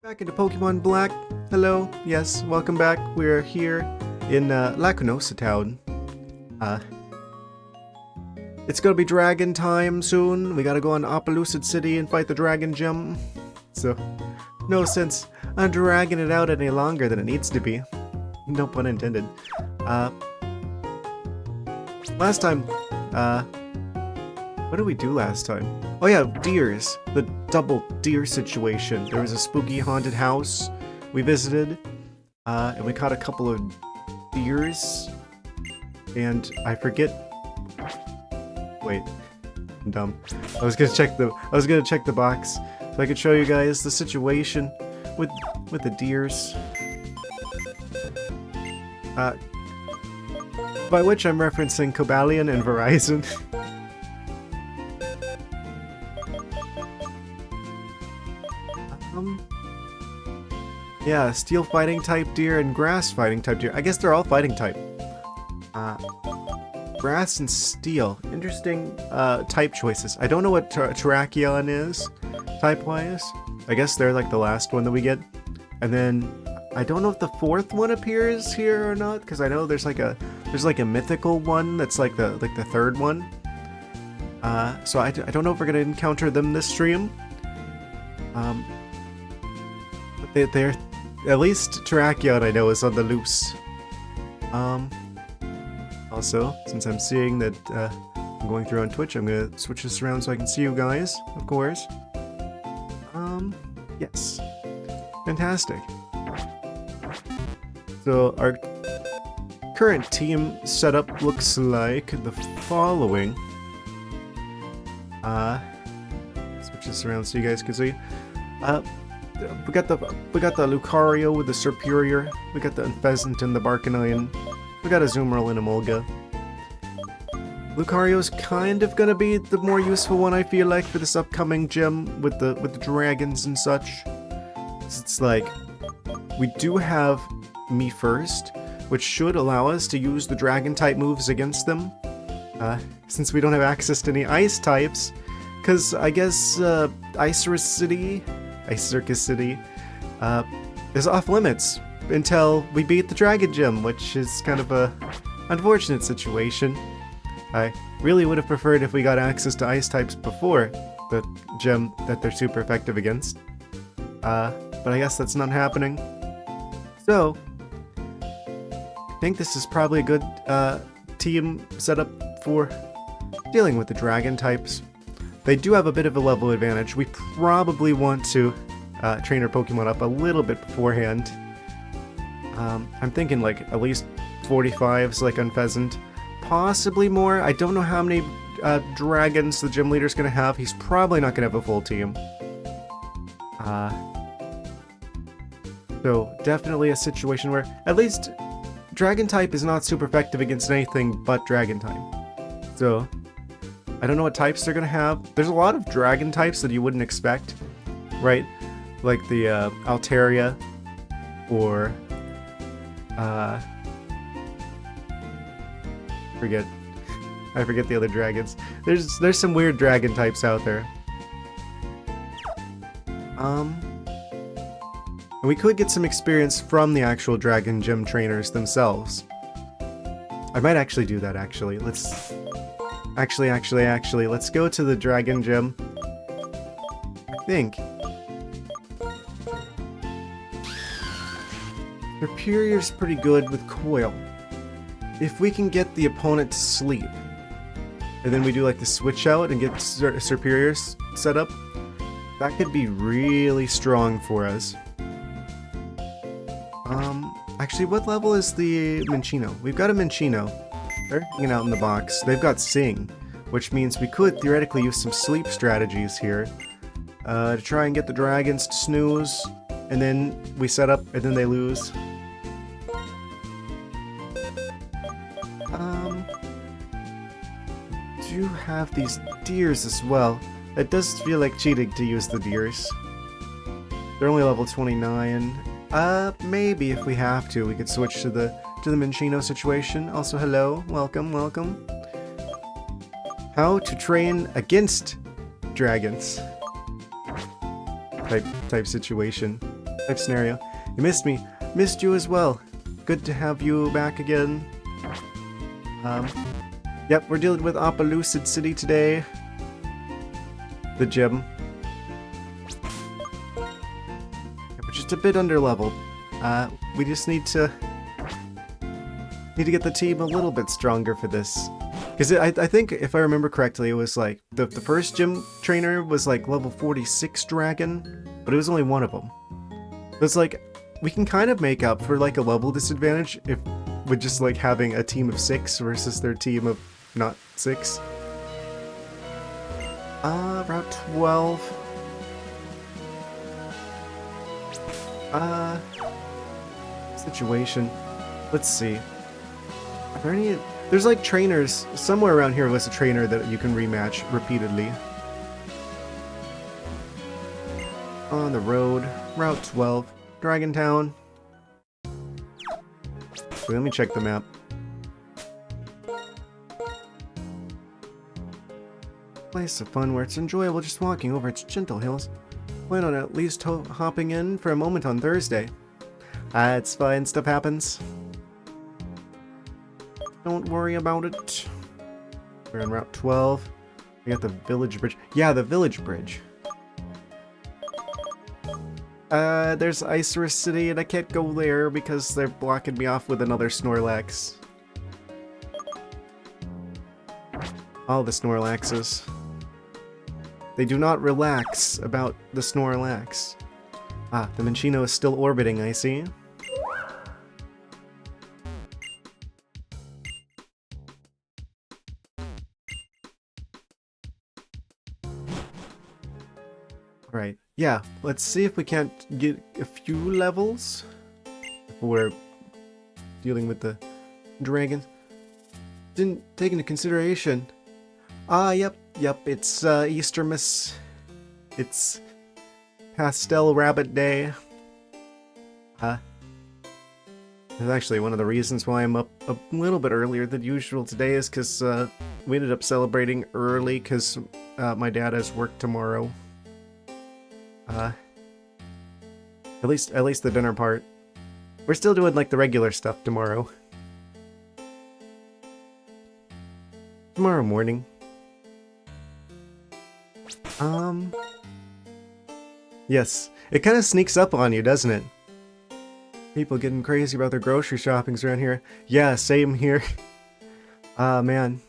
Back into Pokemon Black. Hello, yes, welcome back. We're here in Lacunosa Town. It's gonna be dragon time soon. We gotta go on Opelucid City and fight the dragon gym. So, no sense on dragging it out any longer than it needs to be. No pun intended. Last time, what did we do last time? Oh yeah, deers. The double deer situation. There was a spooky haunted house we visited, and we caught a couple of deers, and I forget. Wait, I'm dumb. I was gonna check the box so I could show you guys the situation with the deers. By which I'm referencing Cobalion and Verizon. Yeah, steel fighting type deer and grass fighting type deer. I guess they're all fighting type. Grass and steel. Interesting type choices. I don't know what Terrakion is type-wise. I guess they're like the last one that we get. And then I don't know if the fourth one appears here or not, because I know there's like a mythical one that's like the third one. So I don't know if we're gonna encounter them this stream. But they're at least Terrakion I know is on the loose. Also, since I'm seeing that I'm going through on Twitch, I'm gonna switch this around so I can see you guys, of course. Yes. Fantastic. So our current team setup looks like the following. Switch this around so you guys can see. We got the Lucario with the Serperior. We got the Pheasant and the Barkanian. We got a Azumarill and a Molga. Lucario's kind of gonna be the more useful one, I feel like, for this upcoming gym with the dragons and such. It's like we do have Me First, which should allow us to use the dragon type moves against them. Since we don't have access to any ice types, because I guess Ice Circus City is off limits until we beat the Dragon Gym, which is kind of a unfortunate situation. I really would have preferred if we got access to ice types before the gym that they're super effective against. But I guess that's not happening. So, I think this is probably a good team setup for dealing with the dragon types. They do have a bit of a level advantage. We probably want to train our Pokemon up a little bit beforehand. I'm thinking like at least 45s like on Pheasant. Possibly more. I don't know how many dragons the gym leader's gonna have. He's probably not gonna have a full team. So definitely a situation where at least dragon type is not super effective against anything but dragon type. So I don't know what types they're gonna have. There's a lot of dragon types that you wouldn't expect, right? Like the Altaria, or I forget the other dragons. There's some weird dragon types out there. And we could get some experience from the actual dragon gym trainers themselves. I might actually do that. Let's let's go to the dragon gym. I think Serperior's pretty good with Coil. If we can get the opponent to sleep, and then we do like the switch out and get Serperior set up, that could be really strong for us. Actually, what level is the Minccino? We've got a Minccino. They're hanging out in the box. They've got Sing, which means we could theoretically use some sleep strategies here to try and get the dragons to snooze, and then we set up, and then they lose. Do have these deers as well. It does feel like cheating to use the deers. They're only level 29. Maybe if we have to, we could switch to the Minccino situation. Also, hello, welcome. How to train against dragons type situation. type scenario. You missed me. Missed you as well. Good to have you back again. Yep, we're dealing with Opelucid City today. The gym. We're just a bit underleveled. We just need to get the team a little bit stronger for this. Because I think, if I remember correctly, it was like, the first gym trainer was like level 46 dragon, but it was only one of them. So it's like, we can kind of make up for like a level disadvantage if with just like having a team of 6 versus their team of not 6. Route 12. Situation. Let's see. Are there any... There's like trainers. Somewhere around here was a trainer that you can rematch repeatedly. On the road. Route 12. Dragon Town. Wait, let me check the map. Place of fun where it's enjoyable just walking over its gentle hills. Plan on at least hopping in for a moment on Thursday. It's fine, stuff happens. Don't worry about it. We're on Route 12. We got the village bridge. Yeah, the village bridge. There's Isurus City, and I can't go there because they're blocking me off with another Snorlax. All the Snorlaxes. They do not relax about the Snorlax. Ah, the Minccino is still orbiting, I see. Right. Yeah, let's see if we can't get a few levels before we're dealing with the dragons. Didn't take into consideration. Yep, it's Eastermas. It's Pastel Rabbit Day. That's actually one of the reasons why I'm up a little bit earlier than usual today is because we ended up celebrating early because my dad has work tomorrow. At least the dinner part. We're still doing like the regular stuff tomorrow. Tomorrow morning. Yes, it kind of sneaks up on you, doesn't it? People getting crazy about their grocery shoppings around here. Yeah, same here. Man.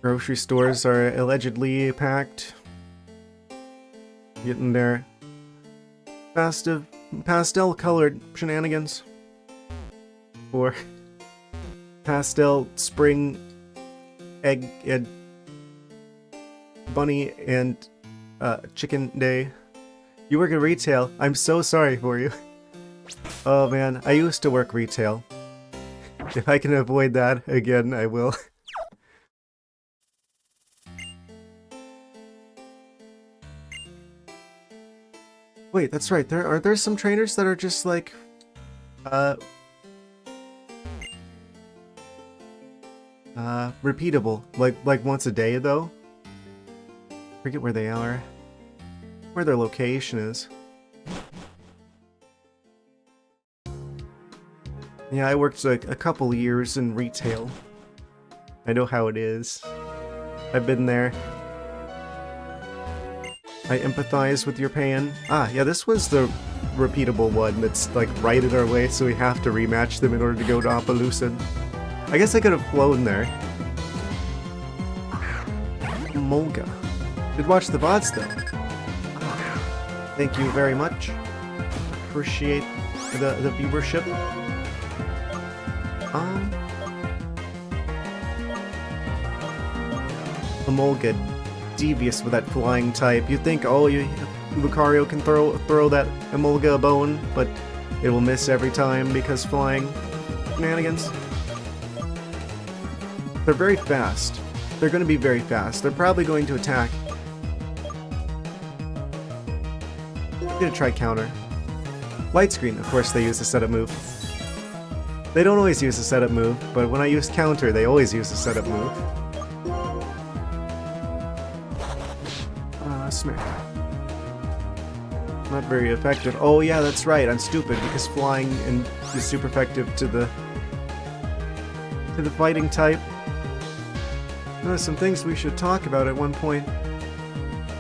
Grocery stores are allegedly packed. Getting their pastel-colored shenanigans. Or pastel spring egg and bunny and chicken day. You work in retail. I'm so sorry for you. Oh man, I used to work retail. If I can avoid that again, I will. Wait, that's right. Are there some trainers that are just like repeatable, like once a day though? Forget where they are. Where their location is. Yeah, I worked like a couple years in retail. I know how it is. I've been there. I empathize with your pain. Ah, yeah, this was the repeatable one that's like right in our way, so we have to rematch them in order to go to Opelucid. I guess I could have flown there. Molga. Did watch the VODs though. Thank you very much. Appreciate the viewership. Molga, devious with that flying type. You think, oh, Lucario can throw that Emolga a bone, but it will miss every time because flying shenanigans. They're very fast. They're going to be very fast. They're probably going to attack. I'm going to try counter. Light screen, of course they use the setup move. They don't always use the setup move, but when I use counter, they always use the setup move. Smack. not very effective. Oh yeah, that's right, I'm stupid, because flying is super effective to the fighting type. There's some things we should talk about at one point.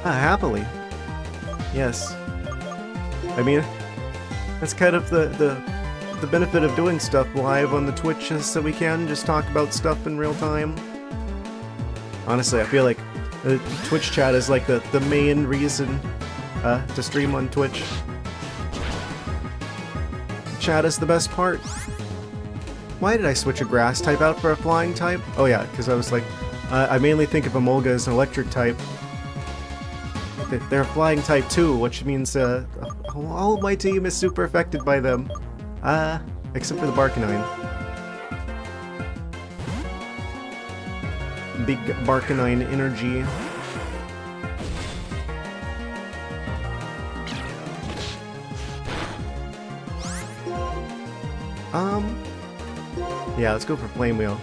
Happily. Yes. I mean, that's kind of the benefit of doing stuff live on the Twitch, is so we can just talk about stuff in real time. Honestly, I feel like the Twitch chat is like the main reason to stream on Twitch. Chat is the best part. Why did I switch a grass type out for a flying type? Oh yeah, because I was like, I mainly think of Emolga as an electric type. They're a flying type too, which means all my team is super affected by them. Except for the Barkanine. Big Barkanine energy. Yeah, let's go for Flame Wheel.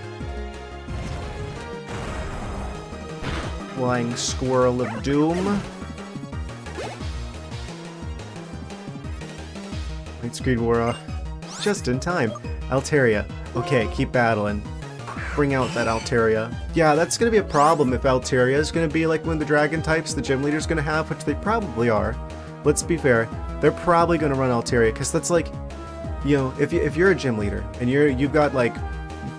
Flying Squirrel of Doom. Light Screed wore off. Just in time. Altaria. Okay, keep battling. Bring out that Altaria. Yeah, that's gonna be a problem if Altaria is gonna be like one of the dragon types the gym leader's gonna have, which they probably are. Let's be fair. They're probably gonna run Altaria, because that's like, you know, if you're a gym leader and you've got like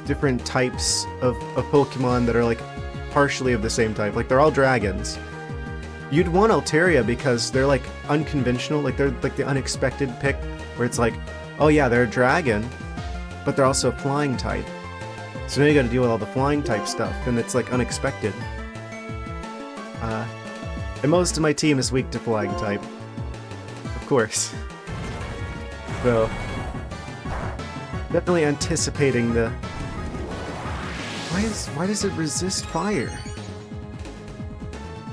different types of Pokemon that are like partially of the same type, like they're all dragons, you'd want Altaria because they're like unconventional, like they're like the unexpected pick, where it's like, oh yeah, they're a dragon, but they're also a flying type. So now you gotta deal with all the flying type stuff, and it's like unexpected. And most of my team is weak to flying type. Of course. So, definitely anticipating the... Why does it resist fire?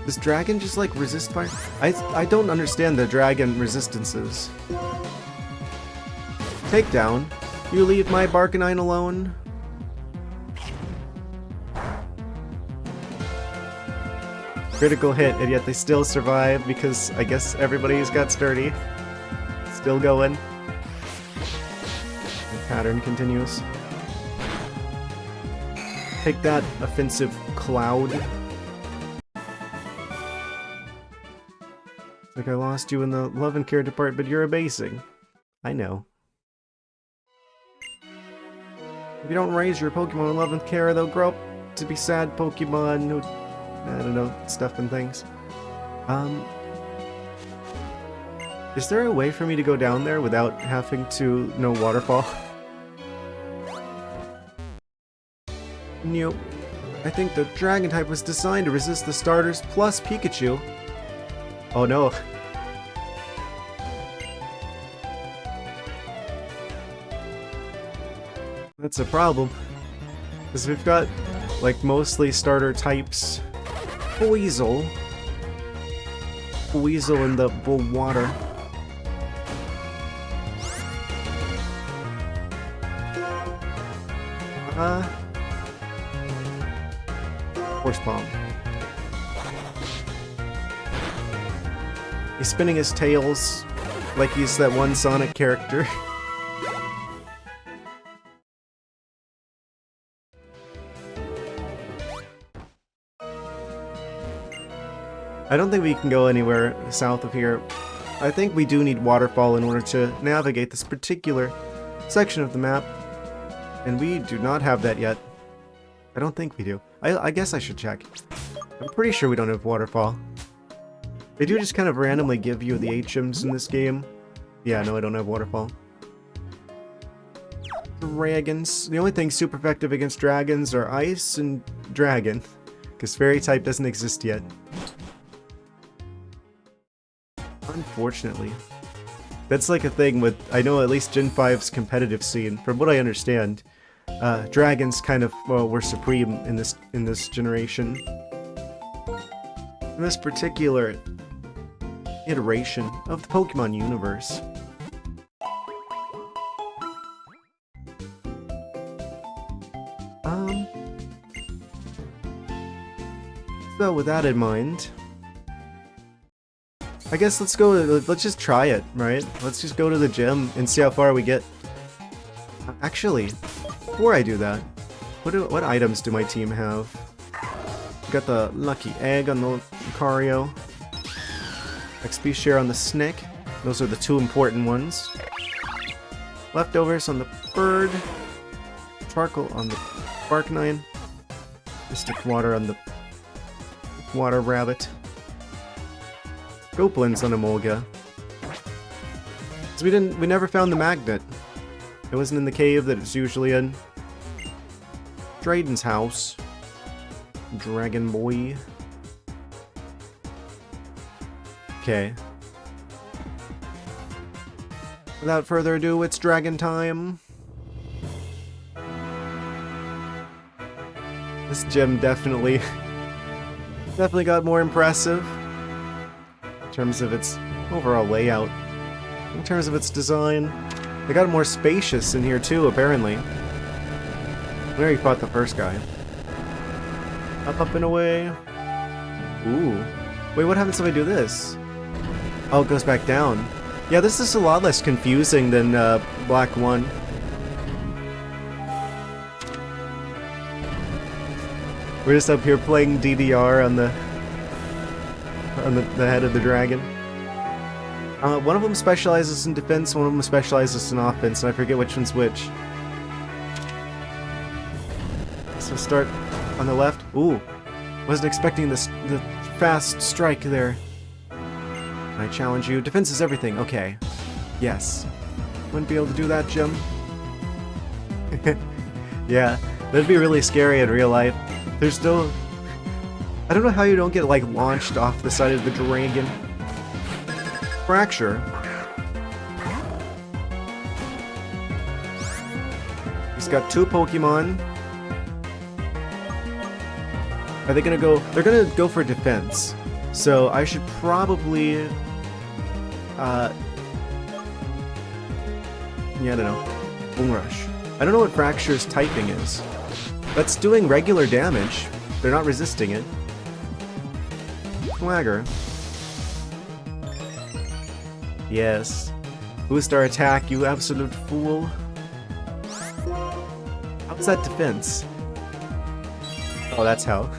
Does dragon just like resist fire? I don't understand the dragon resistances. Takedown. You leave my Barkanine alone. Critical hit, and yet they still survive because I guess everybody's got sturdy. Still going. The pattern continues. Take that, offensive cloud. Like I lost you in the love and care department, but you're abasing. I know. If you don't raise your Pokemon in love and care, they'll grow up to be sad Pokemon who, I don't know, stuff and things. Is there a way for me to go down there without having to know Waterfall? Nope. I think the Dragon type was designed to resist the starters plus Pikachu. Oh no. That's a problem. Because we've got, like, mostly starter types. Weasel in the water. Force Bomb. He's spinning his tails like he's that one Sonic character. I don't think we can go anywhere south of here. I think we do need Waterfall in order to navigate this particular section of the map. And we do not have that yet. I don't think we do. I guess I should check. I'm pretty sure we don't have Waterfall. They do just kind of randomly give you the HMs in this game. Yeah, no, I don't have Waterfall. Dragons. The only thing super effective against dragons are Ice and Dragon. Because Fairy type doesn't exist yet. Unfortunately. That's like a thing with, I know at least Gen 5's competitive scene. From what I understand, dragons kind of, well, were supreme in this generation. In this particular iteration of the Pokemon universe. So with that in mind, I guess let's go, let's just try it, right? Let's just go to the gym and see how far we get. Actually, before I do that, what items do my team have? We got the lucky egg on the Lucario. XP share on the snake. Those are the two important ones. Leftovers on the bird. Charcoal on the Barknine. Mystic water on the water rabbit. Goblins on Emolga. So we never found the magnet. It wasn't in the cave that it's usually in. Drayden's house. Dragon Boy. Okay. Without further ado, it's dragon time. This gym definitely got more impressive in terms of its overall layout, in terms of its design. They got more spacious in here too, apparently. I already fought the first guy. Up and away. Ooh. Wait, what happens if I do this? Oh, it goes back down. Yeah, this is a lot less confusing than Black 1. We're just up here playing DDR on the head of the dragon. One of them specializes in defense, one of them specializes in offense, and I forget which one's which. So start on the left. Ooh, wasn't expecting the fast strike there. I challenge you. Defense is everything. Okay. Yes. Wouldn't be able to do that, Jim. Yeah, that'd be really scary in real life. There's no... I don't know how you don't get, like, launched off the side of the dragon. Fracture. He's got 2 Pokemon. Are they gonna go... They're gonna go for defense. So I should probably... yeah, I don't know. Boom Rush. I don't know what Fracture's typing is. That's doing regular damage. They're not resisting it. Swagger. Yes. Boost our attack, you absolute fool. How's that defense? Oh, that's how.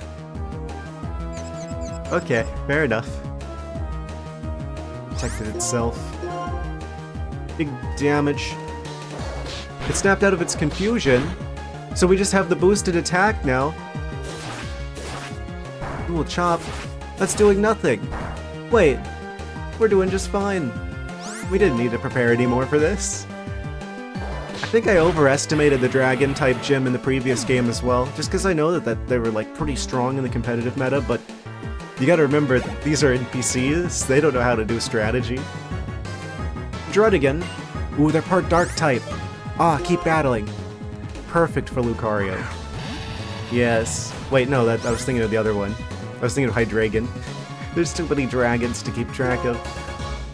Okay, fair enough. Protected itself. Big damage. It snapped out of its confusion, so we just have the boosted attack now. Cool chop. That's doing nothing. Wait, we're doing just fine. We didn't need to prepare anymore for this. I think I overestimated the dragon type gym in the previous game as well, just because I know that they were like pretty strong in the competitive meta, but you gotta remember that these are NPCs, they don't know how to do strategy. Druddigan. Ooh, they're part dark type. Ah, keep battling. Perfect for Lucario. Yes. Wait, no, I was thinking of the other one. I was thinking of Hydreigon. There's too many dragons to keep track of.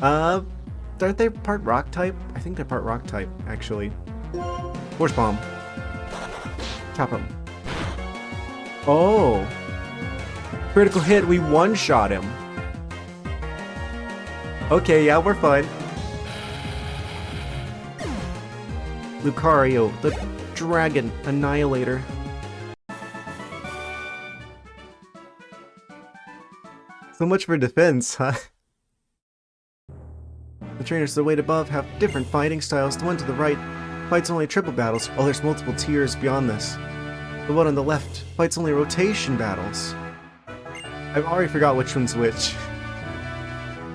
Aren't they part rock type? I think they're part rock type, actually. Force Bomb. Chop him. Oh! Critical hit, we one-shot him. Okay, yeah, we're fine. Lucario, the Dragon Annihilator. So much for defense, huh? The trainers to the weight above have different fighting styles. The one to the right fights only triple battles. Oh, there's multiple tiers beyond this. The one on the left fights only rotation battles. I've already forgot which one's which.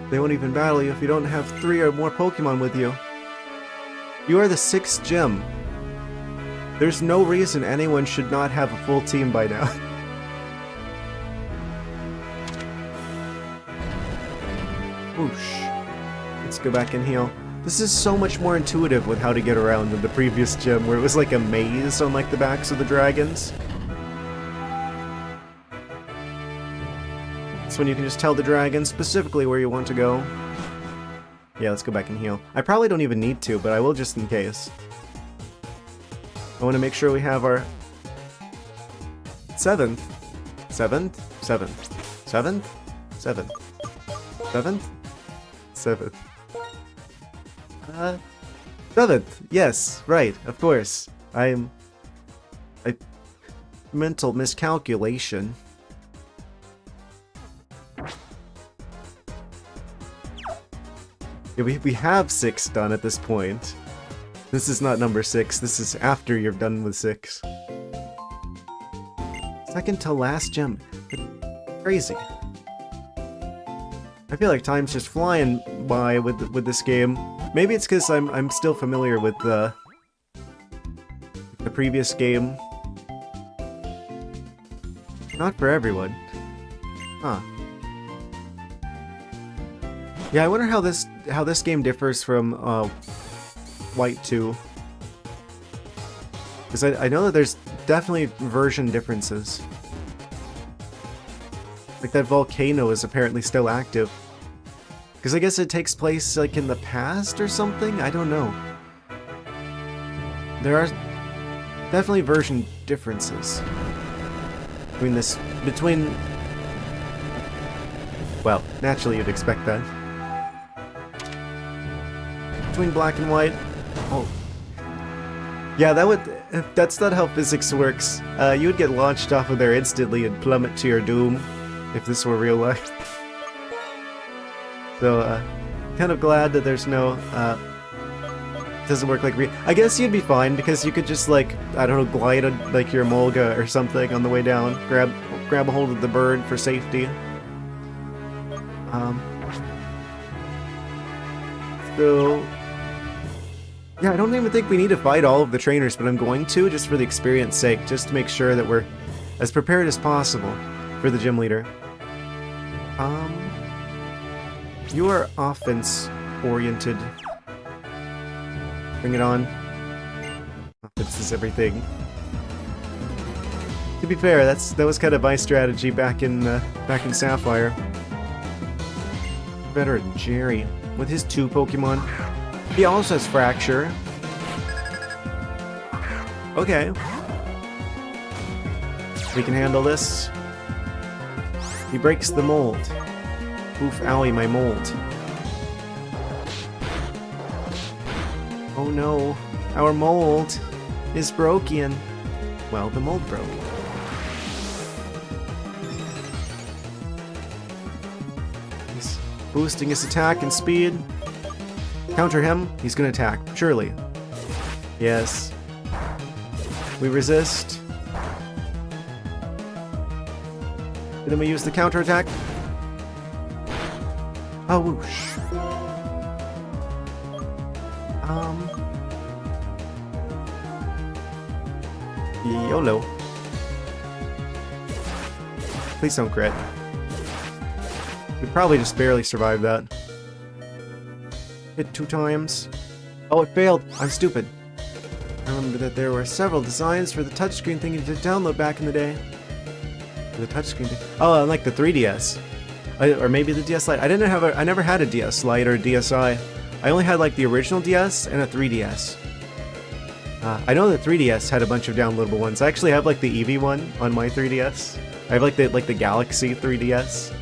They won't even battle you if you don't have 3 or more Pokemon with you. You are the 6th gym. There's no reason anyone should not have a full team by now. Whoosh. Let's go back and heal. This is so much more intuitive with how to get around than the previous gym, where it was like a maze on like the backs of the dragons. It's when you can just tell the dragon specifically where you want to go. Yeah, let's go back and heal. I probably don't even need to, but I will just in case. I want to make sure we have our 7th. 7th? 7th. 7th? 7th. 7th? 7th. 7th. Yes, right. Of course. Mental miscalculation. Yeah, we have 6 done at this point. This is not number 6. This is after you're done with 6. Second to last gem. Crazy. I feel like time's just flying by with this game. Maybe it's because I'm still familiar with the previous game. Not for everyone. Huh. Yeah, I wonder how this game differs from White 2. Because I know that there's definitely version differences. Like that volcano is apparently still active. Because I guess it takes place like in the past or something? I don't know. There are definitely version differences. Between... Well, naturally you'd expect that. Between black and white. Oh. Yeah, that's not how physics works. You would get launched off of there instantly and plummet to your doom if this were real life. So, kind of glad that there's no, doesn't work like real. I guess you'd be fine because you could just like, I don't know, glide on like your Molga or something on the way down. Grab a hold of the bird for safety. So, yeah, I don't even think we need to fight all of the trainers, but I'm going to just for the experience sake, just to make sure that we're as prepared as possible for the gym leader. You are offense-oriented. Bring it on. Offense is everything. To be fair, that was kind of my strategy back in Sapphire. Better than Jerry with his 2 Pokemon. He also has Fracture. Okay. We can handle this. He breaks the mold. Oof, owie, my mold. Oh no, our mold is broken. Well, the mold broke. He's boosting his attack and speed. Counter him, he's gonna attack, surely. Yes. We resist. And then we use the counter attack. Oh, whoosh. YOLO. Please don't crit. We probably just barely survived that. Hit 2 times. Oh, it failed. I'm stupid. I remember that there were several designs for the touchscreen thing you did download back in the day. For the touchscreen thing. Oh, like the 3DS. Or maybe the DS Lite. I never had a DS Lite or a DSi. I only had like the original DS and a 3DS. I know the 3DS had a bunch of downloadable ones. I actually have like the Eevee one on my 3DS. I have like the Galaxy 3DS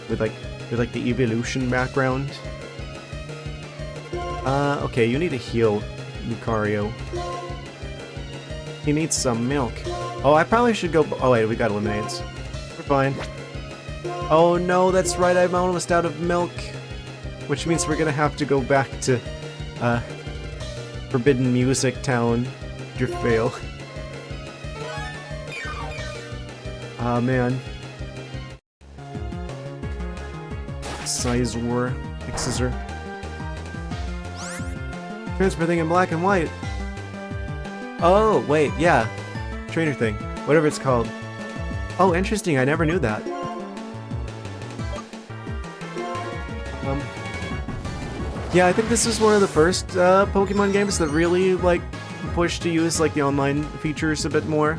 with like the Evolution background. Okay, you need to heal Lucario. He needs some milk. Oh, I probably should go. Oh wait, we got eliminates. We're fine. Oh no, that's right, I'm almost out of milk. Which means we're gonna have to go back to, Forbidden Music Town. Your fail. Ah, man. Sizor. Xizor. Transfer thing in black and white. Oh, wait, yeah. Trainer thing. Whatever it's called. Oh, interesting, I never knew that. Yeah, I think this was one of the first Pokemon games that really like pushed to use like the online features a bit more.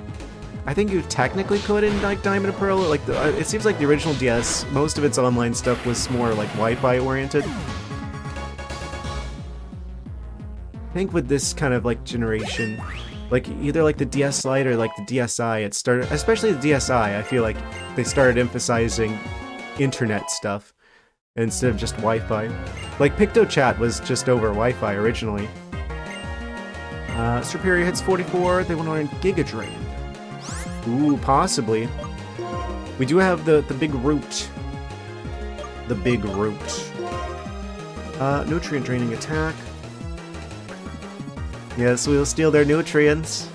I think you technically could in like Diamond and Pearl. Like it seems like the original DS, most of its online stuff was more like Wi-Fi oriented. I think with this kind of like generation, like either like the DS Lite or like the DSi, it started, especially the DSi. I feel like they started emphasizing internet stuff. instead of just Wi-Fi. Like, PictoChat was just over Wi-Fi originally. Superior hits 44. They want to learn Giga Drain. Ooh, possibly. We do have the big root. The big root. Nutrient draining attack. Yes, we'll steal their nutrients.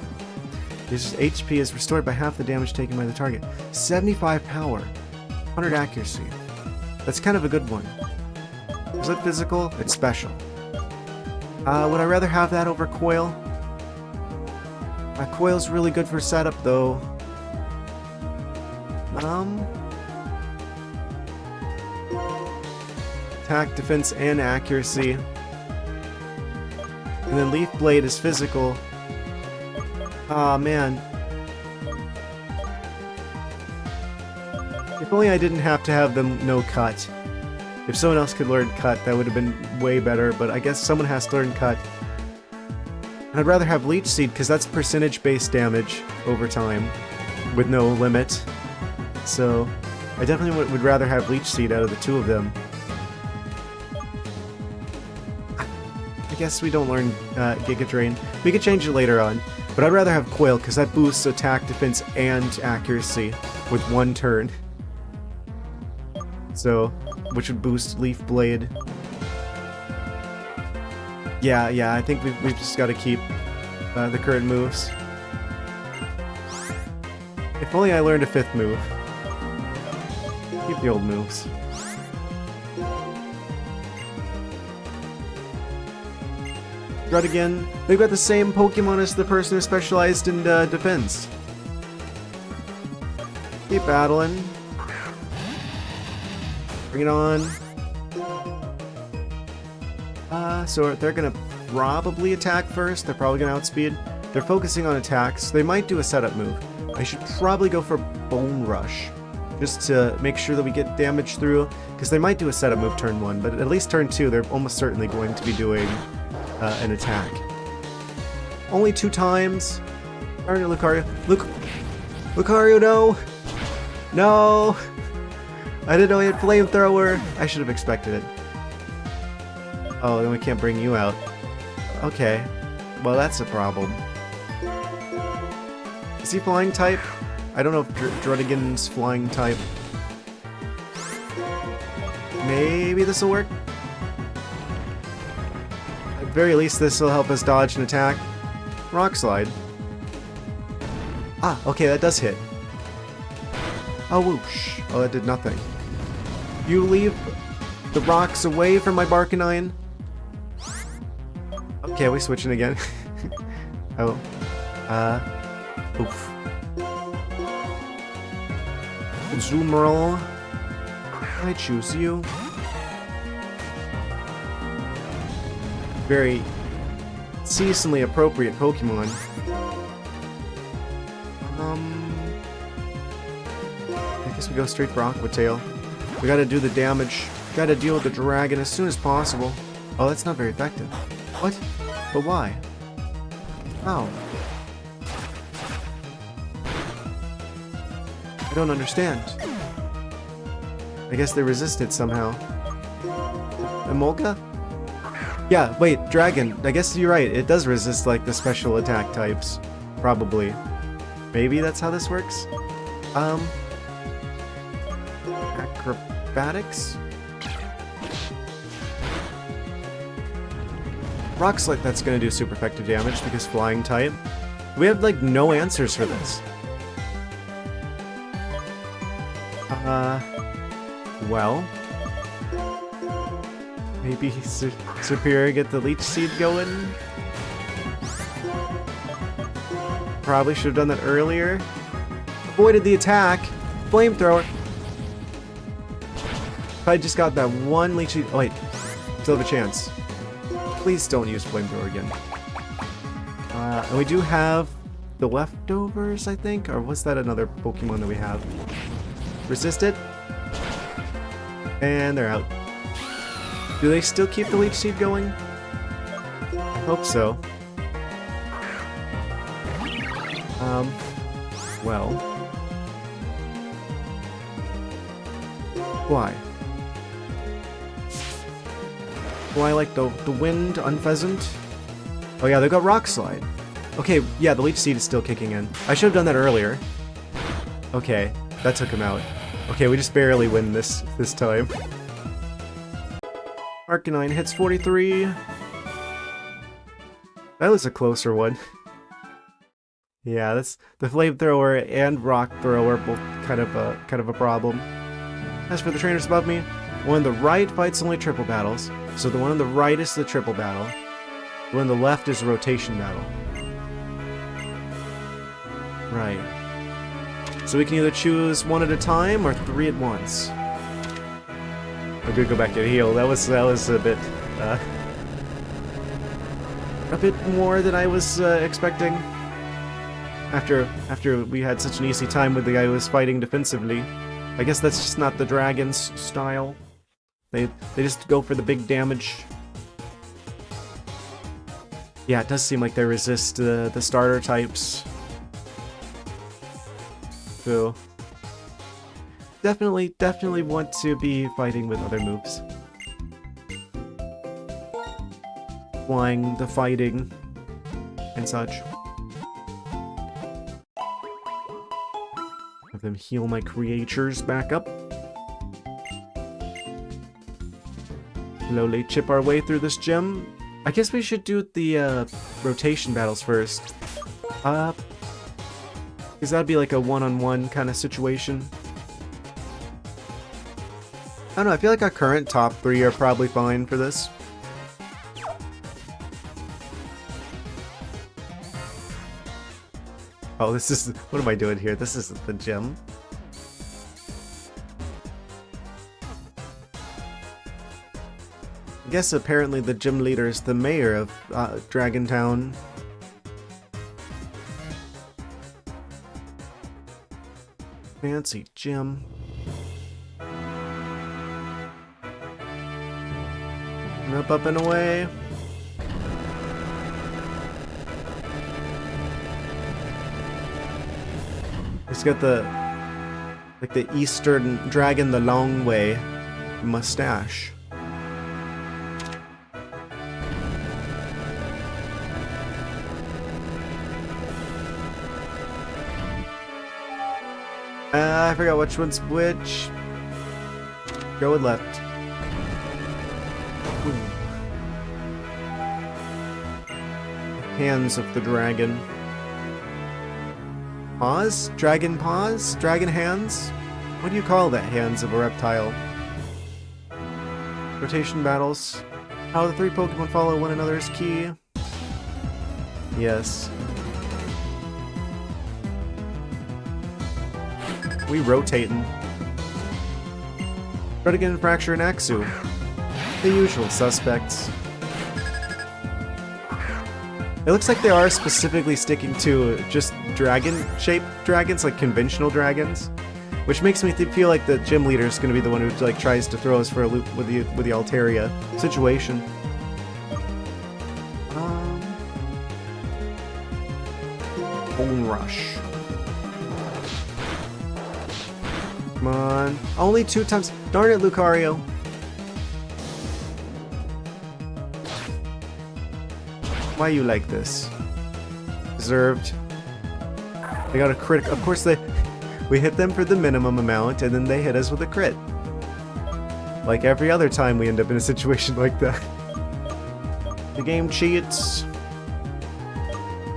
His HP is restored by half the damage taken by the target. 75 power. 100 accuracy. That's kind of a good one. Is it physical? It's special. Would I rather have that over Coil? Coil's really good for setup, though. Attack, defense, and accuracy. And then Leaf Blade is physical. Aw, man. If only I didn't have to have them no cut. If someone else could learn cut, that would have been way better, but I guess someone has to learn cut. And I'd rather have Leech Seed, because that's percentage-based damage over time, with no limit. So, I definitely would rather have Leech Seed out of the two of them. I guess we don't learn Giga Drain. We could change it later on, but I'd rather have Coil, because that boosts attack, defense, and accuracy with one turn. So, which would boost Leaf Blade. Yeah, I think we've just got to keep the current moves. If only I learned a 5th move. Keep the old moves. Again, they've got the same Pokemon as the person who specialized in defense. Keep battling. Bring it on. So they're gonna probably attack first. They're probably gonna outspeed. They're focusing on attacks. They might do a setup move. I should probably go for Bone Rush, just to make sure that we get damage through, because they might do a setup move turn 1, but at least turn 2, they're almost certainly going to be doing an attack. Only 2 times. Darn it, Lucario. Lucario, no! No! I didn't know he had Flamethrower. I should have expected it. Oh, then we can't bring you out. Okay. Well, that's a problem. Is he flying type? I don't know if Druddigan's flying type. Maybe this will work? At the very least, this will help us dodge an attack. Rock Slide. Ah, okay, that does hit. Oh, whoosh. Oh, that did nothing. You leave the rocks away from my Barkanine. Okay, are we switching again? Oh. Oof. Zoomerl. I choose you. Very seasonally appropriate Pokemon. I guess we go straight for Aqua Tail. We gotta do the damage. Gotta deal with the dragon as soon as possible. Oh, that's not very effective. What? But why? How? I don't understand. I guess they resist it somehow. Emolga? Yeah, wait, Dragon. I guess you're right. It does resist, like, the special attack types. Probably. Maybe that's how this works? Acrobatics? Rock Slide, that's gonna do super effective damage because flying type. We have, like, no answers for this. Well. Maybe Superior get the Leech Seed going? Probably should have done that earlier. Avoided the attack. Flamethrower. If I just got that one Leech Seed. Oh, wait. Still have a chance. Please don't use Flamethrower again. And we do have the leftovers, I think? Or was that another Pokemon that we have? Resist it. And they're out. Do they still keep the Leech Seed going? I hope so. Well. Do I like the wind unpheasant? Oh yeah, they got rock slide. Okay, yeah, the leech seed is still kicking in. I should have done that earlier. Okay, that took him out. Okay, we just barely win this time. Arcanine hits 43. That was a closer one. Yeah, that's the flamethrower and rock thrower both kind of a problem. As for the trainers above me, one on the right fights only triple battles, so the one on the right is the triple battle. The one on the left is a rotation battle. Right. So we can either choose one at a time or three at once. I'm gonna go back and heal. That was a bit more than I was expecting. After we had such an easy time with the guy who was fighting defensively. I guess that's just not the dragon's style. They just go for the big damage. Yeah, it does seem like they resist the starter types. So definitely want to be fighting with other moves. Flying, the fighting, and such. Have them heal my creatures back up. Slowly chip our way through this gym. I guess we should do the rotation battles first. Because that'd be like a one-on-one kind of situation. I don't know, I feel like our current top 3 are probably fine for this. Oh, this is... what am I doing here? This isn't the gym. I guess apparently the gym leader is the mayor of Dragon Town. Fancy gym. Up and away. He's got the Eastern Dragon the Long Way mustache. I forgot which one's which. Go with left. Ooh. Hands of the dragon. Paws? Dragon paws? Dragon hands? What do you call that, hands of a reptile? Rotation battles. How the 3 Pokemon follow one another is key. Yes. We rotating. Redigan, Fracture, and Axu. The usual suspects. It looks like they are specifically sticking to just dragon-shaped dragons, like conventional dragons. Which makes me feel like the gym leader is going to be the one who like tries to throw us for a loop with the Altaria situation. Bone Rush. Come on. Only 2 times. Darn it, Lucario. Why you like this? Deserved. They got a crit. Of course we hit them for the minimum amount, and then they hit us with a crit. Like every other time we end up in a situation like that. The game cheats.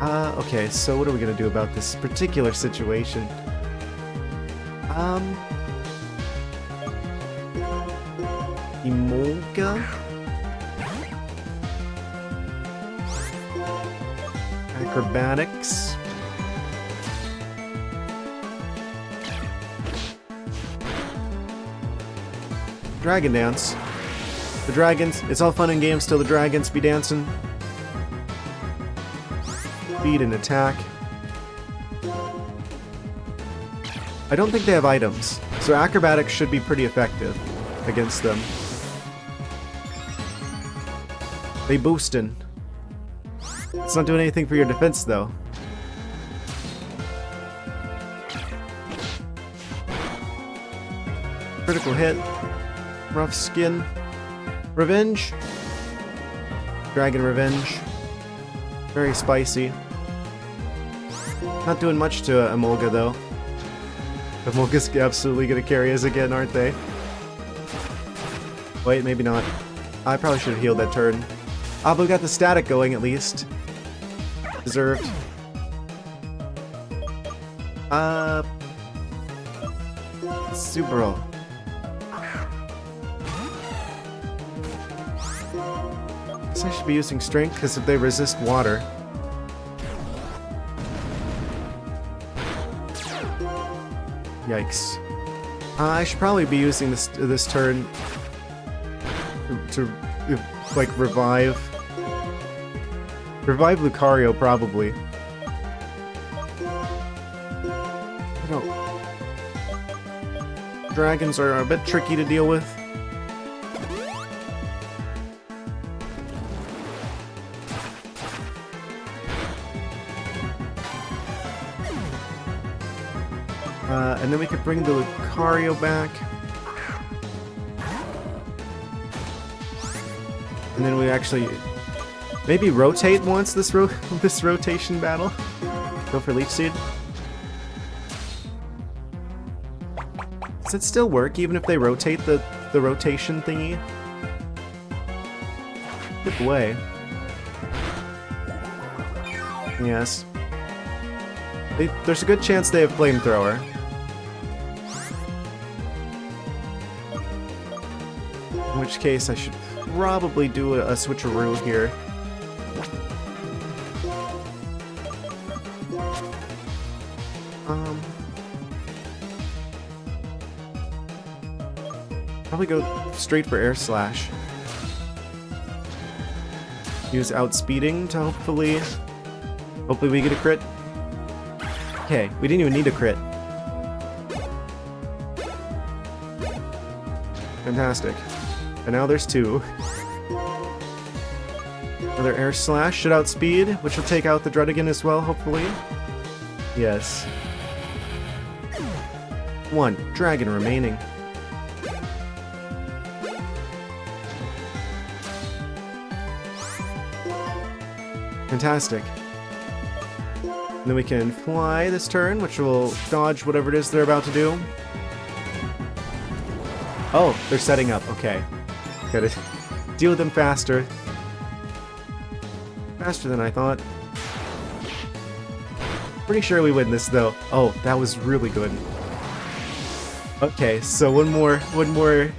Okay, so what are we gonna do about this particular situation? Emolga? Acrobatics? Dragon Dance. The dragons, it's all fun and games till the dragons be dancing. Speed and attack. I don't think they have items, so acrobatics should be pretty effective against them. They boostin'. It's not doing anything for your defense though. Critical hit. Rough skin. Revenge. Dragon Revenge. Very spicy. Not doing much to Emolga, though. Emolga's absolutely gonna carry us again, aren't they? Wait, maybe not. I probably should have healed that turn. Ah, but we got the static going, at least. Deserved. Subaro. Guess I should be using strength, because if they resist water. Yikes. I should probably be using this turn to like revive Lucario, probably. I don't. Dragons are a bit tricky to deal with. And then we could bring the Lucario back. And then we actually maybe rotate once this rotation battle. Go for Leech Seed. Does it still work even if they rotate the rotation thingy? Good way. Yes. There's a good chance they have Flamethrower. In which case I should probably do a switcheroo here. Probably go straight for Air Slash. Use Outspeeding to hopefully we get a crit. Okay, we didn't even need a crit. Fantastic. And now there's two. Another Air Slash should outspeed, which will take out the Druddigan as well, hopefully. Yes. 1 Dragon remaining. Fantastic. And then we can fly this turn, which will dodge whatever it is they're about to do. Oh, they're setting up. Okay. Gotta deal with them faster. Faster than I thought. Pretty sure we win this, though. Oh, that was really good. Okay, so one more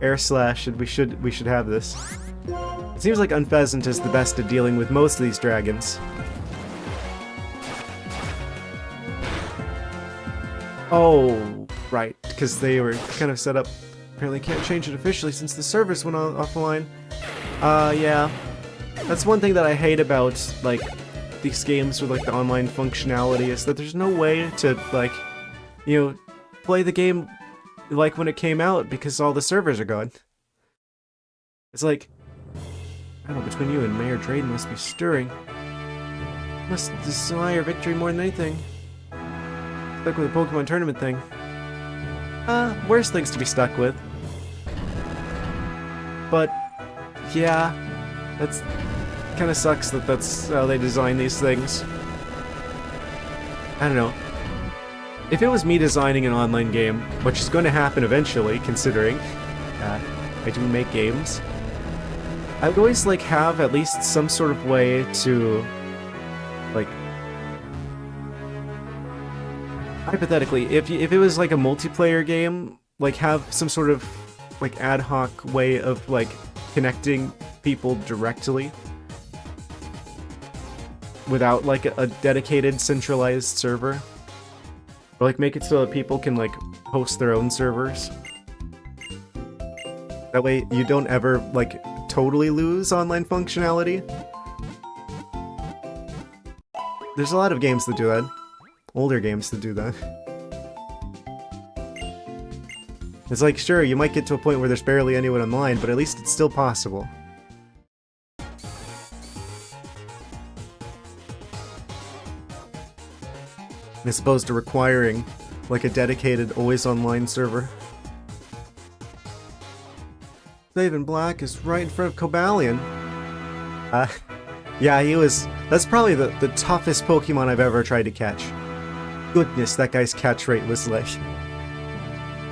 Air Slash, and we should have this. It seems like Unpheasant is the best at dealing with most of these dragons. Oh, right, because they were kind of set up. Apparently can't change it officially since the servers went offline. Yeah. That's one thing that I hate about, like, these games with, like, the online functionality is that there's no way to, like, you know, play the game like when it came out because all the servers are gone. It's like, I don't know, between you and Mayor Drayden must be stirring. Must desire victory more than anything. Stuck with the Pokemon tournament thing. Worse things to be stuck with. But, yeah, that's kind of sucks that that's how they design these things. I don't know. If it was me designing an online game, which is going to happen eventually, considering I do make games, I would always, like, have at least some sort of way to, like, hypothetically, if it was, like, a multiplayer game, like, have some sort of, like, ad hoc way of, like, connecting people directly without, like, a dedicated centralized server. Or, like, make it so that people can, like, host their own servers. That way you don't ever, like, totally lose online functionality. There's a lot of games that do that. Older games that do that. It's like, sure, you might get to a point where there's barely anyone online, but at least it's still possible. As opposed to requiring, like, a dedicated, always-online server. Save in Black is right in front of Cobalion. Yeah, that's probably the toughest Pokemon I've ever tried to catch. Goodness, that guy's catch rate was like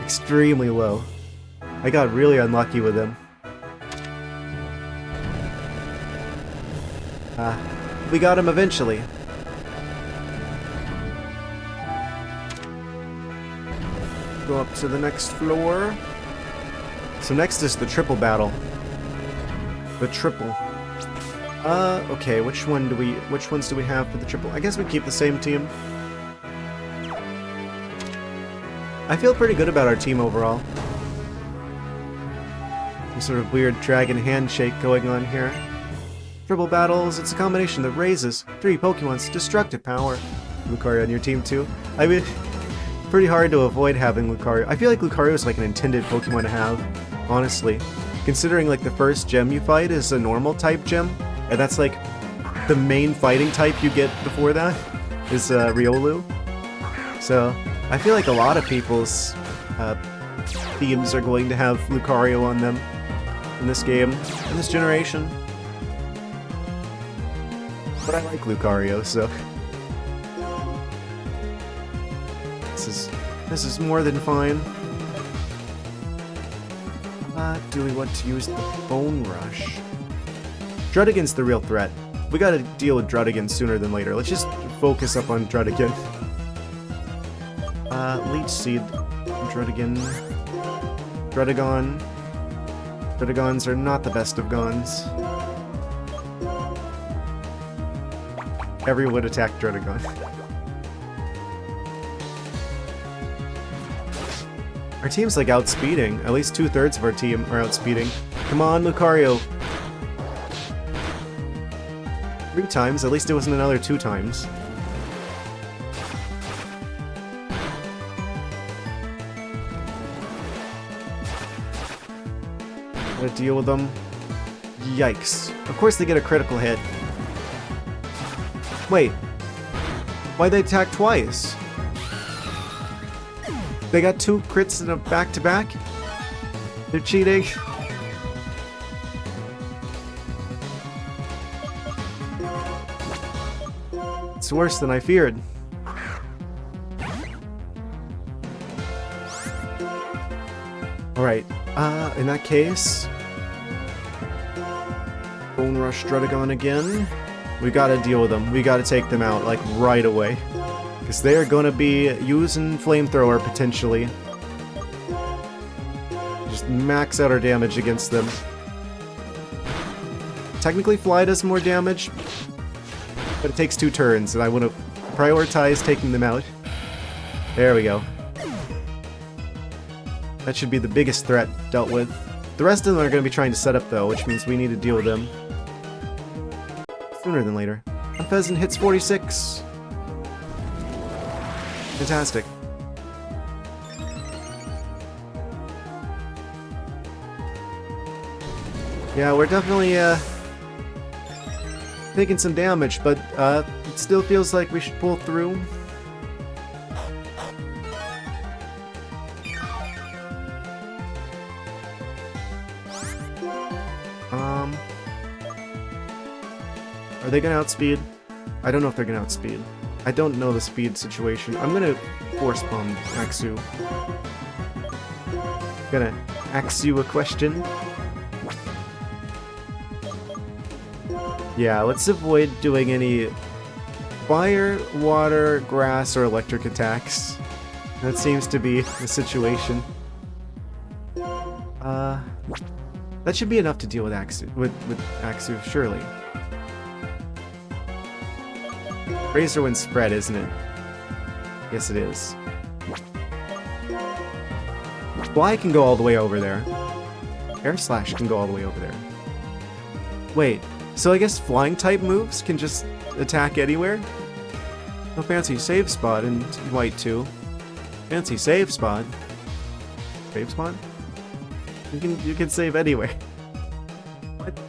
extremely low. I got really unlucky with him. We got him eventually. Go up to the next floor. So next is the triple battle. The triple. Okay, which ones do we have for the triple? I guess we keep the same team. I feel pretty good about our team overall. Some sort of weird dragon handshake going on here. Triple battles, it's a combination that raises 3 Pokemon's destructive power. Lucario on your team too. I mean, pretty hard to avoid having Lucario. I feel like Lucario is like an intended Pokemon to have, honestly. Considering like the first gem you fight is a normal type gem, and that's like the main fighting type you get before that is Riolu. So I feel like a lot of people's themes are going to have Lucario on them in this game, in this generation. But I like Lucario, so this is more than fine. Do we want to use the Bone Rush? Drudigan's the real threat. We gotta deal with Drudigan sooner than later. Let's just focus up on Drudigan. Leech Seed, Drudigan, Drudigon. Drudigons are not the best of Gons. Everyone attack Drudigon. Our team's like outspeeding. At least 2/3 of our team are outspeeding. Come on, Lucario. 3 times, at least it wasn't another 2 times. Gotta deal with them. Yikes. Of course they get a critical hit. Wait. Why'd they attack twice? They got 2 crits in a back-to-back? They're cheating. It's worse than I feared. Alright, in that case... Bone Rush Drudigon again. We gotta deal with them. We gotta take them out, like, right away. Because they're gonna be using Flamethrower, potentially. Just max out our damage against them. Technically, Fly does more damage, but it takes 2 turns, and I want to prioritize taking them out. There we go. That should be the biggest threat dealt with. The rest of them are going to be trying to set up, though, which means we need to deal with them sooner than later. And Pheasant hits 46. Fantastic. Yeah, we're definitely taking some damage, but it still feels like we should pull through. Are they gonna outspeed? I don't know if they're gonna outspeed. I don't know the speed situation. I'm gonna Force Bomb Axew. Gonna ask you a question. Yeah, let's avoid doing any fire, water, grass, or electric attacks. That seems to be the situation. That should be enough to deal with Axew, surely. Razor Wind Spread, isn't it? Yes, it is. Fly can go all the way over there. Air Slash can go all the way over there. Wait, so I guess flying type moves can just attack anywhere? No fancy save spot in white too. Fancy save spot. Save spot? You can save anywhere. What?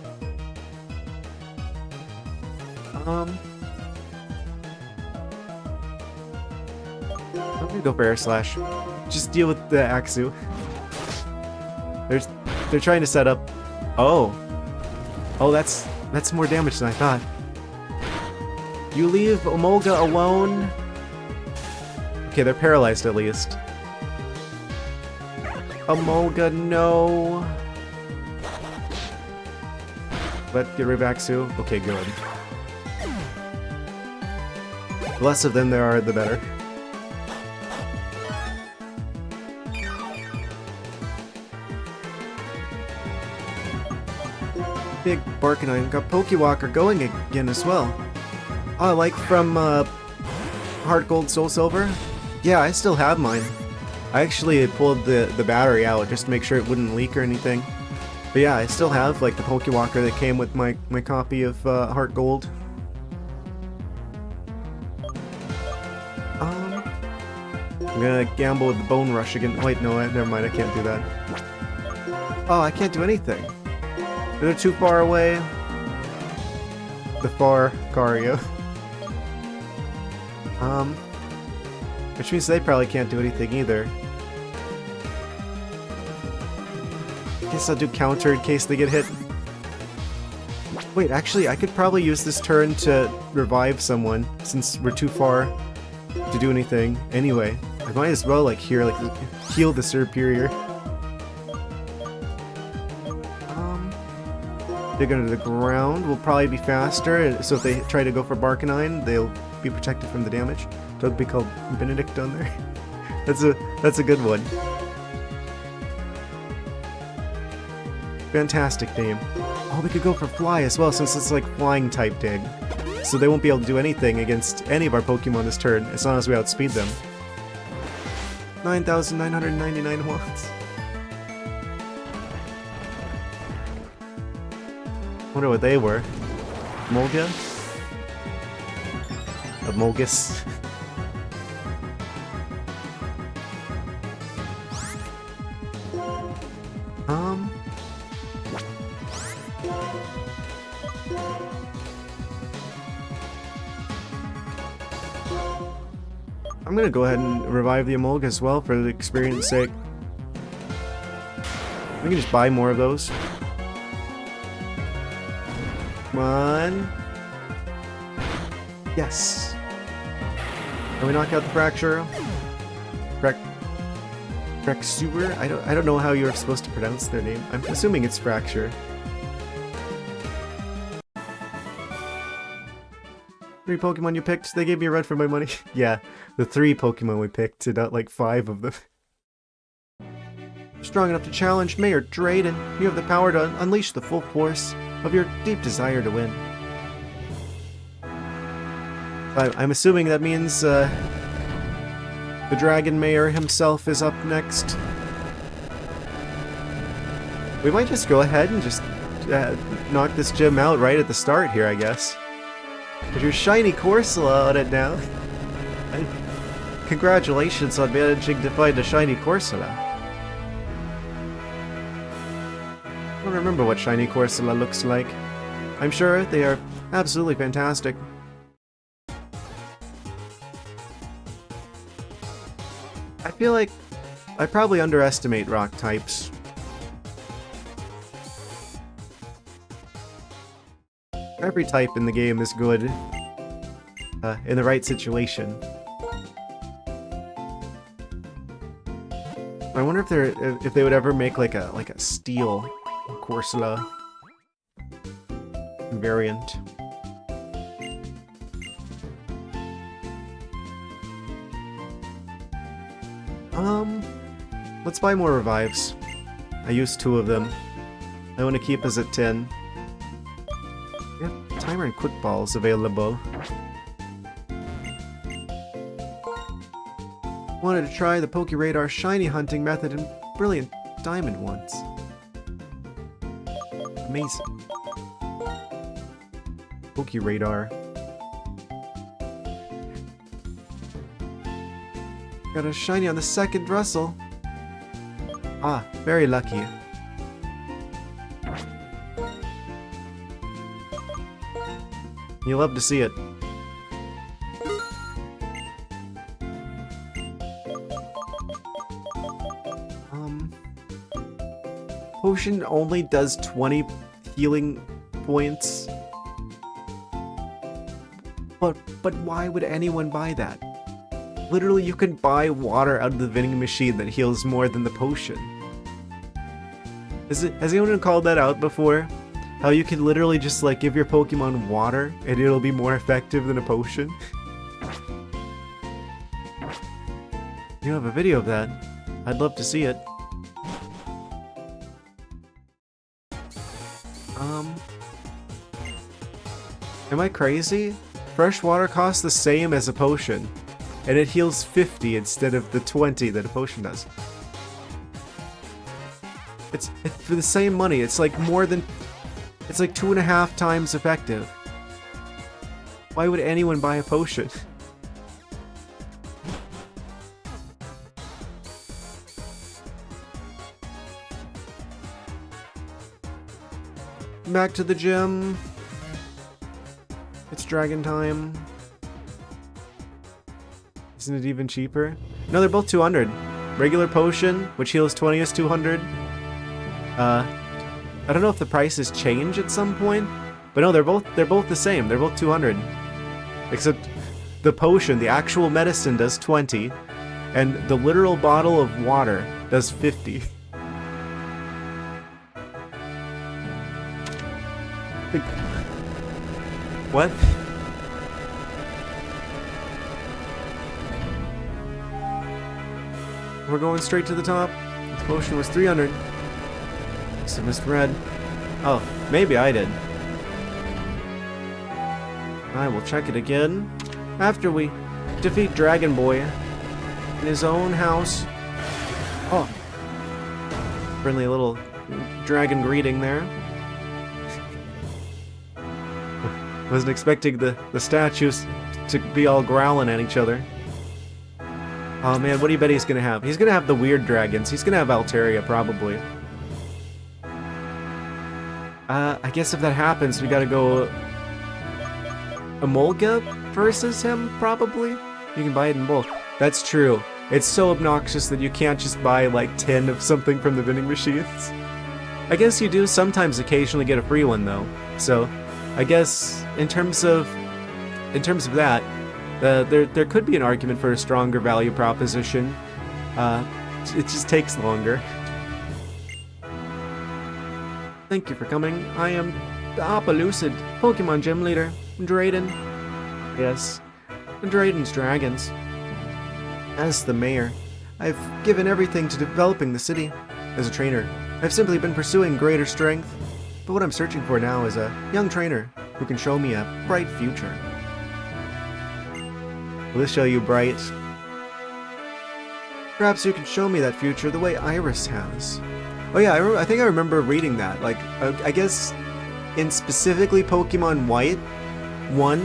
I'm gonna go for Air Slash. Just deal with the Axew. They're trying to set up. Oh, that's That's more damage than I thought. You leave Omolga alone. Okay, they're paralyzed at least. Omolga, no. Let get rid of Axu. Okay, good. The less of them there are, the better. Big Barkanine got Pokewalker going again as well. Oh, like from Heart Gold Soul Silver? Yeah, I still have mine. I actually pulled the battery out just to make sure it wouldn't leak or anything. But yeah, I still have like the Pokewalker that came with my copy of Heart Gold. I'm gonna gamble with the Bone Rush again. Wait, no, never mind, I can't do that. Oh, I can't do anything. They're too far away. The far Cario. Which means they probably can't do anything either. Guess I'll do counter in case they get hit. Wait, actually, I could probably use this turn to revive someone since we're too far to do anything. Anyway, I might as well like heal the Superior. Dig under the ground will probably be faster, so if they try to go for Barkanine, they'll be protected from the damage. Don't be called Benedict down there. That's a good one. Fantastic name. Oh, we could go for Fly as well, since it's like flying type dig. So they won't be able to do anything against any of our Pokemon this turn, as long as we outspeed them. 9,999 watts. Wonder what they were. Molga? A Molgus? I'm gonna go ahead and revive the Emolga as well for the experience sake. We can just buy more of those. Come on. Yes. Can we knock out the Fracture? Fracture? I don't know how you're supposed to pronounce their name. I'm assuming it's Fracture. Three Pokemon you picked, they gave me a run for my money. Yeah, the 3 Pokemon we picked, and not like 5 of them. Strong enough to challenge Mayor Drayden. You have the power to unleash the full force of your deep desire to win. I'm assuming that means the Dragon Mayor himself is up next. We might just go ahead and just knock this gym out right at the start here, I guess. With your shiny Corsola on it now. Congratulations on managing to find a shiny Corsola. I don't remember what shiny Corsola looks like. I'm sure they are absolutely fantastic. I feel like I probably underestimate rock types. Every type in the game is good in the right situation. I wonder if they would ever make like a steel Corsola variant. Let's buy more revives. I used 2 of them. I want to keep us at 10. We have timer and quick balls available. Wanted to try the Pokeradar shiny hunting method in Brilliant Diamond once. Amazing. Pokeradar. Got a shiny on the second Russell. Ah, very lucky. You love to see it. Potion only does 20 healing points But why would anyone buy that? Literally, you can buy water out of the vending machine that heals more than the potion. Has anyone called that out before? How you can literally just like give your Pokemon water and it'll be more effective than a potion? You have a video of that. I'd love to see it. Am I crazy? Fresh water costs the same as a potion, and it heals 50 instead of the 20 that a potion does. It's for the same money. It's like more than... It's like 2.5 times effective. Why would anyone buy a potion? Back to the gym. It's dragon time. Isn't it even cheaper? No, they're both 200. Regular potion, which heals 20, is 200. I don't know if the prices change at some point, but no, they're both the same. They're both 200. Except the potion, the actual medicine, does 20, and the literal bottle of water does 50. What? We're going straight to the top. This potion was 300. So Mr. Red. Oh, maybe I did. I will check it again after we defeat Dragon Boy in his own house. Oh. Friendly little dragon greeting there. Wasn't expecting the statues to be all growling at each other. Oh man, what do you bet he's gonna have? He's gonna have the weird dragons. He's gonna have Altaria, probably. I guess if that happens, we gotta go... Emolga versus him, probably? You can buy it in bulk. That's true. It's so obnoxious that you can't just buy like 10 of something from the vending machines. I guess you do sometimes occasionally get a free one though. So, I guess in terms of that, there could be an argument for a stronger value proposition. It just takes longer. Thank you for coming. I am the Opelucid Pokemon Gym Leader, Drayden. Yes, Drayden's Dragons. As the mayor, I've given everything to developing the city. As a trainer, I've simply been pursuing greater strength. But what I'm searching for now is a young trainer who can show me a bright future. Will this show you bright? Perhaps you can show me that future the way Iris has. Oh yeah, I think I remember reading that. Like, I guess in specifically Pokemon White 1,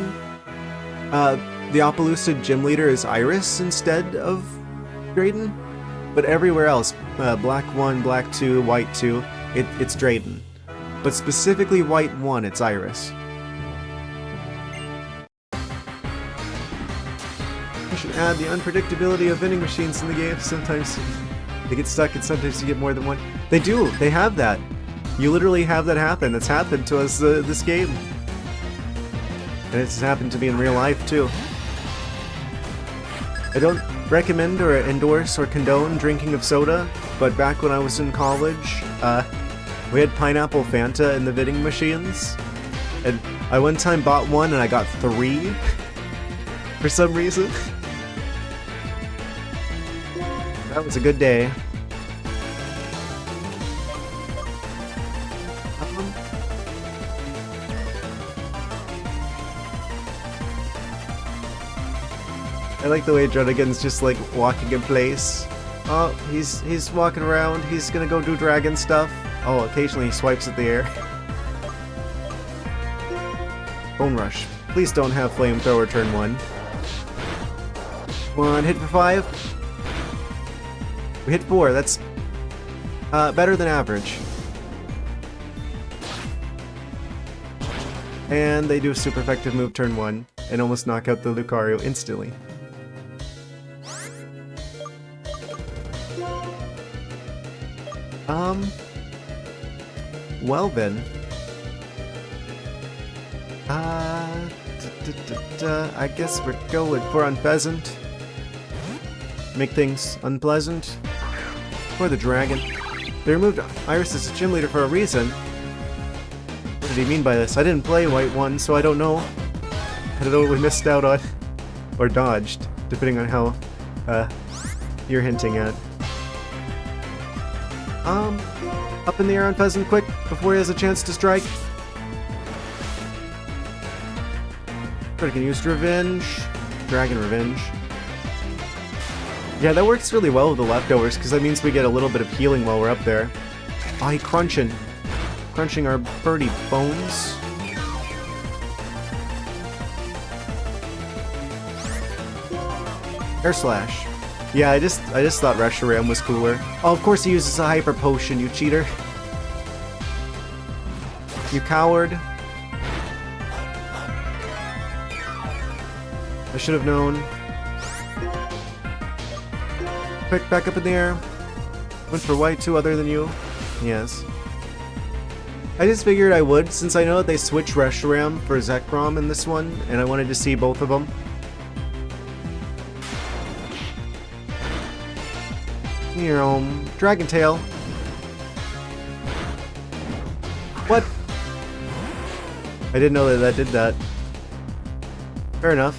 the Opelucid Gym Leader is Iris instead of Drayden. But everywhere else, Black 1, Black 2, White 2, it's Drayden. But specifically White 1, it's Iris. You should add the unpredictability of vending machines in the game. Sometimes they get stuck and sometimes you get more than one. They do, they have that. You literally have that happen. That's happened to us this game. And it's happened to me in real life too. I don't recommend or endorse or condone drinking of soda, but back when I was in college, we had pineapple Fanta in the vending machines, and I one time bought one and I got 3 for some reason. That was a good day. I like the way Druddigan's just like walking in place. Oh, he's walking around. He's gonna go do dragon stuff. Oh, occasionally he swipes at the air. Bone Rush. Please don't have Flamethrower turn 1. Come on, hit for 5. We hit 4. That's better than average. And they do a super effective move turn 1 and almost knock out the Lucario instantly. Well then. I guess we're going for Unpheasant. Make things unpleasant. For the dragon. They removed Iris as a gym leader for a reason. What did he mean by this? I didn't play White 1, so I don't know. I don't know what we missed out on. Or dodged, depending on how you're hinting at. Up in the air on Pheasant quick, before he has a chance to strike. Dragon used Revenge. Dragon Revenge. Yeah, that works really well with the leftovers, because that means we get a little bit of healing while we're up there. Oh, he crunching. Crunching our birdie bones. Air Slash. Yeah, I just thought Reshiram was cooler. Oh, of course he uses a Hyper Potion, you cheater. You coward. I should have known. Quick, back up in the air. Went for White 2 other than you. Yes. I just figured I would, since I know that they switch Reshiram for Zekrom in this one, and I wanted to see both of them. Dragon Tail. What? I didn't know that did that. Fair enough.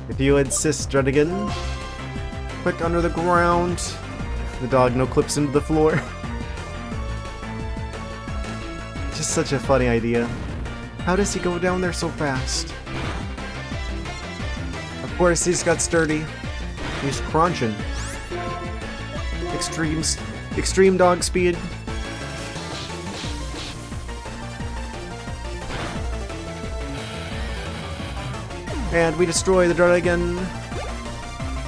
If you insist, Druddigan. Quick under the ground. The dog no clips into the floor. Just such a funny idea. How does he go down there so fast? Of course, he's got sturdy. He's crunching. Extreme dog speed. And we destroy the Druddigan.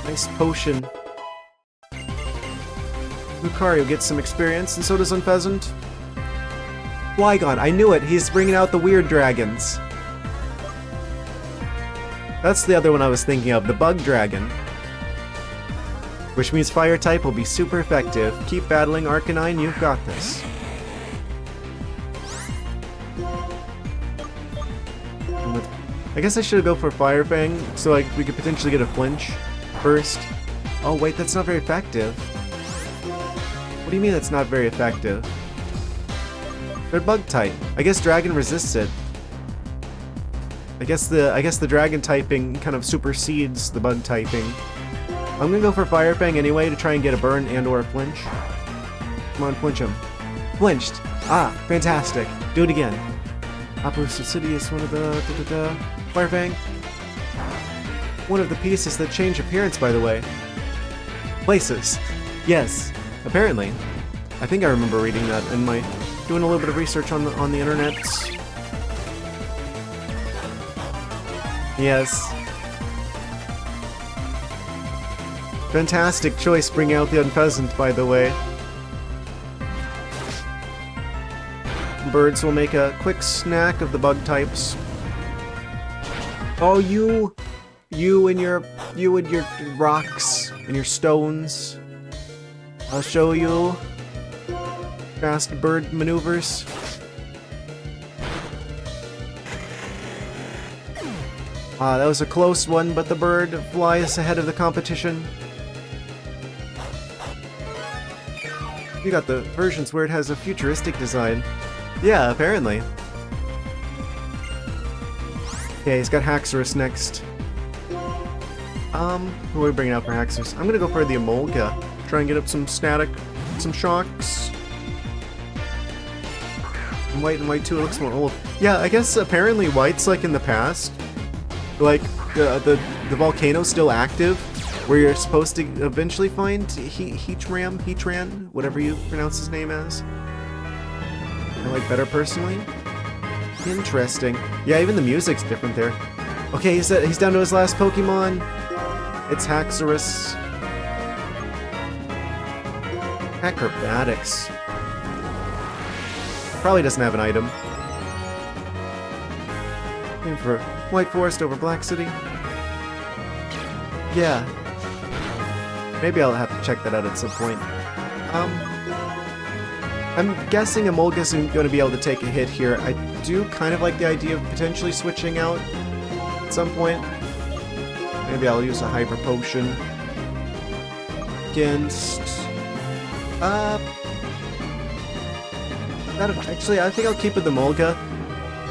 Nice potion. Lucario gets some experience, and so does Unpheasant. Flygon, I knew it! He's bringing out the weird dragons. That's the other one I was thinking of, the Bug Dragon. Which means Fire type will be super effective. Keep battling, Arcanine, you've got this. I guess I should go for Fire Fang, so we could potentially get a flinch first. Oh wait, that's not very effective. What do you mean that's not very effective? They're Bug type. I guess Dragon resists it. I guess the Dragon typing kind of supersedes the Bug typing. I'm gonna go for Fire Fang anyway to try and get a burn and or a flinch. Come on, flinch him. Flinched! Ah, fantastic. Do it again. Opelucid City is one of the Fire Fang. One of the pieces that change appearance, by the way. Places. Yes, apparently. I think I remember reading that in my... doing a little bit of research on the internet. Yes. Fantastic choice bringing out the Unpheasant, by the way. Birds will make a quick snack of the bug types. Oh, you and your rocks and your stones. I'll show you fast bird maneuvers. Ah, that was a close one, but the bird flies ahead of the competition. You got the versions where it has a futuristic design. Yeah, apparently. Okay, he's got Haxorus next. Who are we bringing out for Haxorus? I'm gonna go for the Emolga. Try and get up some static, some shocks. And White 2 looks more old. Yeah, I guess apparently White's like in the past. Like, the volcano's still active, where you're supposed to eventually find Heatran, whatever you pronounce his name as. I like better personally. Interesting. Yeah, even the music's different there. Okay, he's down to his last Pokemon. It's Haxorus. Acrobatics. Probably doesn't have an item. Aim for White Forest over Black City. Yeah. Maybe I'll have to check that out at some point. I'm guessing Emolga's going to be able to take a hit here. do kind of like the idea of potentially switching out at some point. Maybe I'll use a Hyper Potion against... Actually, I think I'll keep with the Molga.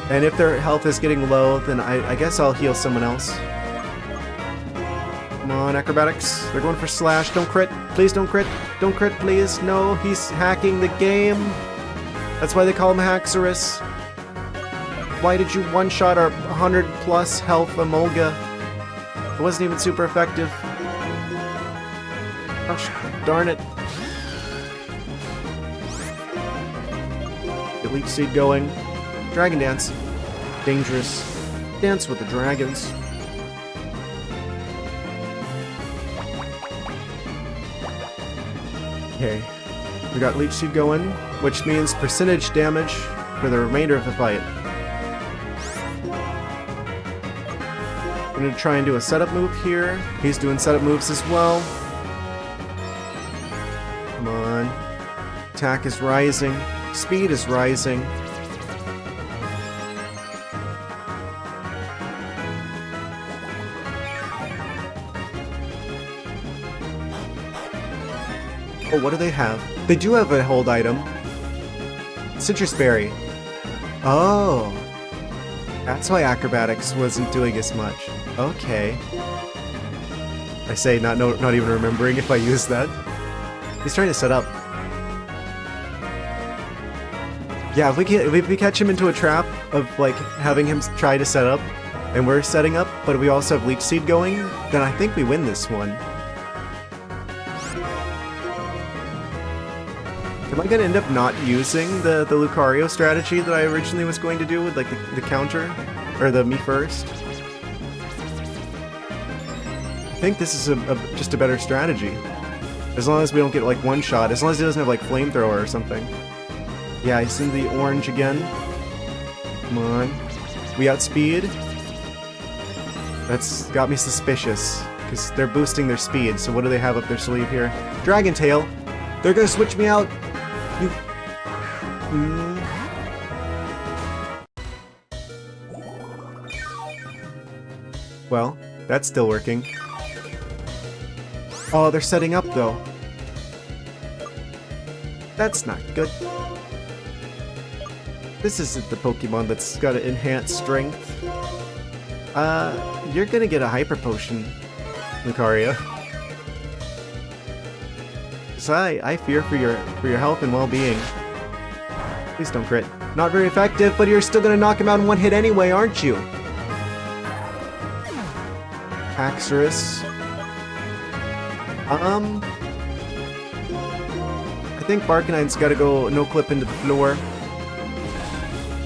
And if their health is getting low, then I guess I'll heal someone else. Come on, Acrobatics. They're going for Slash. Don't crit. Please don't crit. Don't crit, please. No, he's hacking the game. That's why they call him Haxorus. Why did you one-shot our 100+ health Emolga? It wasn't even super effective. Gosh, darn it. Get Leech Seed going. Dragon Dance. Dangerous. Dance with the dragons. Okay. We got Leech Seed going, which means percentage damage for the remainder of the fight. I'm going to try and do a setup move here. He's doing setup moves as well. Come on. Attack is rising. Speed is rising. Oh, what do they have? They do have a hold item. Citrus Berry. Oh. That's why Acrobatics wasn't doing as much. Okay. I say not even remembering if I used that. He's trying to set up. Yeah, if we catch him into a trap of like having him try to set up, and we're setting up, but we also have Leech Seed going, then I think we win this one. Am I gonna end up not using the Lucario strategy that I originally was going to do with like the counter? Or the me first? I think this is just a better strategy. As long as we don't get like one shot, as long as he doesn't have like flamethrower or something. Yeah, he's in the orange again. Come on. We outspeed. That's got me suspicious. Because they're boosting their speed, so what do they have up their sleeve here? Dragon Tail! They're gonna switch me out! You... Well, that's still working. Oh, they're setting up, though. That's not good. This isn't the Pokemon that's got an enhanced strength. You're gonna get a Hyper Potion, Lucario. So I fear for your health and well-being. Please don't crit. Not very effective, but you're still gonna knock him out in one hit anyway, aren't you? Haxorus. I think Barkanine's gotta go no-clip into the floor.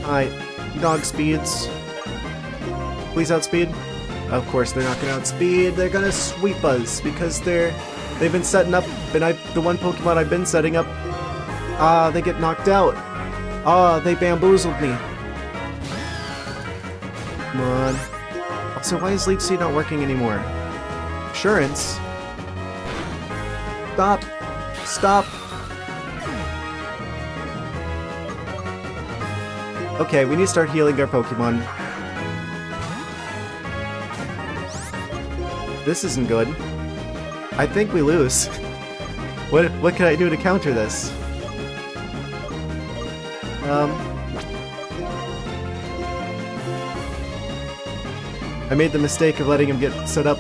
Alright, dog speeds. Please outspeed. Of course they're not gonna outspeed, they're gonna sweep us because they've been setting up, and the one Pokemon I've been setting up, they get knocked out. They bamboozled me. Come on. So why is Leech Seed not working anymore? Assurance? Stop! Stop! Okay, we need to start healing our Pokemon. This isn't good. I think we lose. What can I do to counter this? I made the mistake of letting him get set up.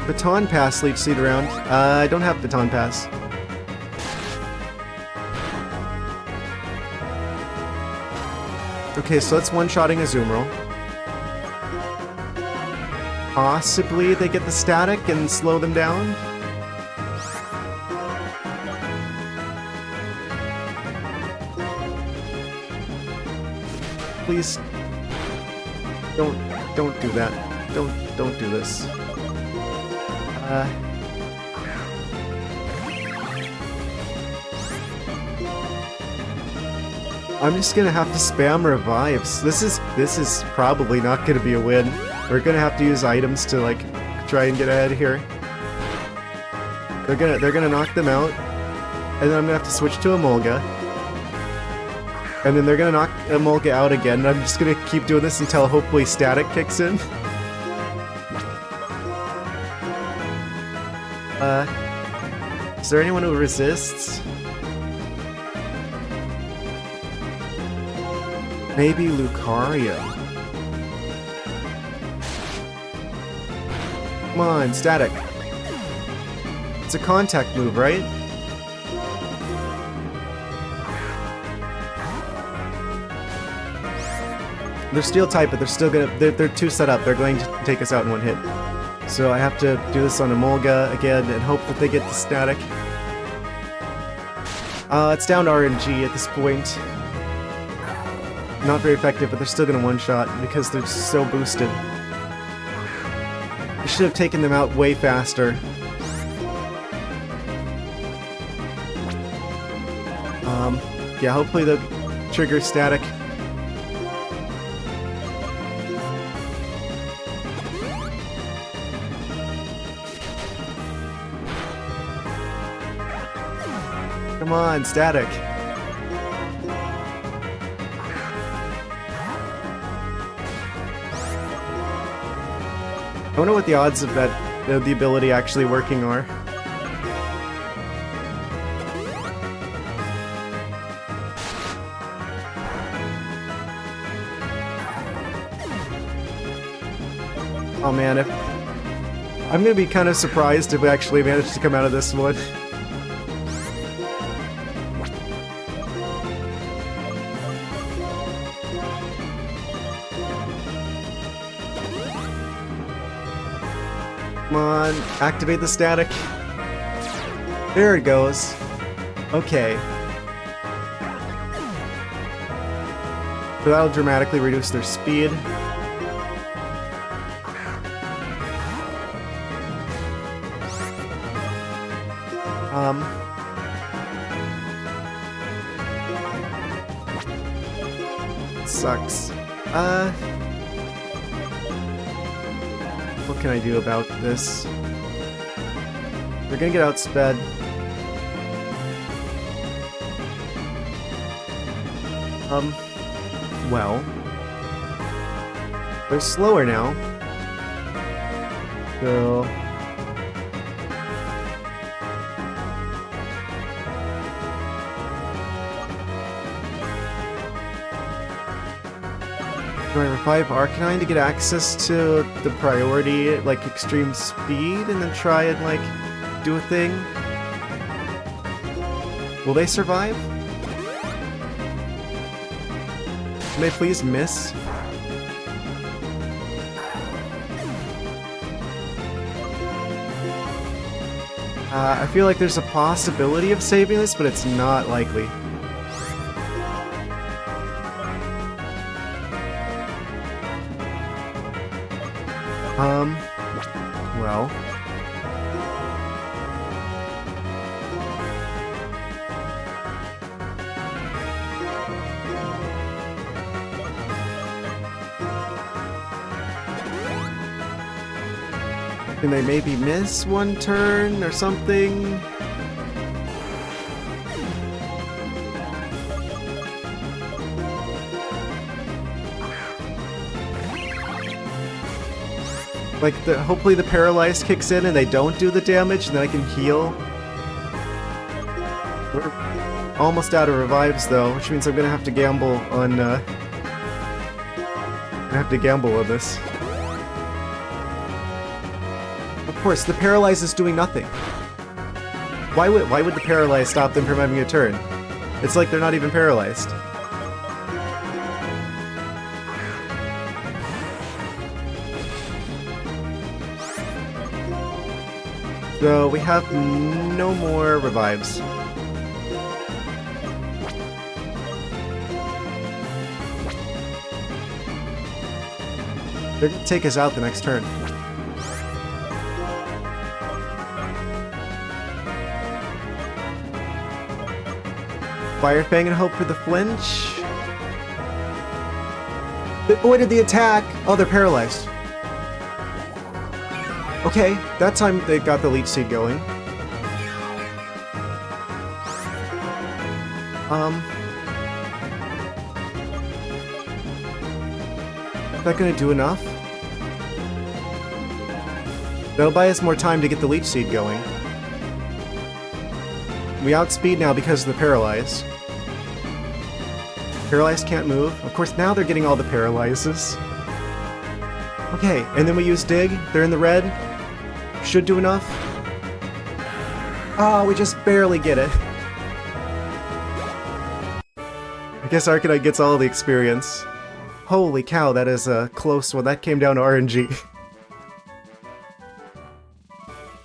Baton Pass Leech Seed around. I don't have Baton Pass. Okay, so that's one-shotting a Azumarill. Possibly they get the static and slow them down? Please. Don't do that. Don't do this. I'm just gonna have to spam revives. This is probably not gonna be a win. We're gonna have to use items to like try and get ahead here. They're gonna knock them out, and then I'm gonna have to switch to Emolga. And then they're gonna knock Emolga out again, and I'm just gonna keep doing this until hopefully static kicks in. Is there anyone who resists? Maybe Lucario. Come on, static. It's a contact move, right? They're steel type, but they're still gonna. They're too set up. They're going to take us out in one hit. So I have to do this on Emolga again and hope that they get the static. It's down to RNG at this point. Not very effective, but they're still gonna one-shot because they're so boosted. I should have taken them out way faster. Yeah, hopefully they'll trigger static. Come on, static. I wonder what the odds of that, the ability actually working are. Oh man, I'm gonna be kind of surprised if we actually manage to come out of this one. Come on, activate the static. There it goes. Okay. So that'll dramatically reduce their speed. Sucks. What can I do about this? They're gonna get outsped. Well. They're slower now. So... do I revive Arcanine to get access to the priority, like, extreme speed, and then try and, like, do a thing? Will they survive? Can they please miss? I feel like there's a possibility of saving this, but it's not likely. Well. Can they maybe miss one turn or something? Like, hopefully the paralyzed kicks in and they don't do the damage, and then I can heal. We're almost out of revives, though, which means I'm gonna have to gamble on, this. Of course, the paralyze is doing nothing. Why would the paralyze stop them from having a turn? It's like they're not even paralyzed. So we have no more revives. They're gonna take us out the next turn. Fire Fang and hope for the flinch. They avoided the attack! Oh, they're paralyzed. Okay, that time they got the Leech Seed going. that gonna do enough? That'll buy us more time to get the Leech Seed going. We outspeed now because of the Paralyze. Paralyze can't move. Of course, now they're getting all the Paralyzes. Okay, and then we use Dig. They're in the red. Should do enough. Oh, we just barely get it. I guess Arcanite gets all the experience. Holy cow, that is a close one. That came down to RNG.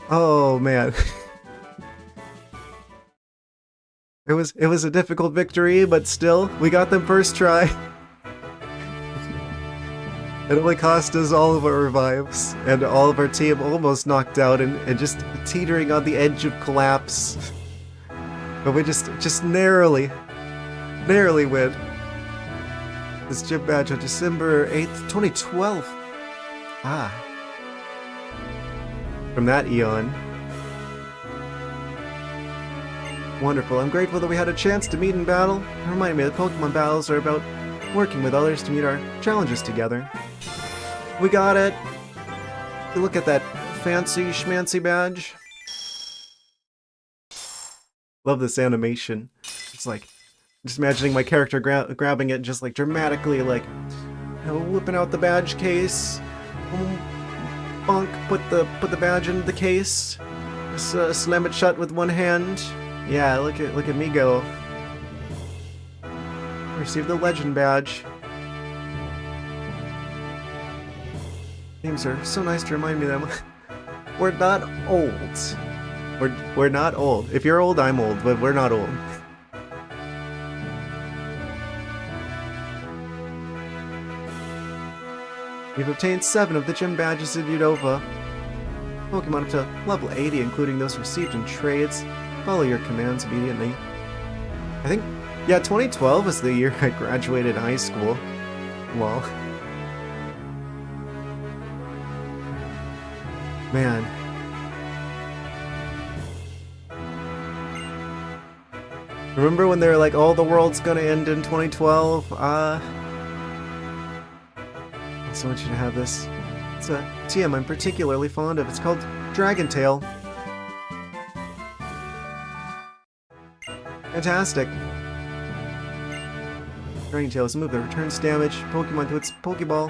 Oh man. It was a difficult victory, but still, we got them first try. It only cost us all of our revives, and all of our team almost knocked out and just teetering on the edge of collapse. But we just narrowly win. This gym badge on December 8th, 2012. Ah. From that eon. Wonderful. I'm grateful that we had a chance to meet in battle. It reminded me that Pokemon battles are about working with others to meet our challenges together. We got it! Look at that fancy schmancy badge. Love this animation. It's like, just imagining my character grabbing it just like dramatically, like, you know, whipping out the badge case. Bonk, put the badge in the case. Just, slam it shut with one hand. Yeah, look at me go. Receive the legend badge. Names are so nice to remind me of them. We're not old. We're not old. If you're old, I'm old, but we're not old. We've obtained 7 of the gym badges in Unova. Pokemon up to level 80, including those received in trades. Follow your commands immediately. I think, yeah, 2012 was the year I graduated high school. Lol. Man. Remember when they were like, oh, the world's gonna end in 2012? I also want you to have this. It's a TM I'm particularly fond of. It's called Dragon Tail. Fantastic. Dragon Tail is a move that returns damage Pokemon to its Pokeball.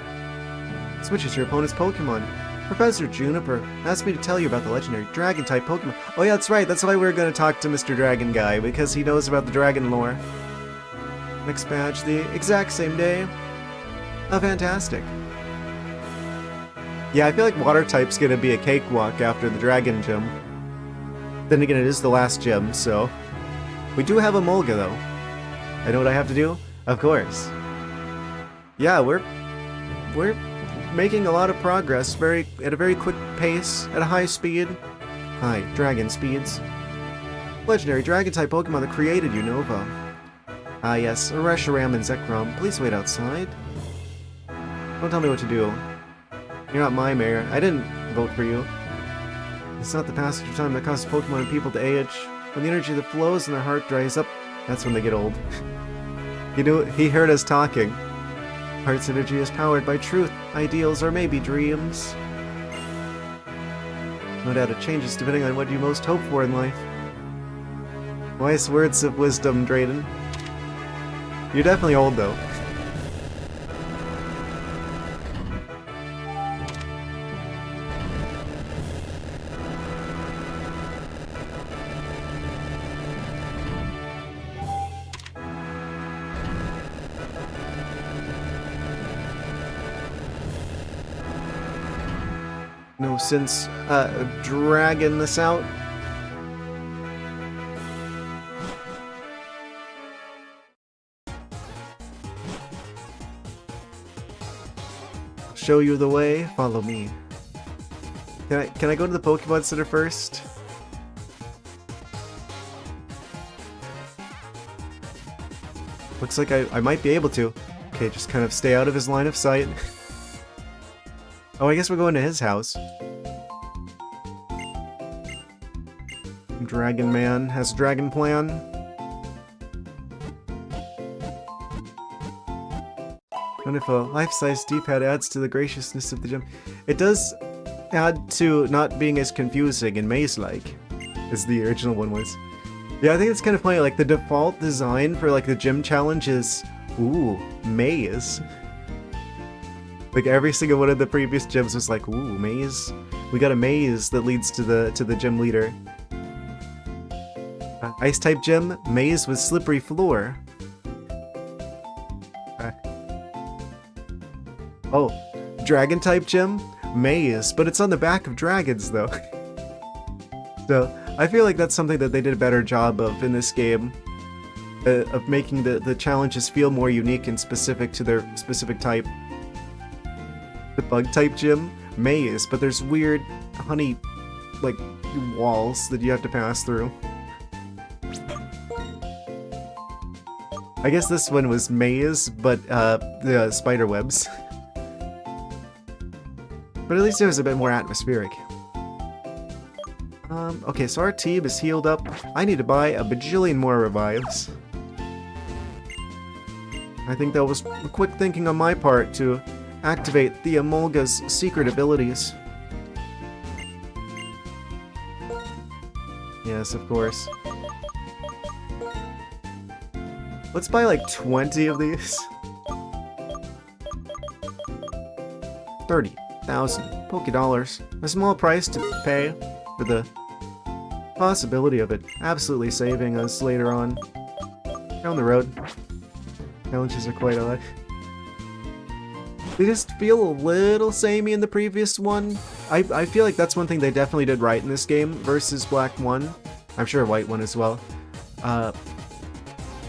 Switches your opponent's Pokemon. Professor Juniper asked me to tell you about the legendary Dragon-type Pokemon. Oh yeah, that's right, that's why we were going to talk to Mr. Dragon Guy, because he knows about the Dragon lore. Next badge, the exact same day. Oh, fantastic. Yeah, I feel like Water-type's going to be a cakewalk after the Dragon Gym. Then again, it is the last gym, so... We do have a Mulga, though. I know what I have to do? Of course. Yeah, we're making a lot of progress, at a very quick pace, at a high speed. High dragon speeds. Legendary Dragon-type Pokemon that created Unova. Ah yes, Reshiram and Zekrom, please wait outside. Don't tell me what to do. You're not my mayor. I didn't vote for you. It's not the passage of time that causes Pokemon and people to age. When the energy that flows in their heart dries up, that's when they get old. You know, he heard us talking. Heart's energy is powered by truth, ideals, or maybe dreams. No doubt it changes depending on what you most hope for in life. Wise words of wisdom, Drayden. You're definitely old, though. No sense dragging this out. Show you the way, follow me. Can I go to the Pokemon Center first? Looks like I might be able to. Okay, just kind of stay out of his line of sight. Oh, I guess we're going to his house. Dragon Man has a dragon plan. And if a life-size D-pad adds to the graciousness of the gym, it does add to not being as confusing and maze-like as the original one was. Yeah, I think it's kind of funny, like the default design for like the gym challenge is, ooh, maze. Like every single one of the previous gyms was like, ooh, maze. We got a maze that leads to the gym leader. Ice type gym, maze with slippery floor. Oh, dragon type gym, maze, but it's on the back of dragons though. So I feel like that's something that they did a better job of in this game, of making the challenges feel more unique and specific to their specific type. The bug type gym, maze, but there's weird honey like walls that you have to pass through. I guess this one was maze, but the spider webs. But at least it was a bit more atmospheric. Okay, so our team is healed up. I need to buy a bajillion more revives. I think that was quick thinking on my part to activate the Emolga's secret abilities. Yes, of course. Let's buy like 20 of these. 30,000 Poké-Dollars. A small price to pay for the possibility of it absolutely saving us later on. Down the road. Challenges are quite odd. They just feel a little samey in the previous one. I feel like that's one thing they definitely did right in this game versus Black 1. I'm sure White 1 as well.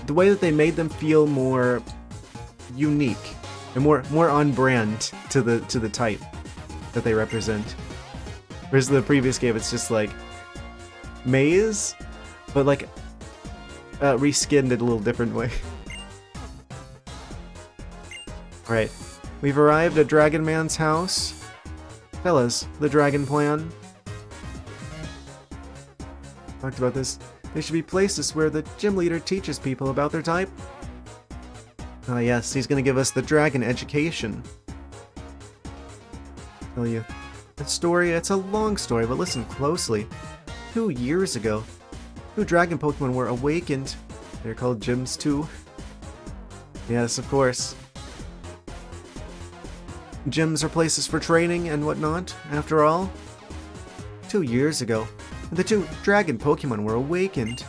The way that they made them feel more unique and more on brand to the type that they represent. Whereas the previous game, it's just like maze, but like reskinned it a little different way. Alright, we've arrived at Dragon Man's house. Tell us the dragon plan. Talked about this. They should be places where the gym leader teaches people about their type. Ah yes, he's gonna give us the dragon education. Tell you the story, it's a long story, but listen closely. 2 years ago, 2 dragon Pokemon were awakened. They're called gyms too. Yes, of course. Gyms are places for training and whatnot, after all. 2 years ago, the 2 dragon Pokemon were awakened.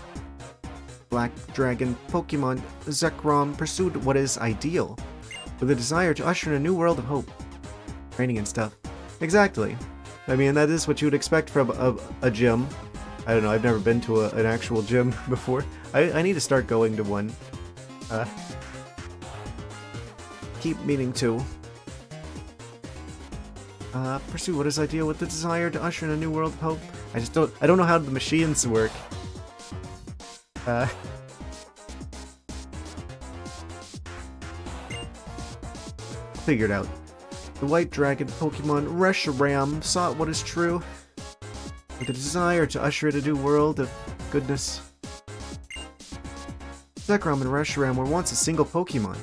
Black dragon Pokemon Zekrom pursued what is ideal, with a desire to usher in a new world of hope. Training and stuff. Exactly. I mean, that is what you would expect from a gym. I don't know, I've never been to an actual gym before. I need to start going to one. Keep meaning to. Pursue what is ideal with the desire to usher in a new world of hope. I don't know how the machines work. Figured out. The white dragon Pokemon Reshiram sought what is true, with a desire to usher in a new world of goodness. Zekrom and Reshiram were once a single Pokemon.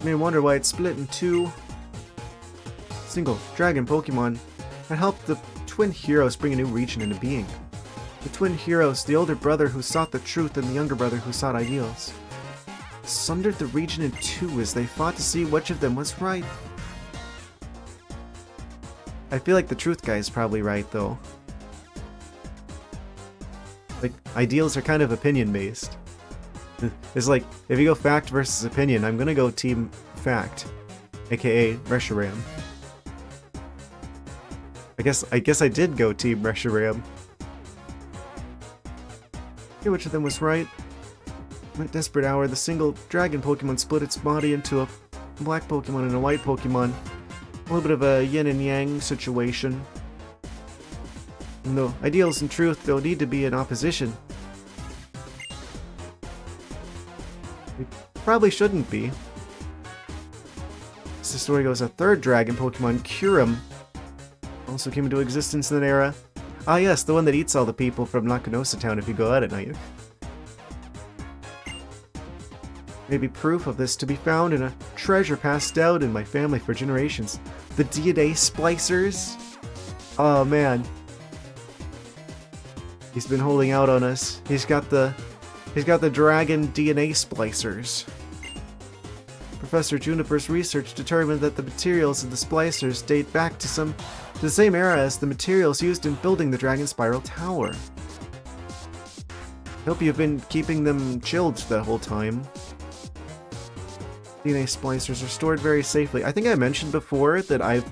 You may wonder why it split in 2 single dragon Pokemon that helped the twin heroes bring a new region into being. The twin heroes, the older brother who sought the truth and the younger brother who sought ideals, sundered the region in 2 as they fought to see which of them was right. I feel like the truth guy is probably right, though. Like, ideals are kind of opinion-based. It's like, if you go fact versus opinion, I'm gonna go team fact, aka Reshiram. I guess I did go team Reshiram. Okay, which of them was right? In a desperate hour, the single dragon Pokemon split its body into a black Pokemon and a white Pokemon. A little bit of a yin and yang situation. And though ideals and truth don't need to be in opposition, they probably shouldn't be. As the story goes, a third dragon Pokemon, Kyurem, also came into existence in that era. Ah yes, the one that eats all the people from Nakanosa Town if you go out at night. May be proof of this to be found in a treasure passed down in my family for generations. The DNA splicers? Oh man. He's been holding out on us. He's got the dragon DNA splicers. Professor Juniper's research determined that the materials of the splicers date back to the same era as the materials used in building the Dragon Spiral Tower. Hope you've been keeping them chilled that whole time. DNA splicers are stored very safely. I think I mentioned before that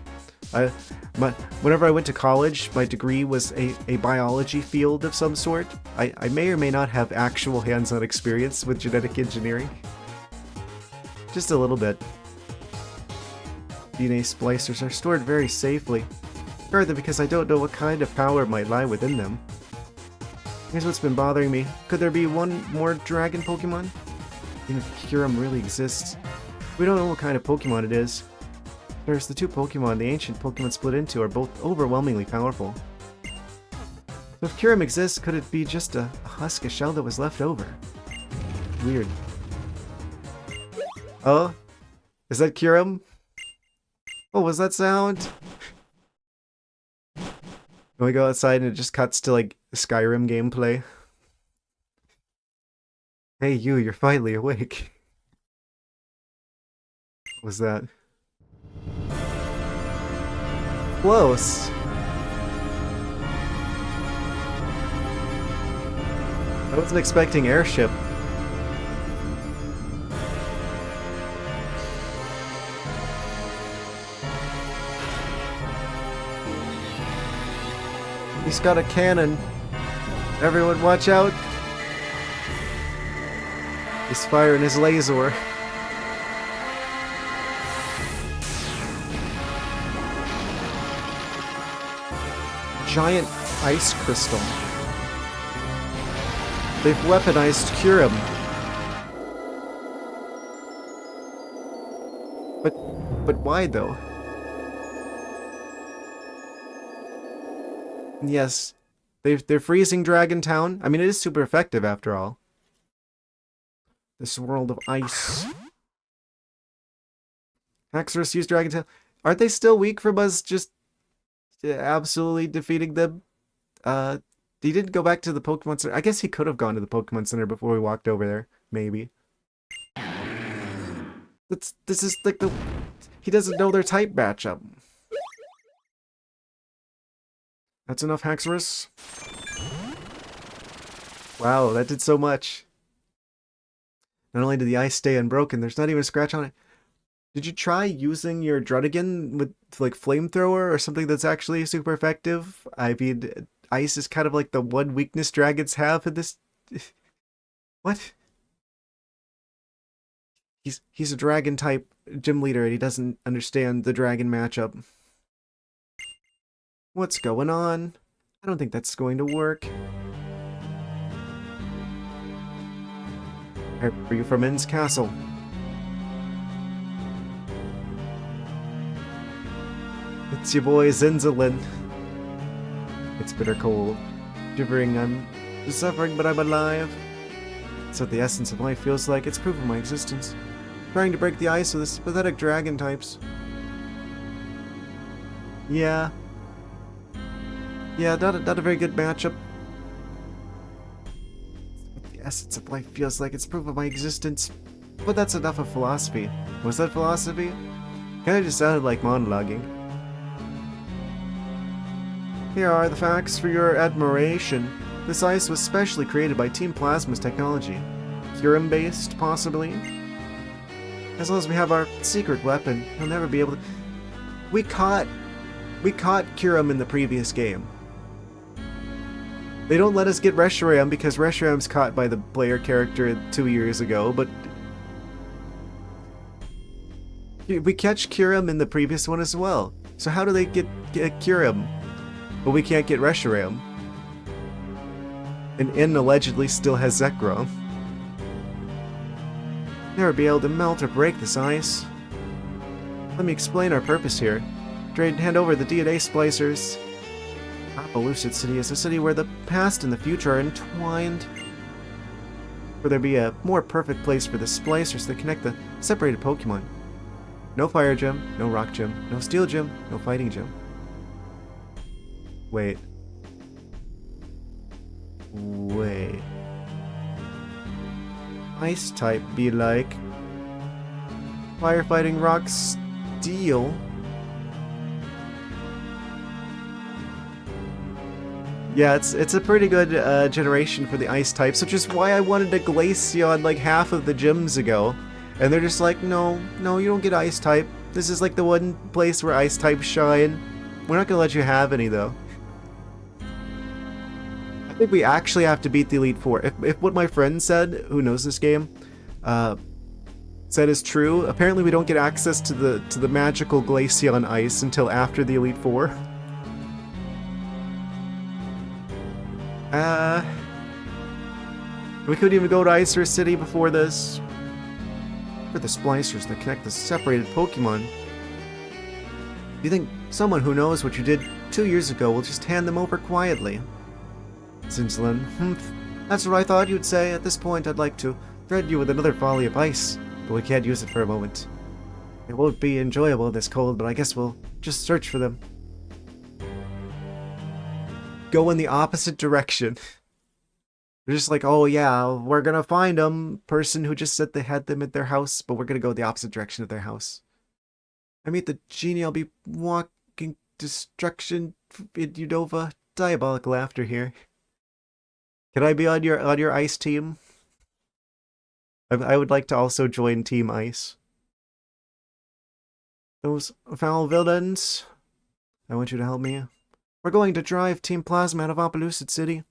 whenever I went to college, my degree was a biology field of some sort. I may or may not have actual hands-on experience with genetic engineering. Just a little bit. DNA splicers are stored very safely. Further, because I don't know what kind of power might lie within them. Here's what's been bothering me. Could there be one more dragon Pokemon? Even if Kyurem really exists. We don't know what kind of Pokemon it is. There's the two Pokemon the ancient Pokemon split into are both overwhelmingly powerful. So if Kyurem exists, could it be just a husk, a shell that was left over? Weird. Oh? Is that Kyurem? What was that sound? Can we go outside and it just cuts to like Skyrim gameplay? Hey you, you're finally awake. What was that? Close! I wasn't expecting airship. He's got a cannon. Everyone watch out! He's firing his laser. Giant ice crystal. They've weaponized Kyurem. But why though? Yes, they're freezing Dragon Town. I mean, it is super effective after all. This world of ice. Haxorus used Dragon Town. Aren't they still weak from us just absolutely defeating them? He didn't go back to the Pokemon Center. I guess he could have gone to the Pokemon Center before we walked over there. Maybe. This is like the... He doesn't know their type matchup. That's enough, Haxorus. Wow, that did so much. Not only did the ice stay unbroken, there's not even a scratch on it. Did you try using your Druddigan with like flamethrower or something that's actually super effective? I mean, ice is kind of like the one weakness dragons have in this. What? He's a dragon type gym leader and he doesn't understand the dragon matchup. What's going on? I don't think that's going to work. Are you from Inn's Castle? It's your boy Zinzalin. It's bitter cold. Shivering, I'm suffering, but I'm alive. It's what the essence of life feels like. It's proof of my existence. Trying to break the ice with this pathetic dragon types. Yeah. Yeah, not a very good matchup. It's what the essence of life feels like. It's proof of my existence. But that's enough of philosophy. Was that philosophy? Kinda just sounded like monologuing. Here are the facts for your admiration. This ice was specially created by Team Plasma's technology. Kyurem-based, possibly? As long as we have our secret weapon, he'll never be able to... We caught Kyurem in the previous game. They don't let us get Reshiram because Reshiram's caught by the player character 2 years ago, but... We catch Kyurem in the previous one as well. So how do they get Kyurem? But we can't get Reshiram. And Inn allegedly still has Zekrom. Never be able to melt or break this ice. Let me explain our purpose here. Trade and hand over the DNA splicers. Opelucid City is a city where the past and the future are entwined. Will there be a more perfect place for the splicers to connect the separated Pokemon? No Fire Gym, no Rock Gym, no Steel Gym, no Fighting Gym. Wait. Wait. Ice type be like Firefighting, Rock, Steel. Yeah, it's a pretty good generation for the ice types, which is why I wanted a Glaceon like half of the gyms ago. And they're just like, no, you don't get ice type. This is like the one place where ice types shine. We're not gonna let you have any though. I think we actually have to beat the Elite Four. If what my friend said, who knows this game, said is true, apparently we don't get access to the magical Glaceon ice until after the Elite Four. We couldn't even go to Icer City before this. For the splicers that connect the separated Pokemon. Do you think someone who knows what you did 2 years ago will just hand them over quietly? Zinsland, that's what I thought you'd say. At this point, I'd like to threaten you with another volley of ice, but we can't use it for a moment. It won't be enjoyable this cold, but I guess we'll just search for them. Go in the opposite direction. They're just like, oh yeah, we're gonna find them. Person who just said they had them at their house, but we're gonna go the opposite direction of their house. I meet the genie, I'll be walking destruction in Unova. Diabolic laughter here. Can I be on your ice team? I would like to also join Team Ice. Those foul villains. I want you to help me. We're going to drive Team Plasma out of Opelucid City.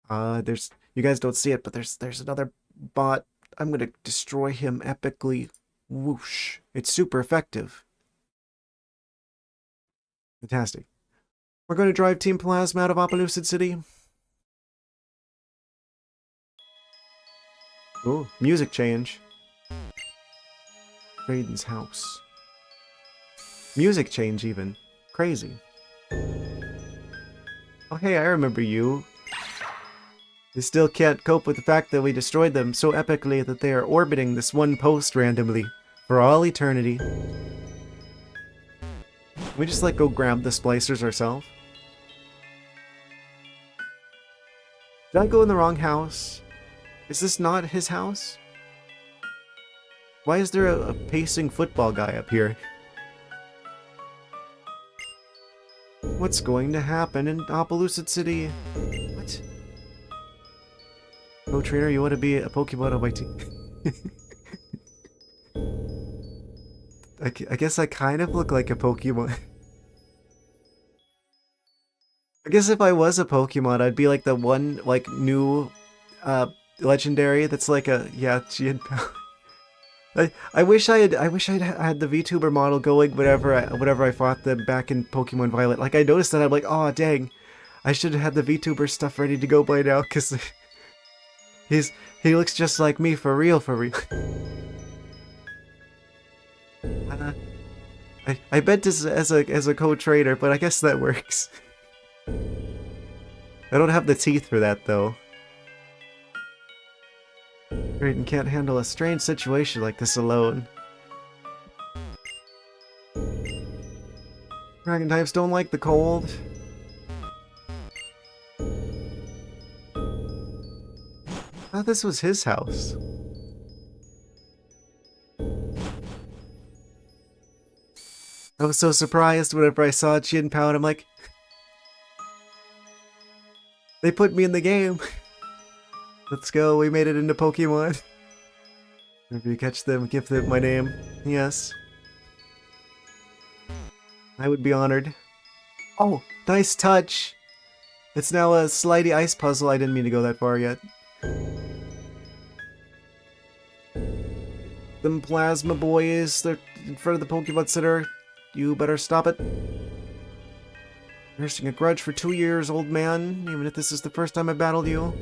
You guys don't see it, but there's another bot. I'm gonna destroy him epically. Whoosh. It's super effective. Fantastic. We're going to drive Team Plasma out of Opelucid City. Ooh, music change. Raiden's house. Music change even. Crazy. Oh hey, I remember you. They still can't cope with the fact that we destroyed them so epically that they are orbiting this one post randomly for all eternity. Can we just like go grab the splicers ourselves? Did I go in the wrong house? Is this not his house? Why is there a pacing football guy up here? What's going to happen in Opelucid City? What? Oh, trainer, you want to be a Pokemon on my team? I guess I kind of look like a Pokemon. I guess if I was a Pokemon, I'd be like the one, like, new, legendary that's like a, yeah, Jianpao. I wish I'd had the VTuber model going whenever I fought them back in Pokemon Violet. Like, I noticed that, I'm like, oh, dang. I should have had the VTuber stuff ready to go by now, because he looks just like me, for real. I bet this as a co-trader, but I guess that works. I don't have the teeth for that, though. Raiden can't handle a strange situation like this alone. Dragon types don't like the cold. I thought this was his house. I was so surprised whenever I saw Jianpao and I'm like, they put me in the game. Let's go, we made it into Pokemon. If you catch them, give them my name. Yes. I would be honored. Oh, nice touch! It's now a slidey ice puzzle. I didn't mean to go that far yet. Them plasma boys, they're in front of the Pokemon Center. You better stop it. Nursing a grudge for 2 years, old man, even if this is the first time I battled you.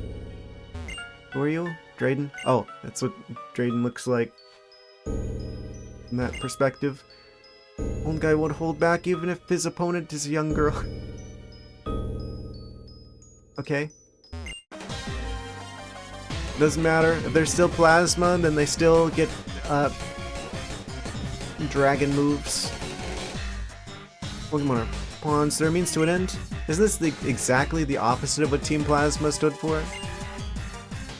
Who are you? Drayden? Oh, that's what Drayden looks like from that perspective. Old guy won't hold back even if his opponent is a young girl. Okay. Doesn't matter. If they're still plasma, then they still get dragon moves. Pokemon are pawns. They're a means to an end. Isn't this exactly the opposite of what Team Plasma stood for?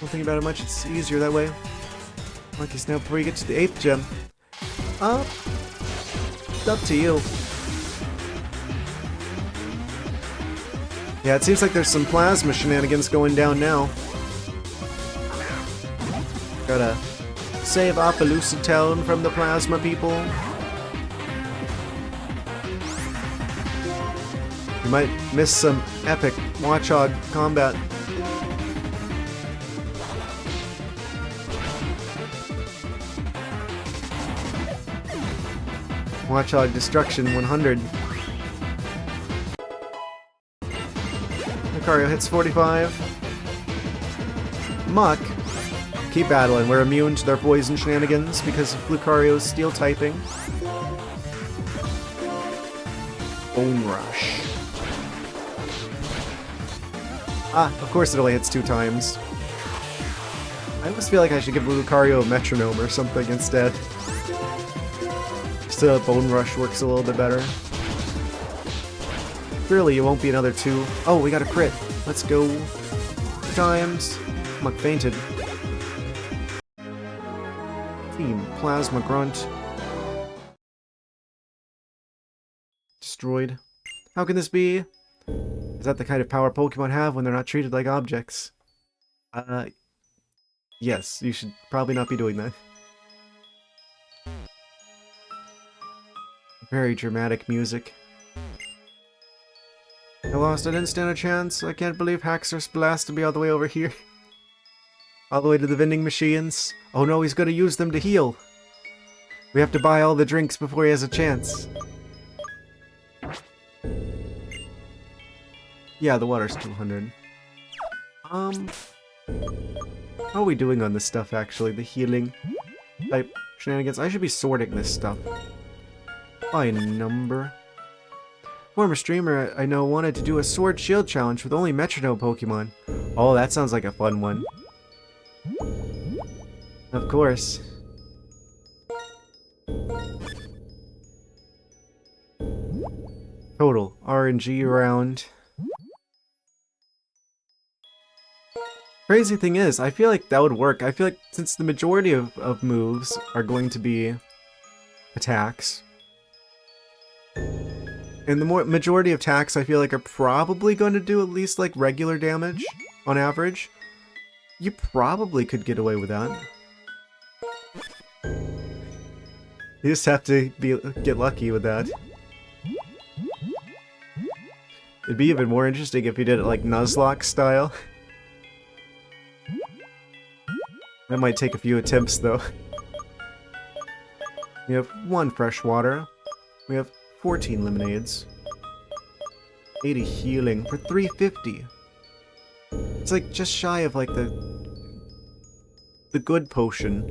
Don't think about it much. It's easier that way. Lucky now before you get to the 8th gem. It's up to you. Yeah, it seems like there's some plasma shenanigans going down now. Gotta save Opelucid Town from the plasma people. You might miss some epic Watchog combat. Watchog Destruction 100. Lucario hits 45. Muck. Keep battling. We're immune to their poison shenanigans because of Lucario's steel typing. Bone Rush. Of course it only hits 2 times. I almost feel like I should give Lucario a metronome or something instead. Just a Bone Rush works a little bit better. Clearly it won't be another 2. Oh, we got a crit. Let's go. 2 times. Muck fainted. Team Plasma Grunt. Destroyed. How can this be? Is that the kind of power Pokemon have when they're not treated like objects? Yes, you should probably not be doing that. Very dramatic music. I lost, I didn't stand a chance. I can't believe Haxor's blast to be all the way over here. All the way to the vending machines. Oh no, he's gonna use them to heal. We have to buy all the drinks before he has a chance. Yeah, the water's 200. How are we doing on this stuff, actually? The healing type shenanigans? I should be sorting this stuff by number. Former streamer I know wanted to do a Sword Shield challenge with only Metronome Pokemon. Oh, that sounds like a fun one. Of course. Total RNG round. Crazy thing is, I feel like that would work. I feel like since the majority of moves are going to be attacks, and the majority of attacks I feel like are probably going to do at least like regular damage on average, you probably could get away with that. You just have to get lucky with that. It'd be even more interesting if you did it like Nuzlocke style. That might take a few attempts though. We have 1 fresh water. We have 14 lemonades. 80 healing for 350. It's like just shy of like the good potion,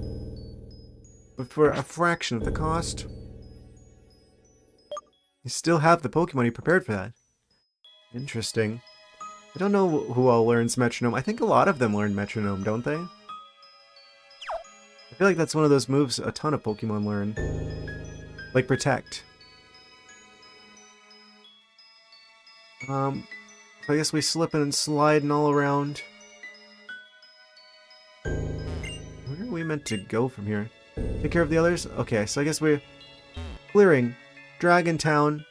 but for a fraction of the cost. You still have the Pokemon you prepared for that. Interesting. I don't know who all learns Metronome. I think a lot of them learn Metronome, don't they? I feel like that's one of those moves a ton of Pokemon learn. Like Protect. So I guess we slipping and sliding all around. Where are we meant to go from here? Take care of the others? Okay, so I guess we're clearing Dragon Town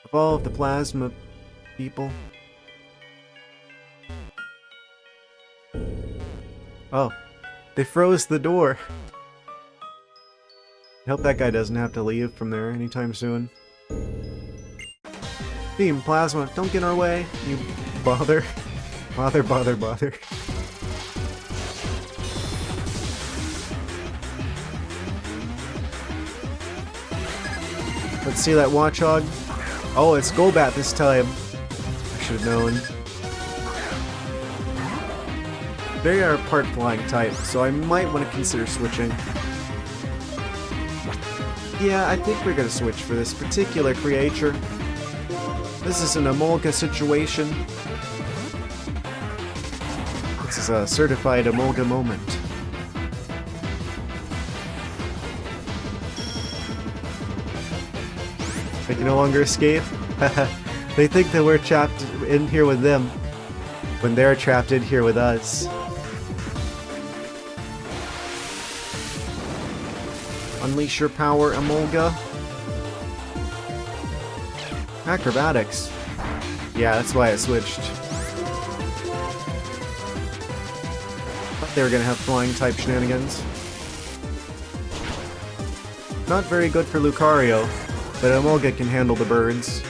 of all of the Plasma people. Oh, they froze the door. I hope that guy doesn't have to leave from there anytime soon. Team Plasma, don't get in our way, you bother. Bother. Let's see that Watchog. Oh, it's Golbat this time. I should have known. They are part flying type, so I might want to consider switching. Yeah, I think we're gonna switch for this particular creature. This is an Emolga situation. This is is a certified Emolga moment. They can no longer escape. They think that we're trapped in here with them, when they're trapped in here with us. Unleash your power, Emolga. Acrobatics. Yeah, that's why I switched. Thought they were gonna have flying type shenanigans. Not very good for Lucario, but Emolga can handle the birds.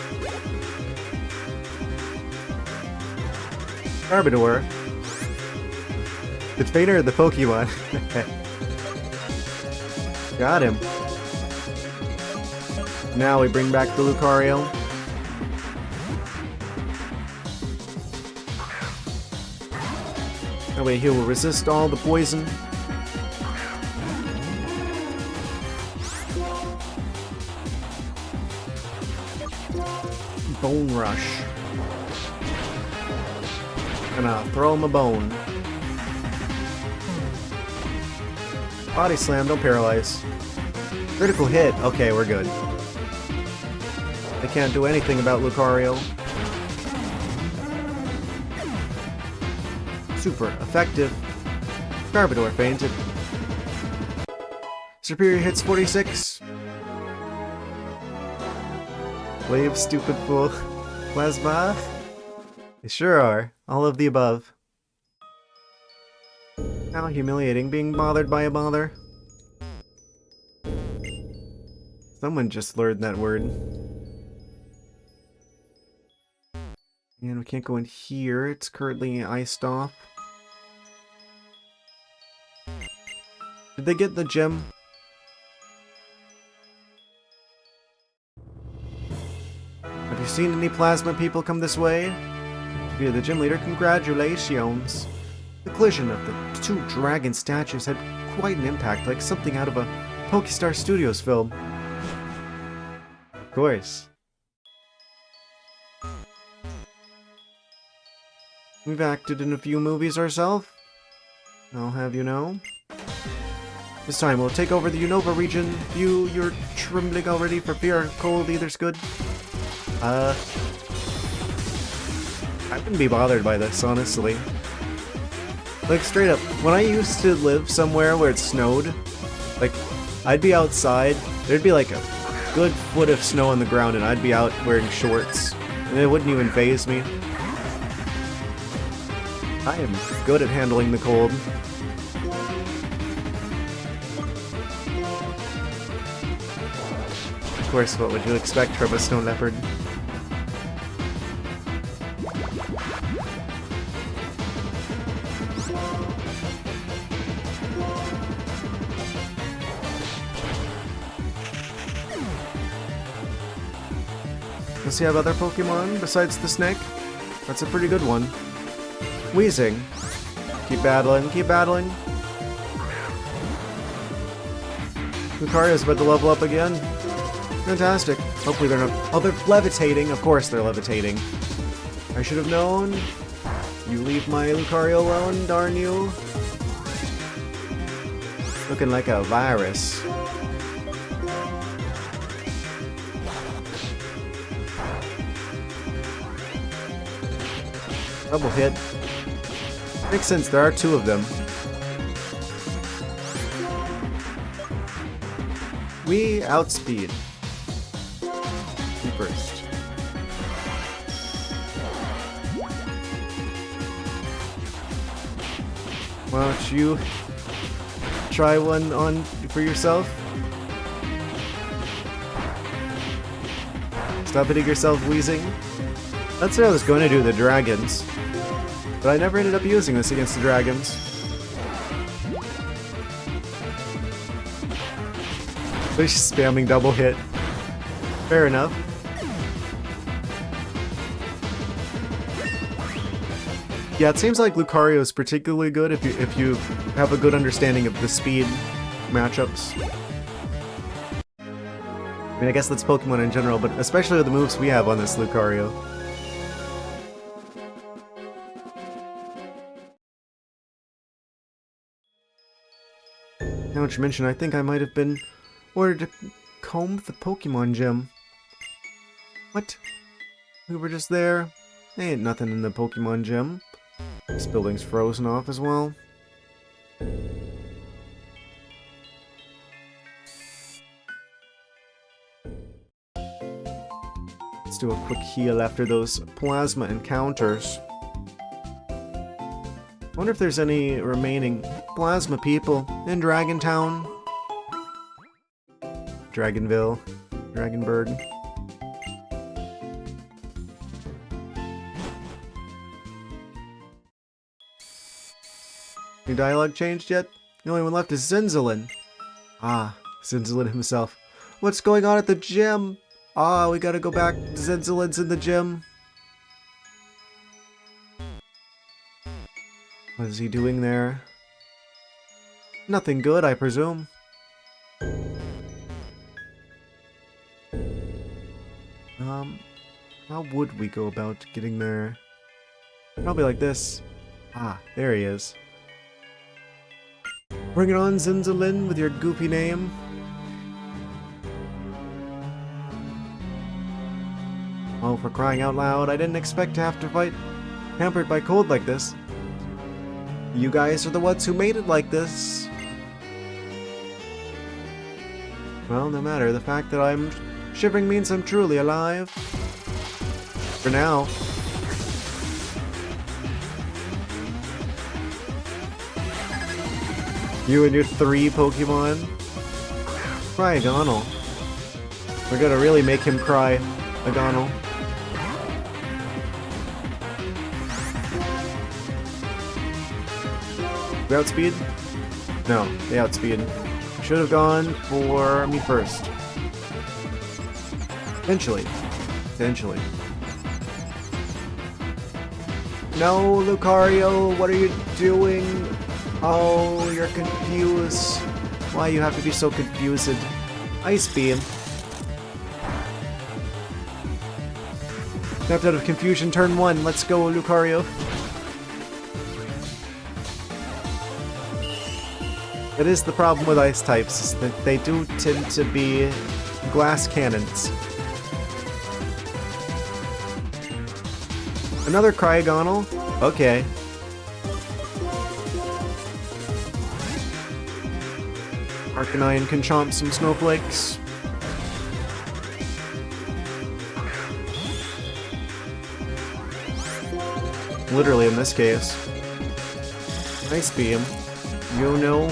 Garbodor. The trainer of the Pokemon. Got him. Now we bring back the Lucario. That way he will resist all the poison. Bone Rush. Gonna throw him a bone. Body Slam, don't paralyze. Critical hit. Okay, we're good. They can't do anything about Lucario. Super effective. Garbodor fainted. Superior hits 46. Wave, stupid fool. Plasma? They sure are. All of the above. How humiliating being bothered by a bother. Someone just learned that word. And we can't go in here. It's currently iced off. Did they get the gem? Have you seen any plasma people come this way? To be the gym leader, congratulations. The collision of the two dragon statues had quite an impact, like something out of a Pokestar Studios film. Of course. We've acted in a few movies ourselves. I'll have you know. This time we'll take over the Unova region. You're trembling already for fear cold either's good. I wouldn't be bothered by this, honestly. Like, straight up, when I used to live somewhere where it snowed, like, I'd be outside, there'd be like a good foot of snow on the ground, and I'd be out wearing shorts, and it wouldn't even faze me. I am good at handling the cold. Of course, what would you expect from a snow leopard? Does he have other Pokemon besides the snake? That's a pretty good one. Wheezing. Keep battling, keep battling. Lucario's about to level up again. Fantastic. Hopefully they're not... Oh, they're levitating. Of course they're levitating. I should have known. You leave my Lucario alone, darn you. Looking like a virus. Double hit. Makes sense, there are two of them. We outspeed. You first. Why don't you try one on for yourself? Stop hitting yourself, wheezing. That's what I was going to do, the dragons. But I never ended up using this against the dragons. They're just spamming double hit. Fair enough. Yeah, it seems like Lucario is particularly good if you have a good understanding of the speed matchups. I mean, I guess that's Pokemon in general, but especially with the moves we have on this Lucario. Now that you mention, I think I might have been ordered to comb the Pokemon gym. What? We were just there. There ain't nothing in the Pokemon gym. This building's frozen off as well. Let's do a quick heal after those plasma encounters. I wonder if there's any remaining plasma people in Dragon Town. Dragonville. Dragonburg. Your dialogue changed yet? The only one left is Zinzalin. Ah, Zinzalin himself. What's going on at the gym? Ah, we gotta go back. Zinzalin's in the gym. What is he doing there? Nothing good, I presume. How would we go about getting there? Probably like this. Ah, there he is. Bring it on, Zinzalin, with your goofy name. Oh, for crying out loud, I didn't expect to have to fight hampered by cold like this. You guys are the ones who made it like this. Well, no matter. The fact that I'm shivering means I'm truly alive. For now. You and your 3 Pokemon? Cryogonal. We're gonna really make him cry. Agonal. We outspeed? No, they outspeed. Should have gone for me first. Eventually. Eventually. No, Lucario, what are you doing? Oh, you're confused. Why you have to be so confused? Ice Beam. Snapped out of confusion, turn 1. Let's go, Lucario. That is the problem with ice types, is that they do tend to be glass cannons. Another Cryogonal? Okay. Arcanine can chomp some snowflakes. Literally in this case. Ice Beam. You know.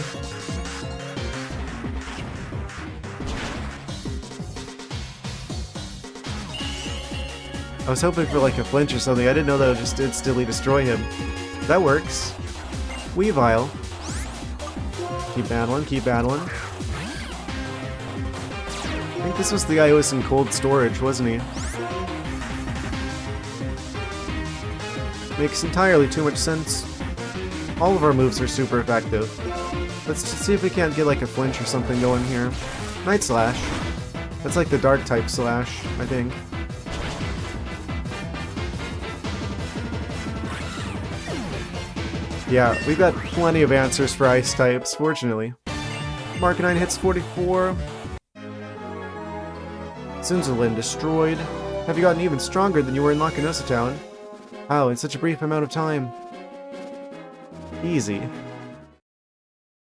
I was hoping for like a flinch or something. I didn't know that it would just instantly destroy him. That works. Weavile. Keep battling, keep battling. I think this was the guy who was in cold storage, wasn't he? Makes entirely too much sense. All of our moves are super effective. Let's just see if we can't get like a flinch or something going here. Night Slash. That's like the dark type slash, I think. Yeah, we've got plenty of answers for ice types, fortunately. Arcanine hits 44. Zinzalin destroyed. Have you gotten even stronger than you were in Lacanosa Town? Wow, in such a brief amount of time. Easy.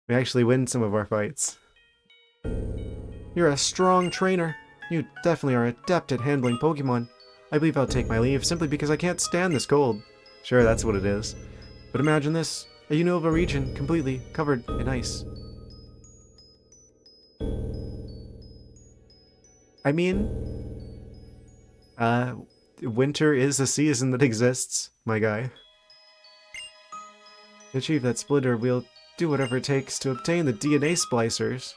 We actually win some of our fights. You're a strong trainer. You definitely are adept at handling Pokemon. I believe I'll take my leave simply because I can't stand this cold. Sure, that's what it is. But imagine this, a Unova region completely covered in ice. I mean, winter is a season that exists, my guy. To achieve that splitter, we'll do whatever it takes to obtain the DNA splicers.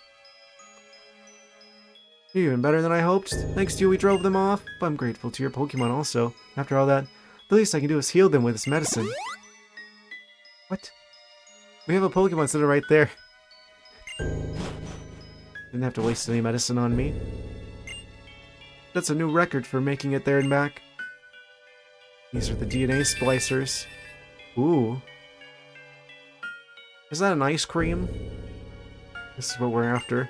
You're even better than I hoped. Thanks to you, we drove them off. But I'm grateful to your Pokemon also. After all that, the least I can do is heal them with this medicine. What? We have a Pokemon sitting right there. Didn't have to waste any medicine on me. That's a new record for making it there and back. These are the DNA splicers. Ooh. Is that an ice cream? This is what we're after.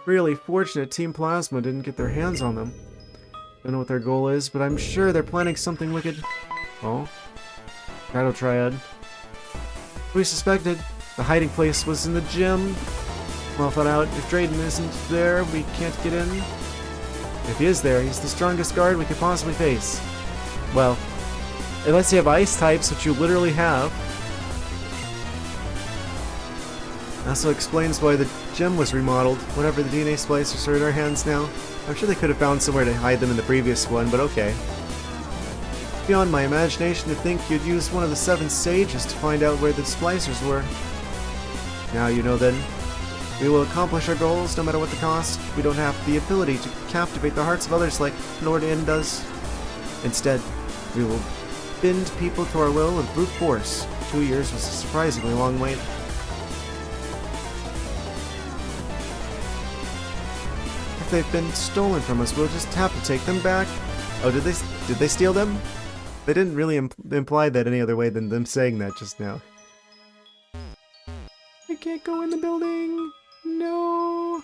Really fortunate Team Plasma didn't get their hands on them. Don't know what their goal is, but I'm sure they're planning something wicked. Oh. Shadow Triad. We suspected the hiding place was in the gym. Well thought out. If Drayden isn't there, we can't get in. If he is there, he's the strongest guard we could possibly face. Well, unless you have ice types, which you literally have. Also explains why the gem was remodeled. Whatever, the DNA splicers are in our hands now. I'm sure they could have found somewhere to hide them in the previous one, but okay. Beyond my imagination to think you'd use one of the 7 sages to find out where the splicers were. Now you know then. We will accomplish our goals no matter what the cost. We don't have the ability to captivate the hearts of others like Lord N does. Instead, we will bend people to our will with brute force. 2 years was a surprisingly long wait. If they've been stolen from us, we'll just have to take them back. Oh, did they steal them? They didn't really imply that any other way than them saying that just now. I can't go in the building. No.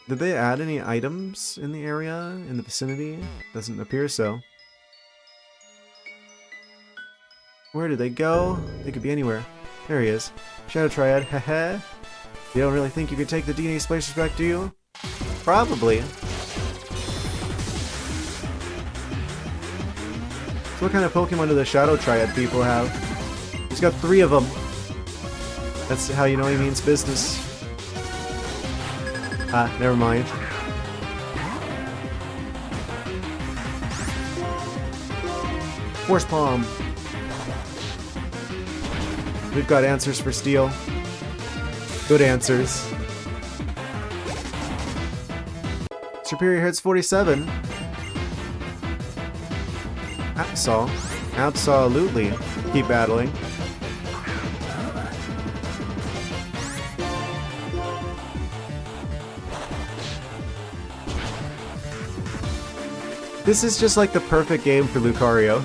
Did they add any items in the area, in the vicinity? Doesn't appear so. Where did they go? They could be anywhere. There he is. Shadow Triad, haha. You don't really think you could take the DNA splicers back, do you? Probably. So what kind of Pokemon do the Shadow Triad people have? He's got 3 of them. That's how you know he means business. Ah, never mind. Force Palm. We've got answers for Steel. Good answers. Superior hits 47. Absol. Absolutely. Keep battling. This is just like the perfect game for Lucario.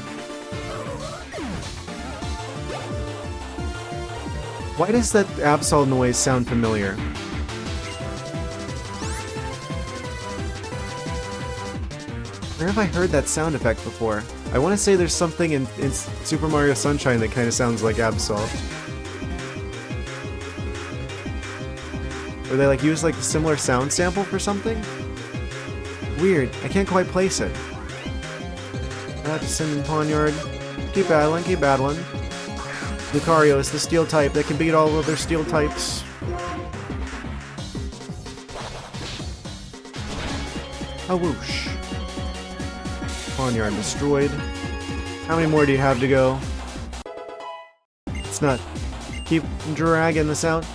Why does that Absol noise sound familiar? Where have I heard that sound effect before? I want to say there's something in Super Mario Sunshine that kind of sounds like Absol. Or they like use like a similar sound sample for something? Weird, I can't quite place it. I have to send in Pawnyard. Keep battling, keep battling. Lucario is the steel type that can beat all other steel types. A whoosh. Pawnyard destroyed. How many more do you have to go? It's not. Keep dragging this out.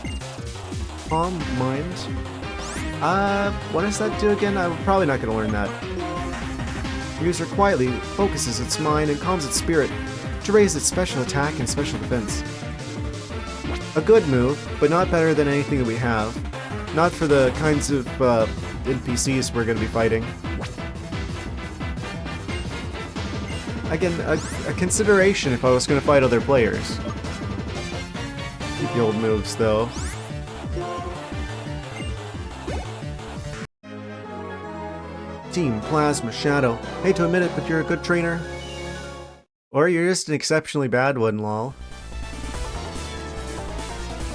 Calm mind. What does that do again? I'm probably not going to learn that. The user quietly focuses its mind and calms its spirit to raise its special attack and special defense. A good move, but not better than anything that we have. Not for the kinds of NPCs we're going to be fighting. Again, a consideration if I was going to fight other players. Keep the old moves, though. Team Plasma Shadow. Hate to admit it, but you're a good trainer. Or you're just an exceptionally bad one, lol.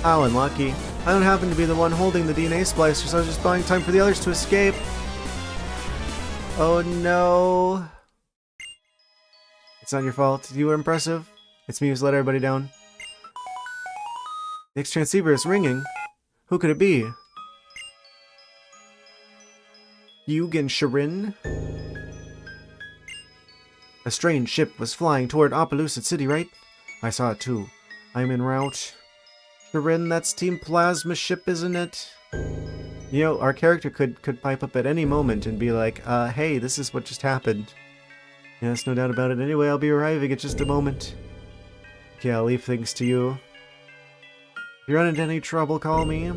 How unlucky. I don't happen to be the one holding the DNA splicers, so I was just buying time for the others to escape. Oh no. It's not your fault. You were impressive. It's me who's let everybody down. The transceiver is ringing. Who could it be? Yugen Shirin? A strange ship was flying toward Opelucid City, right? I saw it too. I'm en route. Shirin, that's Team Plasma ship, isn't it? You know, our character could pipe up at any moment and be like, hey, this is what just happened. Yes, no doubt about it. Anyway, I'll be arriving at just a moment. Okay, I'll leave things to you. If you run into any trouble, call me.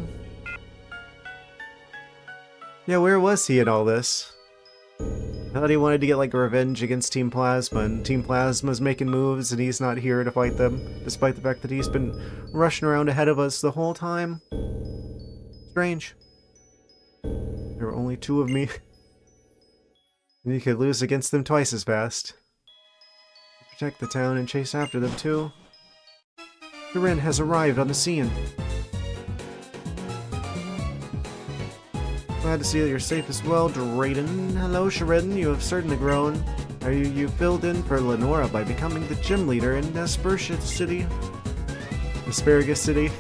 Yeah, where was he in all this? I thought he wanted to get like revenge against Team Plasma, and Team Plasma's making moves and he's not here to fight them, despite the fact that he's been rushing around ahead of us the whole time. Strange. There were only 2 of me. And you could lose against them twice as fast. Protect the town and chase after them too. Shirin has arrived on the scene. Glad to see that you're safe as well, Drayden. Hello, Shirin. You have certainly grown. You filled in for Lenora by becoming the gym leader in Asparagus City. Asparagus City.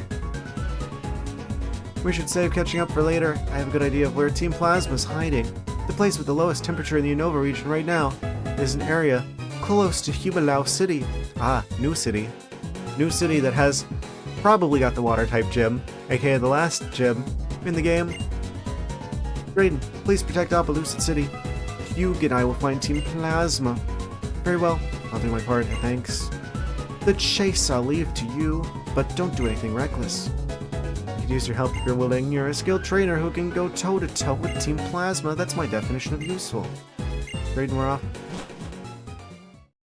We should save catching up for later. I have a good idea of where Team Plasma's hiding. The place with the lowest temperature in the Unova region right now is an area close to Humilau City. Ah, new city. New city that has probably got the water-type gym, aka the last gym in the game. Drayden, please protect Opelucid City. Hugh and I will find Team Plasma. Very well, I'll do my part, thanks. The chase I'll leave to you, but don't do anything reckless. I could use your help if you're willing. You're a skilled trainer who can go toe-to-toe with Team Plasma. That's my definition of useful. Drayden, we're off.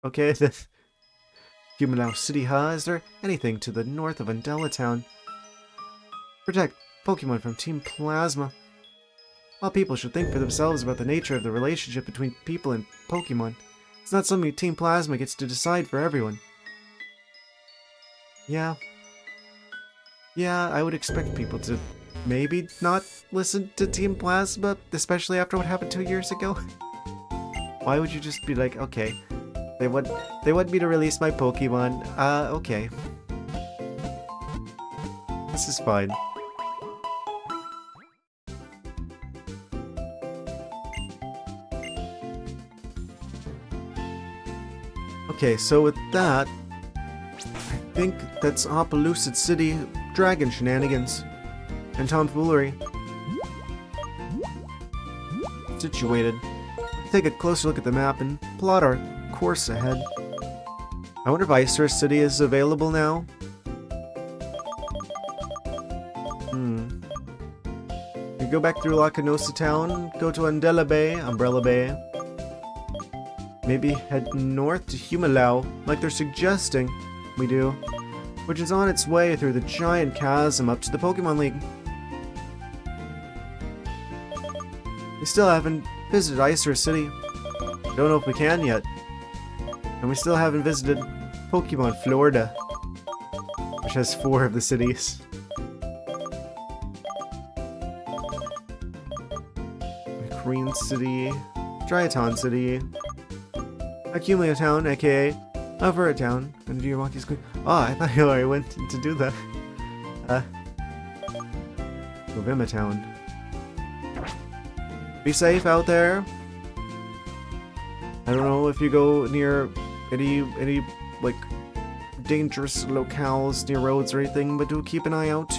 Okay, then. Humilau City, huh? Is there anything to the north of Undella Town? Protect Pokemon from Team Plasma. All people should think for themselves about the nature of the relationship between people and Pokemon. It's not something Team Plasma gets to decide for everyone. Yeah, I would expect people to maybe not listen to Team Plasma, especially after what happened 2 years ago. Why would you just be like, okay, they want me to release my Pokemon, okay. This is fine. Okay, so with that, I think that's Opelucid City dragon shenanigans and tomfoolery situated. Take a closer look at the map and plot our course ahead. I wonder if Icer City is available now? You go back through Lacanosa Town, go to Undella Bay, Umbrella Bay. Maybe head north to Humilau, like they're suggesting we do, which is on its way through the giant chasm up to the Pokemon League. We still haven't visited Icer City. Don't know if we can yet. And we still haven't visited Pokemon Florida, which has 4 of the cities. Green City, Dryaton City, Humilau Town, aka Avera Town, and Giovanni's Queen. Oh, I thought you already went to do that. Novema Town. Be safe out there. I don't know if you go near any like dangerous locales near roads or anything, but do keep an eye out.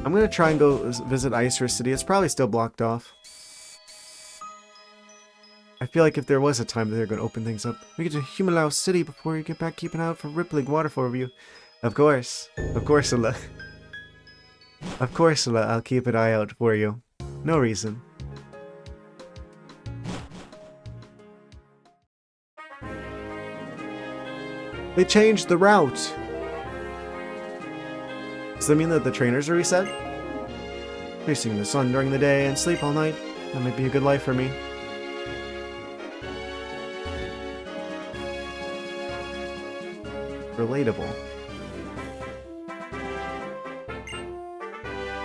I'm gonna try and go visit Icer City. It's probably still blocked off. I feel like if there was a time that they're gonna open things up. We get to Humilau City before you get back keeping out for rippling waterfall review. Of course, Ella. Of course, Ella, I'll keep an eye out for you. No reason. They changed the route. Does that mean that the trainers are reset? Facing the sun during the day and sleep all night. That might be a good life for me. Relatable.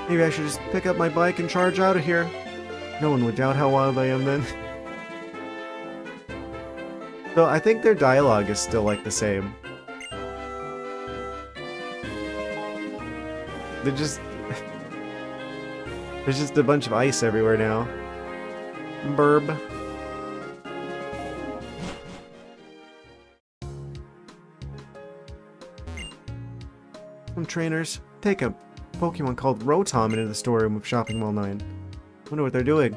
Maybe I should just pick up my bike and charge out of here. No one would doubt how wild I am then. So I think their dialogue is still like the same. They're just... There's just a bunch of ice everywhere now. Burb. Some trainers take a Pokemon called Rotom into the storeroom of Shopping Mall 9. Wonder what they're doing.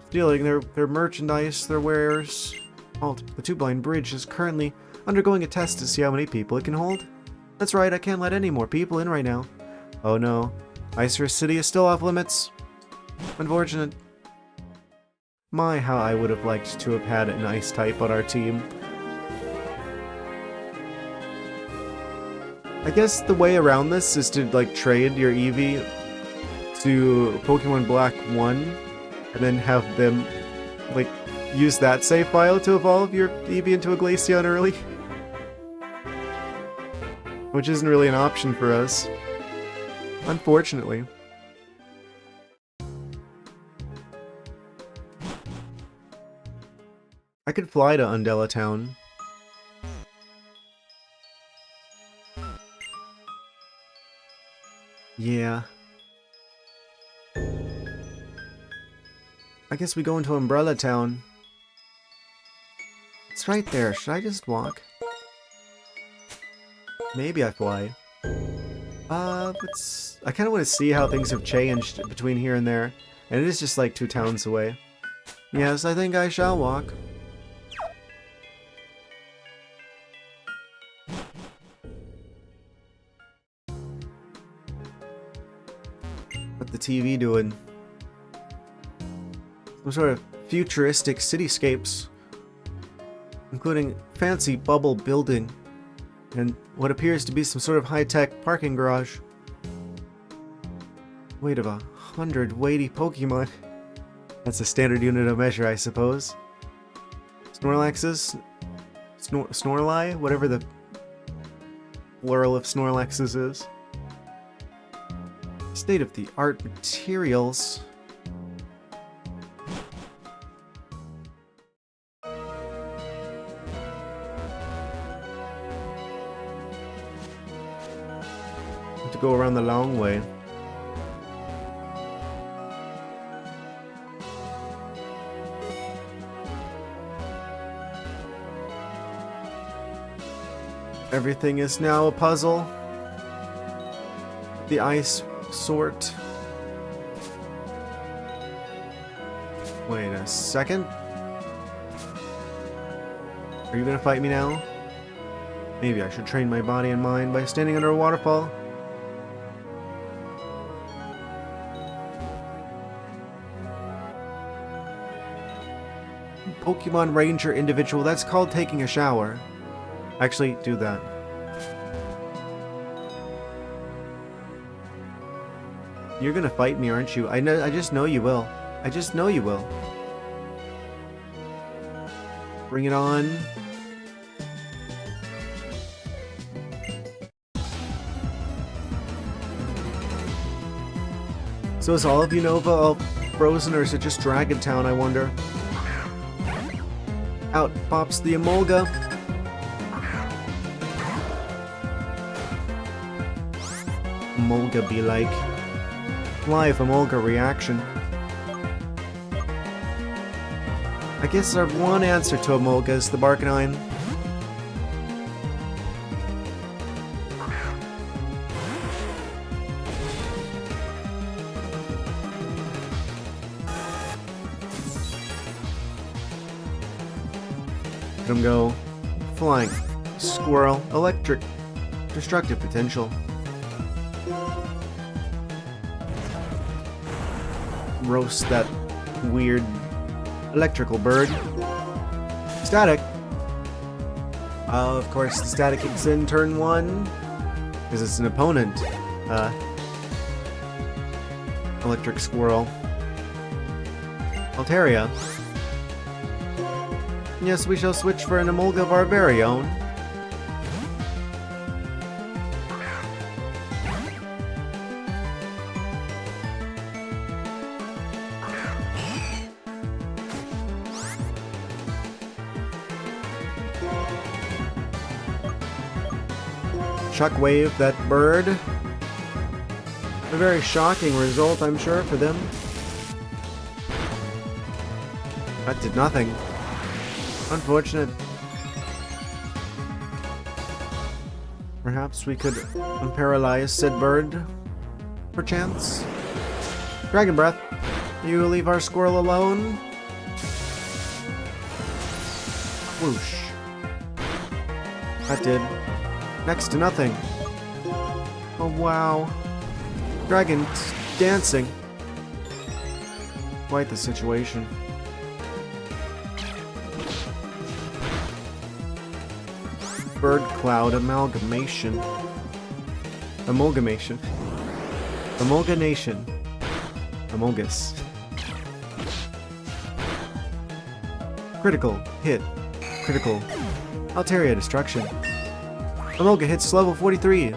Stealing their merchandise, their wares. Halt. The Two-Blind Bridge is currently undergoing a test to see how many people it can hold. That's right, I can't let any more people in right now. Oh no, Icer City is still off limits. Unfortunate. My, how I would have liked to have had an ice type on our team. I guess the way around this is to like trade your Eevee to Pokemon Black 1 and then have them like use that save file to evolve your Eevee into a Glaceon early. Which isn't really an option for us. Unfortunately. I could fly to Undella Town. Yeah. I guess we go into Umbrella Town. It's right there. Should I just walk? Maybe I fly. I kind of want to see how things have changed between here and there. And it is just like 2 towns away. Yes, I think I shall walk. What the TV doing? Some sort of futuristic cityscapes, including fancy bubble building and what appears to be some sort of high-tech parking garage. Weight of 100 weighty Pokemon. That's a standard unit of measure, I suppose. Snorlaxes? Snorli? Whatever the plural of Snorlaxes is. State-of-the-art materials. Have to go around the long way. Everything is now a puzzle. The ice sort. Wait a second. Are you gonna fight me now? Maybe I should train my body and mind by standing under a waterfall. Pokemon Ranger individual, that's called taking a shower. Actually, do that. You're gonna fight me, aren't you? I just know you will. I just know you will. Bring it on. So is all of Unova all frozen, or is it just Dragon Town, I wonder? Out pops the Emolga. Emolga be like. Live Emolga reaction. I guess our one answer to Emolga is the Barkanine. Let him go. Flying. Squirrel. Electric. Destructive potential. Roast that weird electrical bird. Static. Of course, the static kicks in turn 1 because it's an opponent. Electric Squirrel. Altaria. Yes, we shall switch for an Emolga of our very own. Shockwave that bird. A very shocking result, I'm sure, for them. That did nothing. Unfortunate. Perhaps we could paralyze said bird, perchance. Dragon Breath, you leave our squirrel alone. Whoosh. That did next to nothing. Oh wow. Dragon dancing. Quite the situation. Bird cloud amalgamation. Amalgamation. Amalgamation. Amogus. Critical hit. Critical. Altaria destruction. Amolga hits level 43.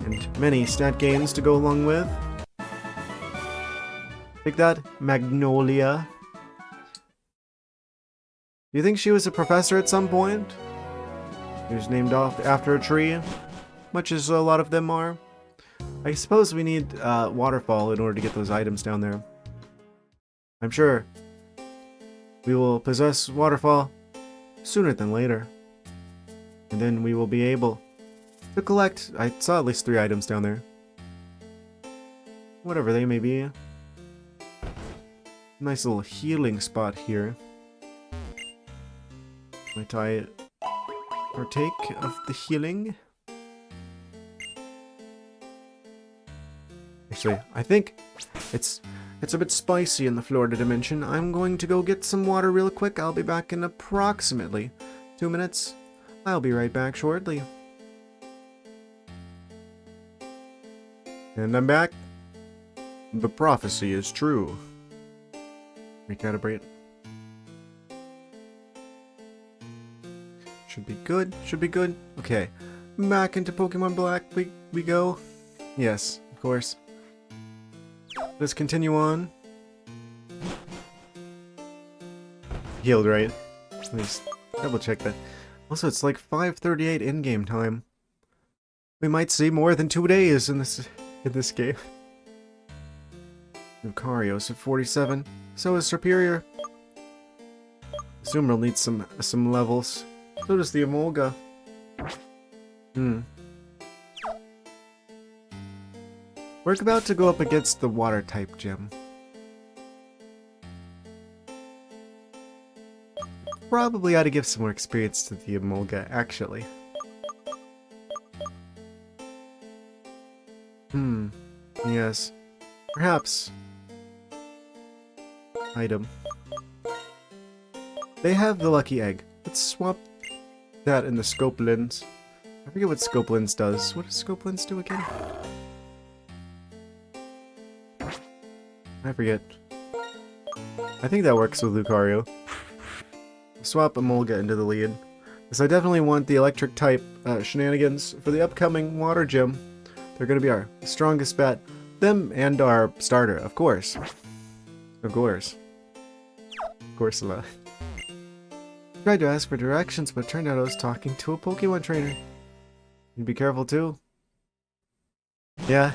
And many stat gains to go along with. Take that, Magnolia. Do you think she was a professor at some point? She was named off after a tree, much as a lot of them are. I suppose we need Waterfall in order to get those items down there. I'm sure we will possess Waterfall sooner than later. And then we will be able to collect, I saw at least 3 items down there. Whatever they may be. Nice little healing spot here. Might I partake of the healing? Actually, I think it's a bit spicy in the Florida dimension. I'm going to go get some water real quick. I'll be back in approximately 2 minutes. I'll be right back shortly. And I'm back. The prophecy is true. Recalibrate. Should be good. Should be good. Okay. Back into Pokemon Black we go. Yes, of course. Let's continue on. Healed, right? Let me just double check that. Also, it's like 5:38 in-game time. We might see more than 2 days in this game. Lucario's at 47. So is Superior. Assume we'll need some levels. So does the Emolga. We're about to go up against the water type gym. Probably ought to give some more experience to the Emolga, actually. Yes. Perhaps. Item. They have the lucky egg. Let's swap that in the scope lens. I forget what scope lens does. What does scope lens do again? I forget. I think that works with Lucario. Swap Emolga into the lead. Because I definitely want the electric type shenanigans for the upcoming water gym. They're going to be our strongest bet. Them and our starter, of course. Of course. Of course, tried to ask for directions, but it turned out I was talking to a Pokemon trainer. You'd be careful too. Yeah,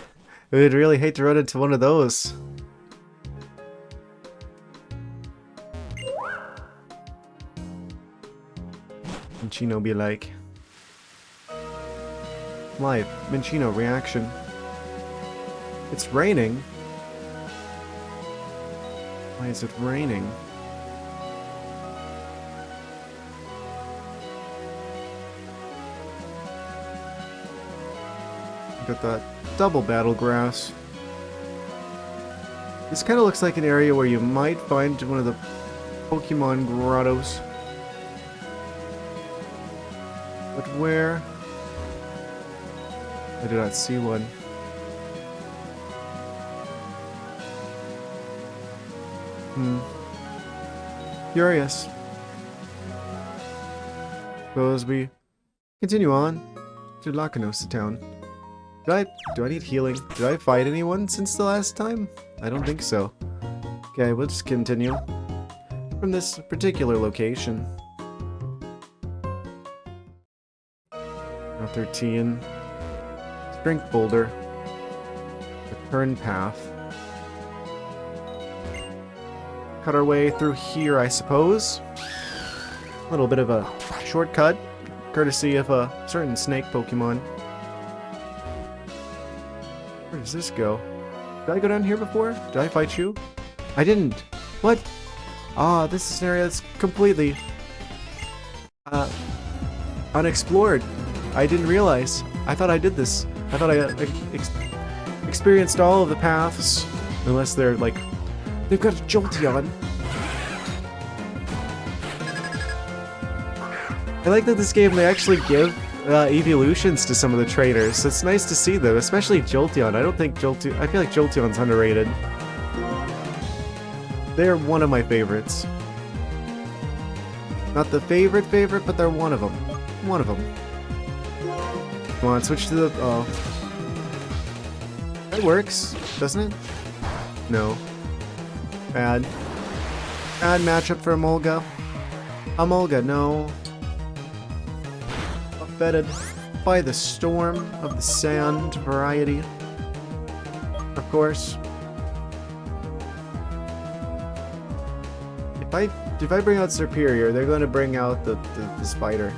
we'd really hate to run into one of those. Minchino be like. Live, Minchino reaction. It's raining. Why is it raining? Got that double battle grass. This kind of looks like an area where you might find one of the Pokemon grottos. But where? I do not see one. Curious. So as we continue on to Lacanosa Town. Do I need healing? Did I fight anyone since the last time? I don't think so. Okay, we'll just continue from this particular location. Route 13. Strength Boulder. Return path. Cut our way through here, I suppose. A little bit of a shortcut, courtesy of a certain snake Pokemon. Where does this go? Did I go down here before? Did I fight you? I didn't. What? Ah, this is an area that's completely unexplored. I didn't realize. I thought I did this I thought I experienced all of the paths, unless they're like, they've got a Jolteon. I like that this game, they actually give evolutions to some of the trainers. It's nice to see them, especially Jolteon. I feel like Jolteon's underrated. They're one of my favorites. Not the favorite, but they're one of them. One of them. Come on, switch to the... oh. That works, doesn't it? No. Bad. Bad matchup for Emolga. Emolga, no. Buffeted by the storm of the sand variety. Of course. If I bring out Superior, they're going to bring out the spider.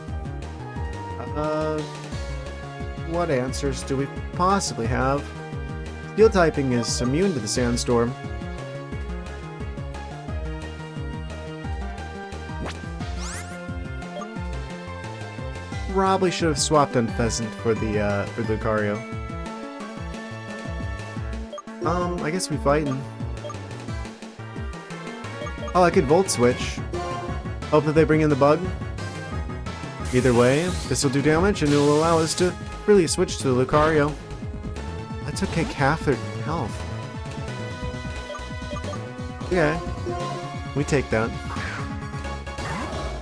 What answers do we possibly have? Steel typing is immune to the sandstorm. Probably should have swapped on Pheasant for Lucario. I guess we fighting. Oh, I could Volt Switch. Hope that they bring in the bug. Either way, this will do damage and it will allow us to really switch to the Lucario. I took like half their health. Okay. We take that.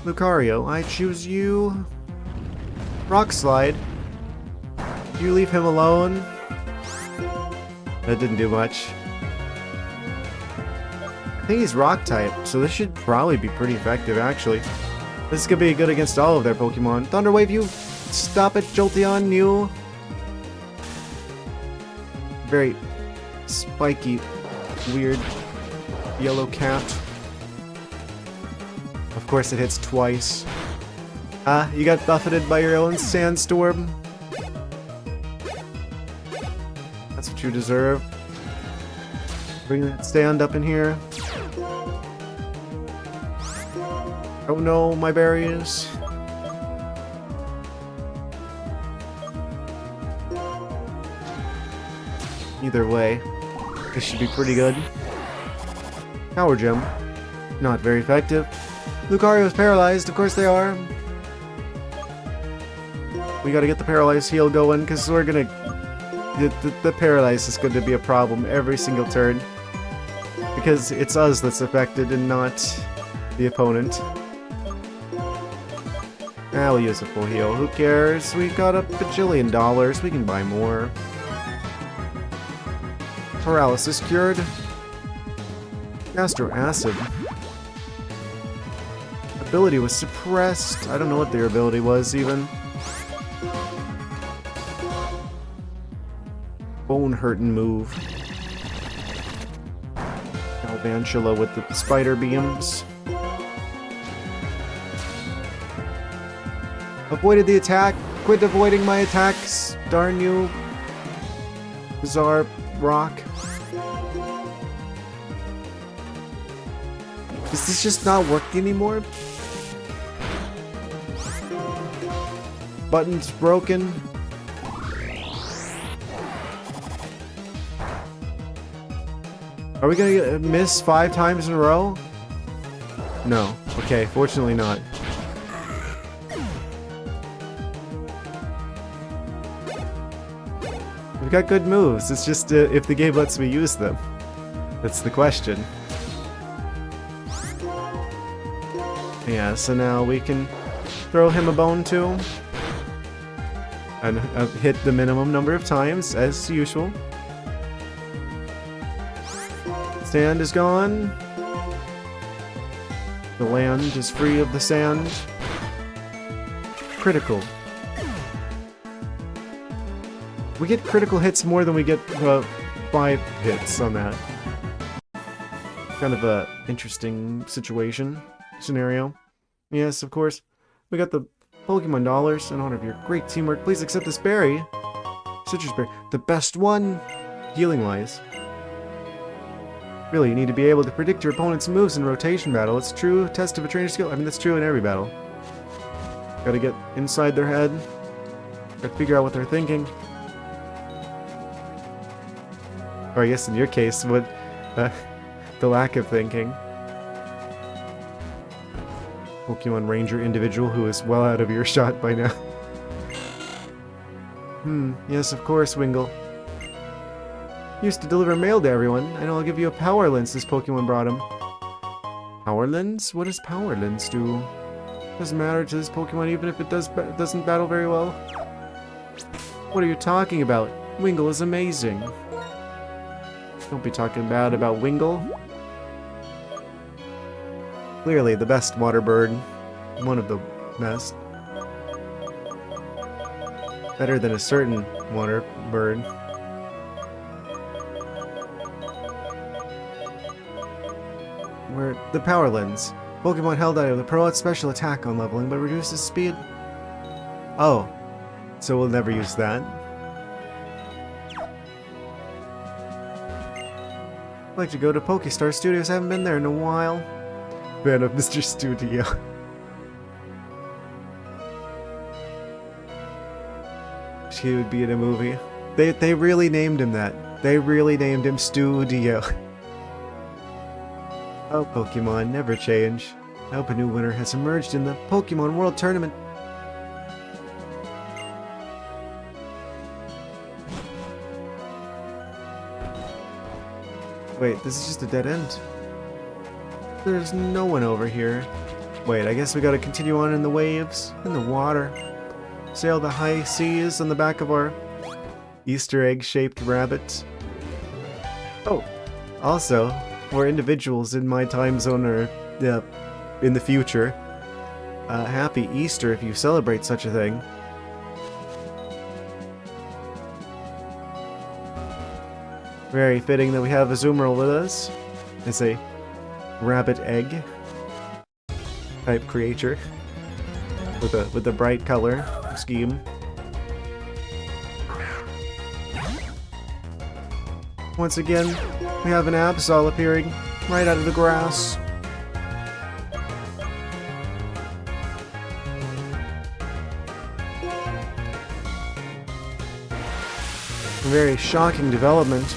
Lucario, I choose you. Rock Slide. You leave him alone. That didn't do much. I think he's Rock type, so this should probably be pretty effective, actually. This could be good against all of their Pokemon. Thunder Wave, you stop it, Jolteon, you. Very spiky, weird yellow cat. Of course, it hits twice. Ah, you got buffeted by your own sandstorm. That's what you deserve. Bring that stand up in here. Oh no, my berries. Either way, this should be pretty good. Power Gem. Not very effective. Lucario's paralyzed, of course they are. We gotta get the paralyzed heal going, because we're gonna... The paralyze is going to be a problem every single turn. Because it's us that's affected and not the opponent. We'll use a full heal. Who cares? We've got a bajillion dollars. We can buy more. Paralysis cured. Astro Acid. Ability was suppressed. I don't know what their ability was, even. Bone hurtin' move. Galvantula with the spider beams. Avoided the attack. Quit avoiding my attacks. Darn you. Bizarre rock. Is this just not working anymore? Button's broken. Are we gonna miss 5 times in a row? No. Okay, fortunately not. We've got good moves, it's just if the game lets me use them. That's the question. Yeah, so now we can throw him a bone too. And hit the minimum number of times, as usual. Sand is gone. The land is free of the sand. Critical. We get critical hits more than we get 5 hits on that. Kind of a interesting scenario. Yes, of course. We got the Pokemon dollars in honor of your great teamwork. Please accept this berry. Citrus berry. The best one, healing-wise. Really, you need to be able to predict your opponent's moves in rotation battle. It's a true test of a trainer's skill. I mean, that's true in every battle. Gotta get inside their head. Gotta figure out what they're thinking. Or I guess in your case, what the lack of thinking. Pokemon Ranger individual who is well out of earshot by now. Yes, of course, Wingle. Used to deliver mail to everyone. I know I'll give you a Power Lens this Pokemon brought him. Power Lens? What does Power Lens do? Doesn't matter to this Pokemon even if it doesn't battle very well. What are you talking about? Wingle is amazing. Don't be talking bad about Wingle. Clearly the best water bird. One of the best. Better than a certain water bird. Where the Power Lens. Pokemon held out with promotes special attack on leveling, but reduces speed. Oh, so we'll never use that. I'd like to go to Pokestar Studios. I haven't been there in a while. Fan of Mr. Studio. He would be in a movie. They really named him that. They really named him Studio. Oh, Pokemon, never change. I hope a new winner has emerged in the Pokemon World Tournament. Wait, this is just a dead end. There's no one over here. Wait, I guess we gotta continue on in the waves, in the water. Sail the high seas on the back of our Easter egg-shaped rabbit. Oh, also, for individuals in my time zone or in the future, happy Easter if you celebrate such a thing. Very fitting that we have a Azumarill with us. It's a rabbit egg type creature with a bright color scheme. Once again, we have an Absol appearing right out of the grass. A very shocking development.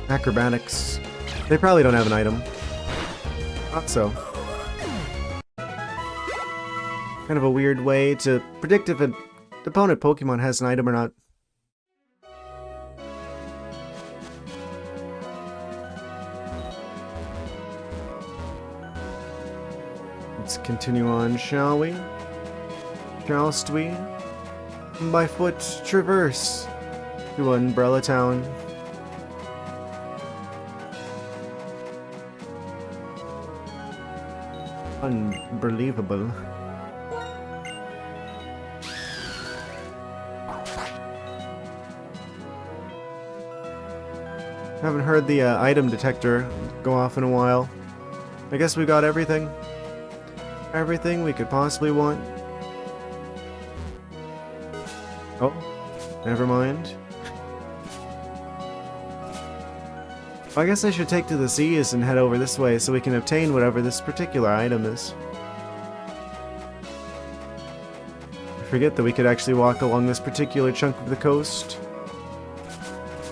Acrobatics. They probably don't have an item. Thought so. Kind of a weird way to predict if an opponent Pokemon has an item or not. Let's continue on, shall we? Shallst we? By foot traverse to Umbrella Town. Unbelievable. Haven't heard the item detector go off in a while. I guess we got everything. Everything we could possibly want. Oh, never mind. I guess I should take to the seas and head over this way so we can obtain whatever this particular item is. I forget that we could actually walk along this particular chunk of the coast.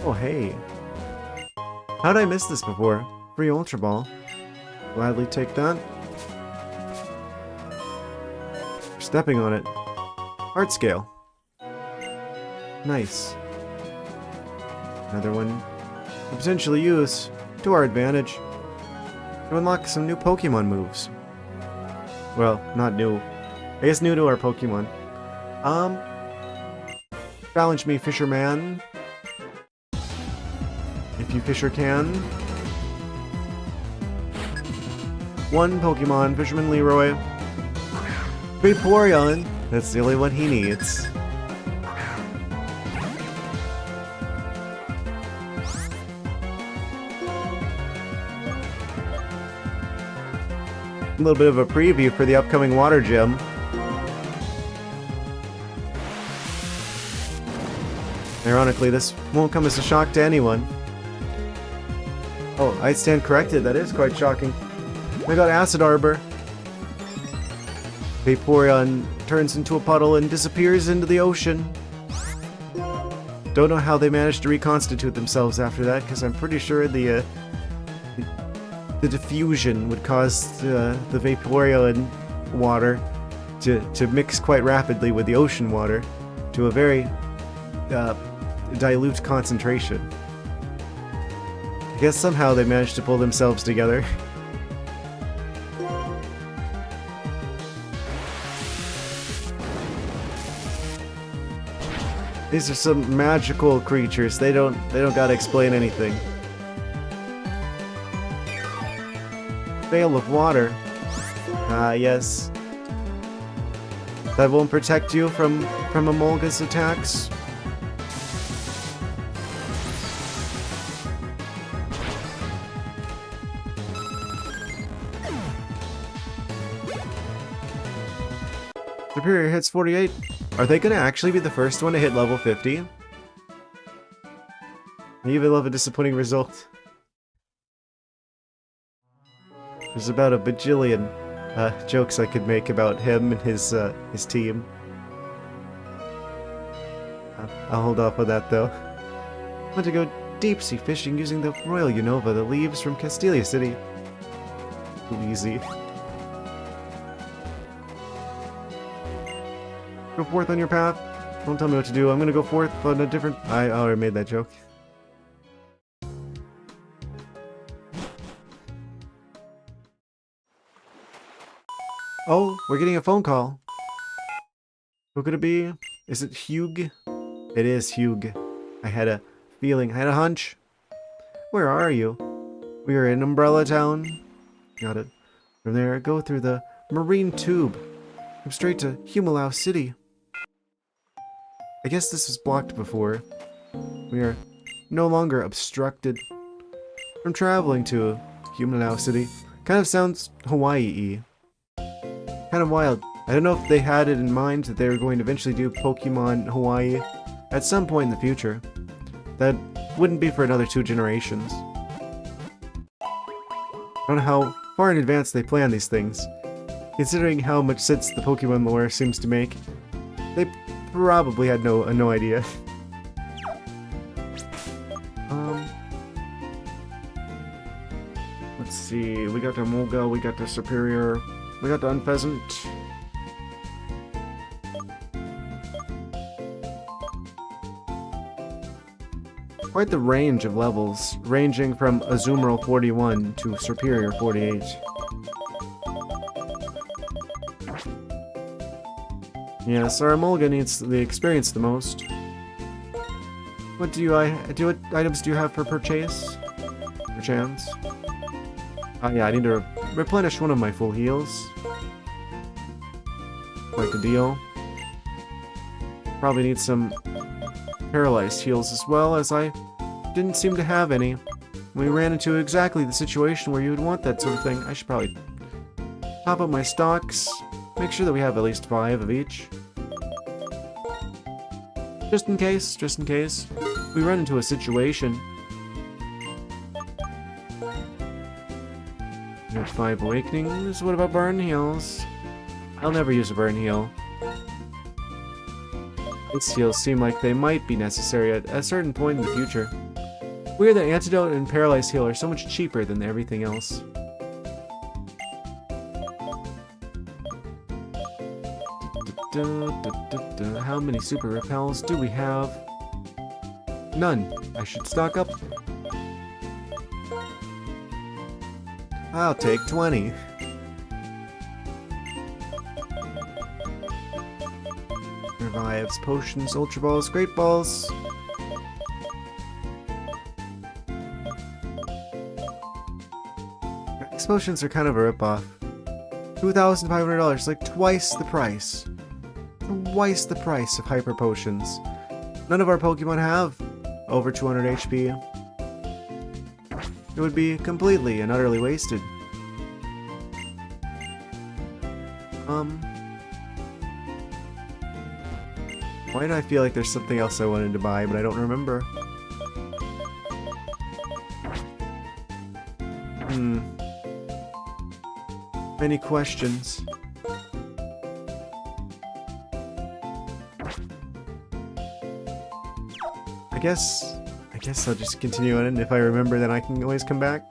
Oh, hey. How did I miss this before? Free Ultra Ball. Gladly take that. Stepping on it. Art scale. Nice. Another one to potentially use to our advantage to unlock some new Pokemon moves. Well, not new. I guess new to our Pokemon. Challenge me, Fisherman. If you fisher can. One Pokemon, Fisherman Leroy. Vaporeon. That's the only one he needs. A little bit of a preview for the upcoming water gym. Ironically, this won't come as a shock to anyone. Oh, I stand corrected. That is quite shocking. We got Acid Arbor. Vaporeon turns into a puddle and disappears into the ocean. Don't know how they managed to reconstitute themselves after that, because I'm pretty sure the diffusion would cause the Vaporeon water to mix quite rapidly with the ocean water to a very dilute concentration. I guess somehow they managed to pull themselves together. These are some magical creatures. They don't gotta explain anything. Veil of water. Ah, yes. That won't protect you from Emolga's attacks. Superior hits 48. Are they gonna actually be the first one to hit level 50? I even love a disappointing result. There's about a bajillion jokes I could make about him and his team. I'll hold off on that though. I want to go deep sea fishing using the Royal Unova that leaves from Castelia City. Too easy. Go forth on your path. Don't tell me what to do. I'm gonna go forth on a different... I already made that joke. Oh, we're getting a phone call. Who could it be? Is it Hugh? It is Hugh. I had a feeling. I had a hunch. Where are you? We are in Umbrella Town. Got it. From there, go through the marine tube. Come straight to Humilau City. I guess this was blocked before. We are no longer obstructed from traveling to Humilau City. Kind of sounds Hawaii-y. Kind of wild. I don't know if they had it in mind that they were going to eventually do Pokemon Hawaii at some point in the future. That wouldn't be for another 2 generations. I don't know how far in advance they plan these things. Considering how much sense the Pokemon lore seems to make, they probably had no idea. Let's see, we got the Molga, we got the Superior, we got the Unpheasant. Quite the range of levels, ranging from Azumarill 41 to Superior 48. Yes, our Emolga needs the experience the most. What items do you have for purchase? Perchance? Oh yeah, I need to replenish one of my full heals. Quite the deal. Probably need some paralyzed heals as well, as I didn't seem to have any. We ran into exactly the situation where you would want that sort of thing. I should probably top up my stocks. Make sure that we have at least 5 of each. Just in case we run into a situation. We have 5 awakenings. What about burn heals? I'll never use a burn heal. These heals seem like they might be necessary at a certain point in the future. Weird that antidote and paralyzed heal are so much cheaper than everything else. How many super repels do we have? None. I should stock up. I'll take 20. Revives, potions, ultra balls, great balls. These potions are kind of a ripoff. $2,500, like twice the price. Twice the price of hyper potions. None of our Pokemon have over 200 HP. It would be completely and utterly wasted. Why do I feel like there's something else I wanted to buy, but I don't remember? Many questions. I guess I'll just continue on, and if I remember, then I can always come back.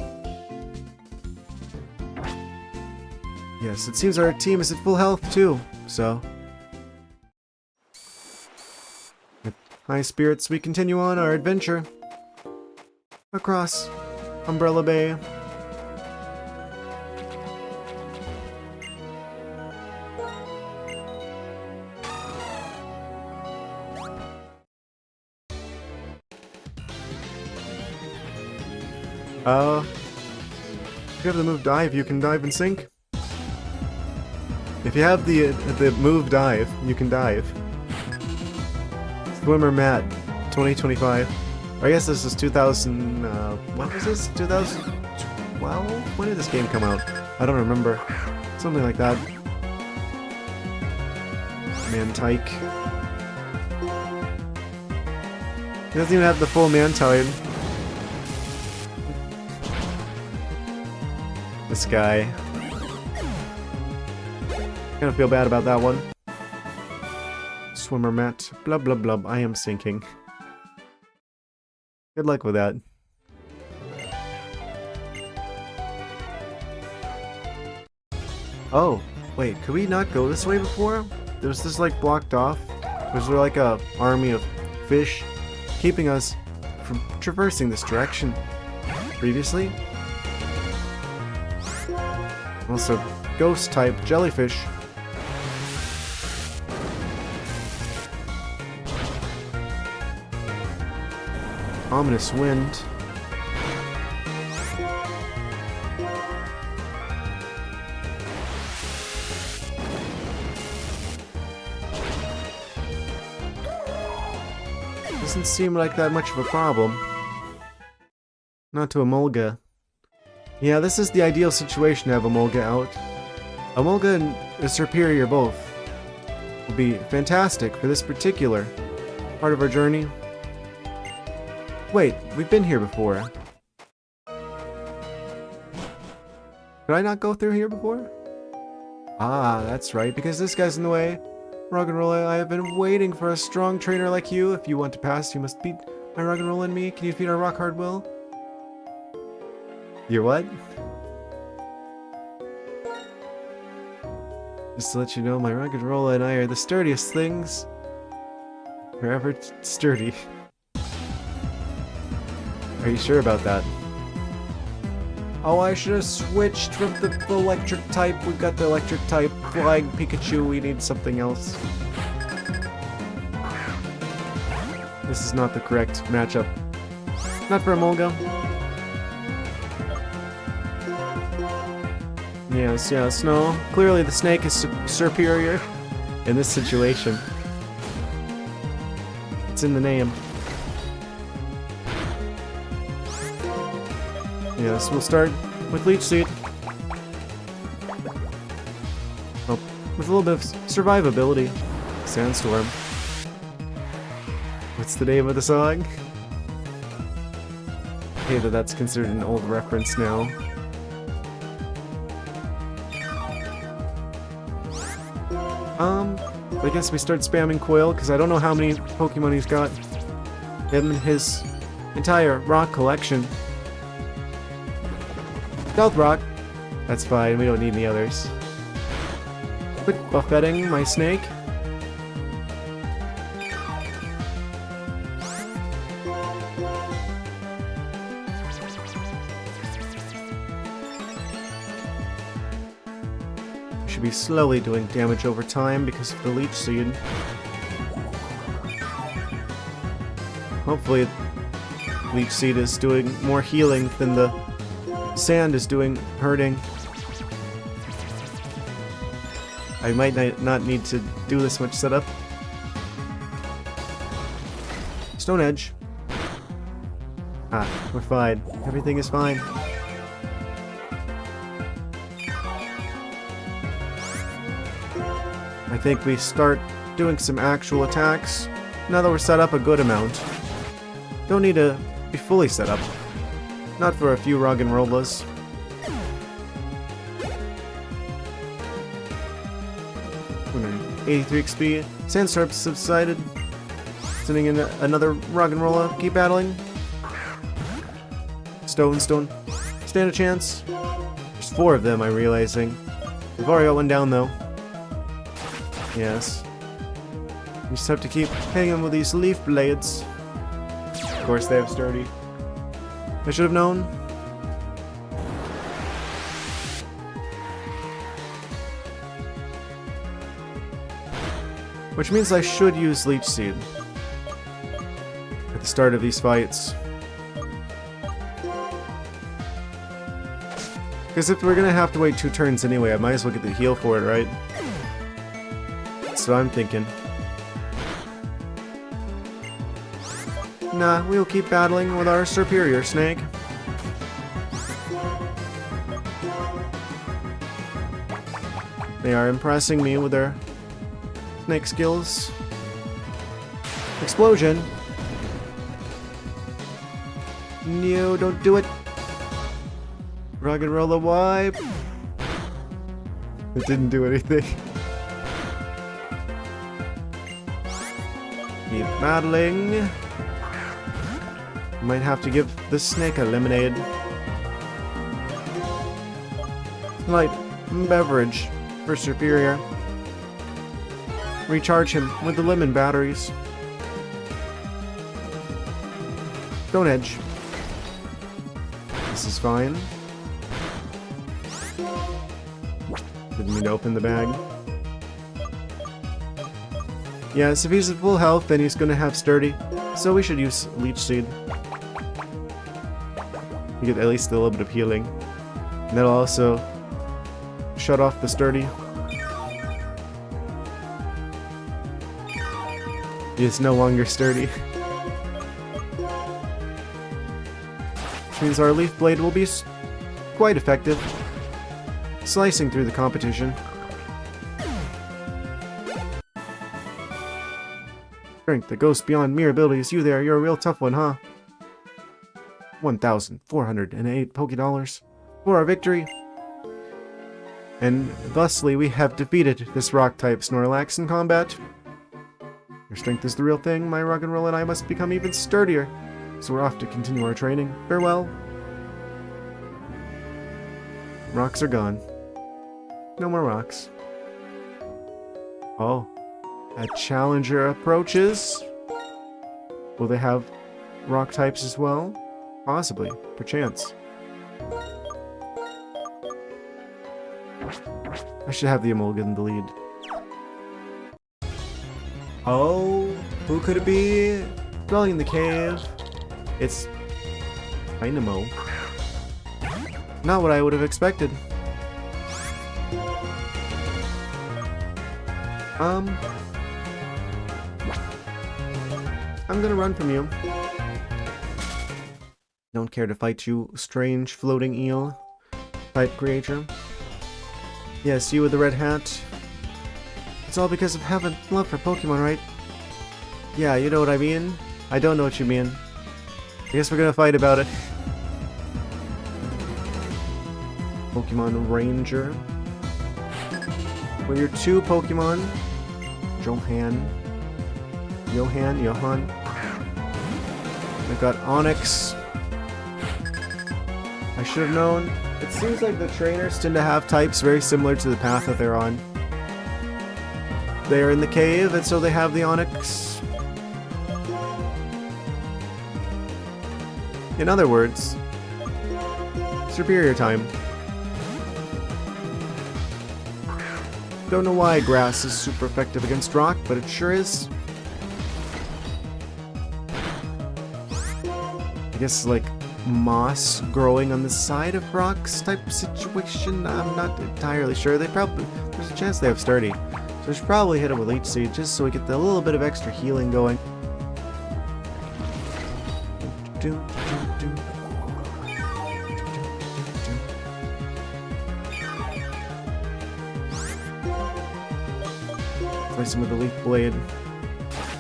Yes, it seems our team is at full health too, so... With high spirits, we continue on our adventure across Umbrella Bay. If you have the move dive, you can dive and sink. If you have the move dive, you can dive. Swimmer Matt, 2025. I guess this is 2000. What was this? 2012? When did this game come out? I don't remember. Something like that. Mantike. He doesn't even have the full Mantide. This guy. Kind of feel bad about that one. Swimmer Matt. Blub blub blub. I am sinking. Good luck with that. Oh, wait, could we not go this way before? There's this like blocked off. Was there like a army of fish keeping us from traversing this direction previously? Also, ghost type jellyfish. Ominous wind. Doesn't seem like that much of a problem. Not to Emolga. Yeah, this is the ideal situation to have Emolga out. Emolga and a Superior both will be fantastic for this particular part of our journey. Wait, we've been here before. Did I not go through here before? Ah, that's right, because this guy's in the way. Roggenrola, I have been waiting for a strong trainer like you. If you want to pass, you must beat my Roggenrola and me. Can you defeat our rock hard will? Your what? Just to let you know, my Roggenrola and I are the sturdiest things. Forever sturdy. Are you sure about that? Oh, I should have switched from the electric type. We've got the electric type flying Pikachu. We need something else. This is not the correct matchup. Not for Emolga. Yes, no. Clearly the snake is superior in this situation. It's in the name. Yes, we'll start with Leech Seed. Oh, with a little bit of survivability. Sandstorm. What's the name of the song? Okay, that's considered an old reference now. I guess we start spamming Coil, because I don't know how many Pokemon he's got. Him and his entire rock collection. Stealth Rock. That's fine, we don't need any others. Quit buffeting my snake. Should be slowly doing damage over time because of the Leech Seed. Hopefully, Leech Seed is doing more healing than the sand is doing hurting. I might not need to do this much setup. Stone Edge. Ah, we're fine. Everything is fine. I think we start doing some actual attacks now that we're set up a good amount. Don't need to be fully set up. Not for a few Roggenrolas. $83 XP. Sandstorm subsided. Sending in another rock and roller. Keep battling. Stone. Stand a chance. There's 4 of them, I'm realizing. We've already got one down, though. Yes. We just have to keep hitting them with these leaf blades. Of course, they have sturdy. I should have known. Which means I should use Leech Seed at the start of these fights. Because if we're gonna have to wait 2 turns anyway, I might as well get the heal for it, right? That's what I'm thinking. Nah, we'll keep battling with our superior snake. They are impressing me with their snake skills. Explosion. No, don't do it. Rock and roll the wipe. It didn't do anything. Keep battling. Might have to give the snake a lemonade. Light beverage for superior. Recharge him with the lemon batteries. Stone Edge. This is fine. Didn't mean to open the bag. Yes, if he's at full health, then he's gonna have sturdy. So we should use Leech Seed. You get at least a little bit of healing. And that'll also shut off the sturdy. It's no longer sturdy. Which means our Leaf Blade will be quite effective. Slicing through the competition. Strength that goes beyond mere abilities. You there, you're a real tough one, huh? 1,408 Pokédollars for our victory. And thusly we have defeated this rock-type Snorlax in combat. Your strength is the real thing. My rock and roll and I must become even sturdier. So we're off to continue our training. Farewell. Rocks are gone. No more rocks. Oh. A challenger approaches. Will they have rock types as well? Possibly. Perchance. I should have the Emolga in the lead. Oh, who could it be? Dwelling in the cave. It's Dynamo. Not what I would have expected. I'm gonna run from you. Don't care to fight you, strange floating eel type creature. Yes, you with the red hat. It's all because of having love for Pokemon, right? Yeah, you know what I mean. I don't know what you mean. I guess we're gonna fight about it. Pokemon Ranger. Well, your 2 Pokemon. Johan. I've got Onix. I should have known. It seems like the trainers tend to have types very similar to the path that they're on. They are in the cave, and so they have the Onix. In other words, superior time. Don't know why grass is super effective against rock, but it sure is. I guess like moss growing on the side of rocks type situation. I'm not entirely sure. There's a chance they have sturdy. So we should probably hit them with Leech Seed just so we get a little bit of extra healing going. Place him with the Leaf Blade.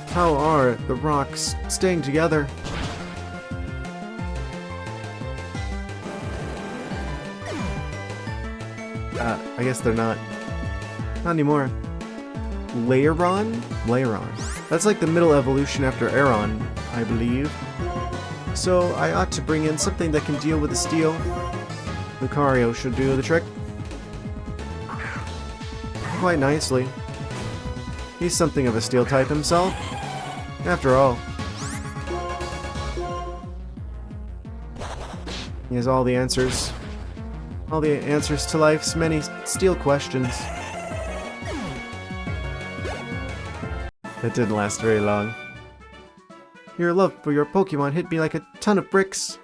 How are the rocks staying together? I guess they're not. Not anymore. Layeron? Layeron. That's like the middle evolution after Aeron, I believe. So I ought to bring in something that can deal with the steel. Lucario should do the trick. Quite nicely. He's something of a steel type himself, after all. He has all the answers. All the answers to life's many steel questions. That didn't last very long. Your love for your Pokemon hit me like a ton of bricks.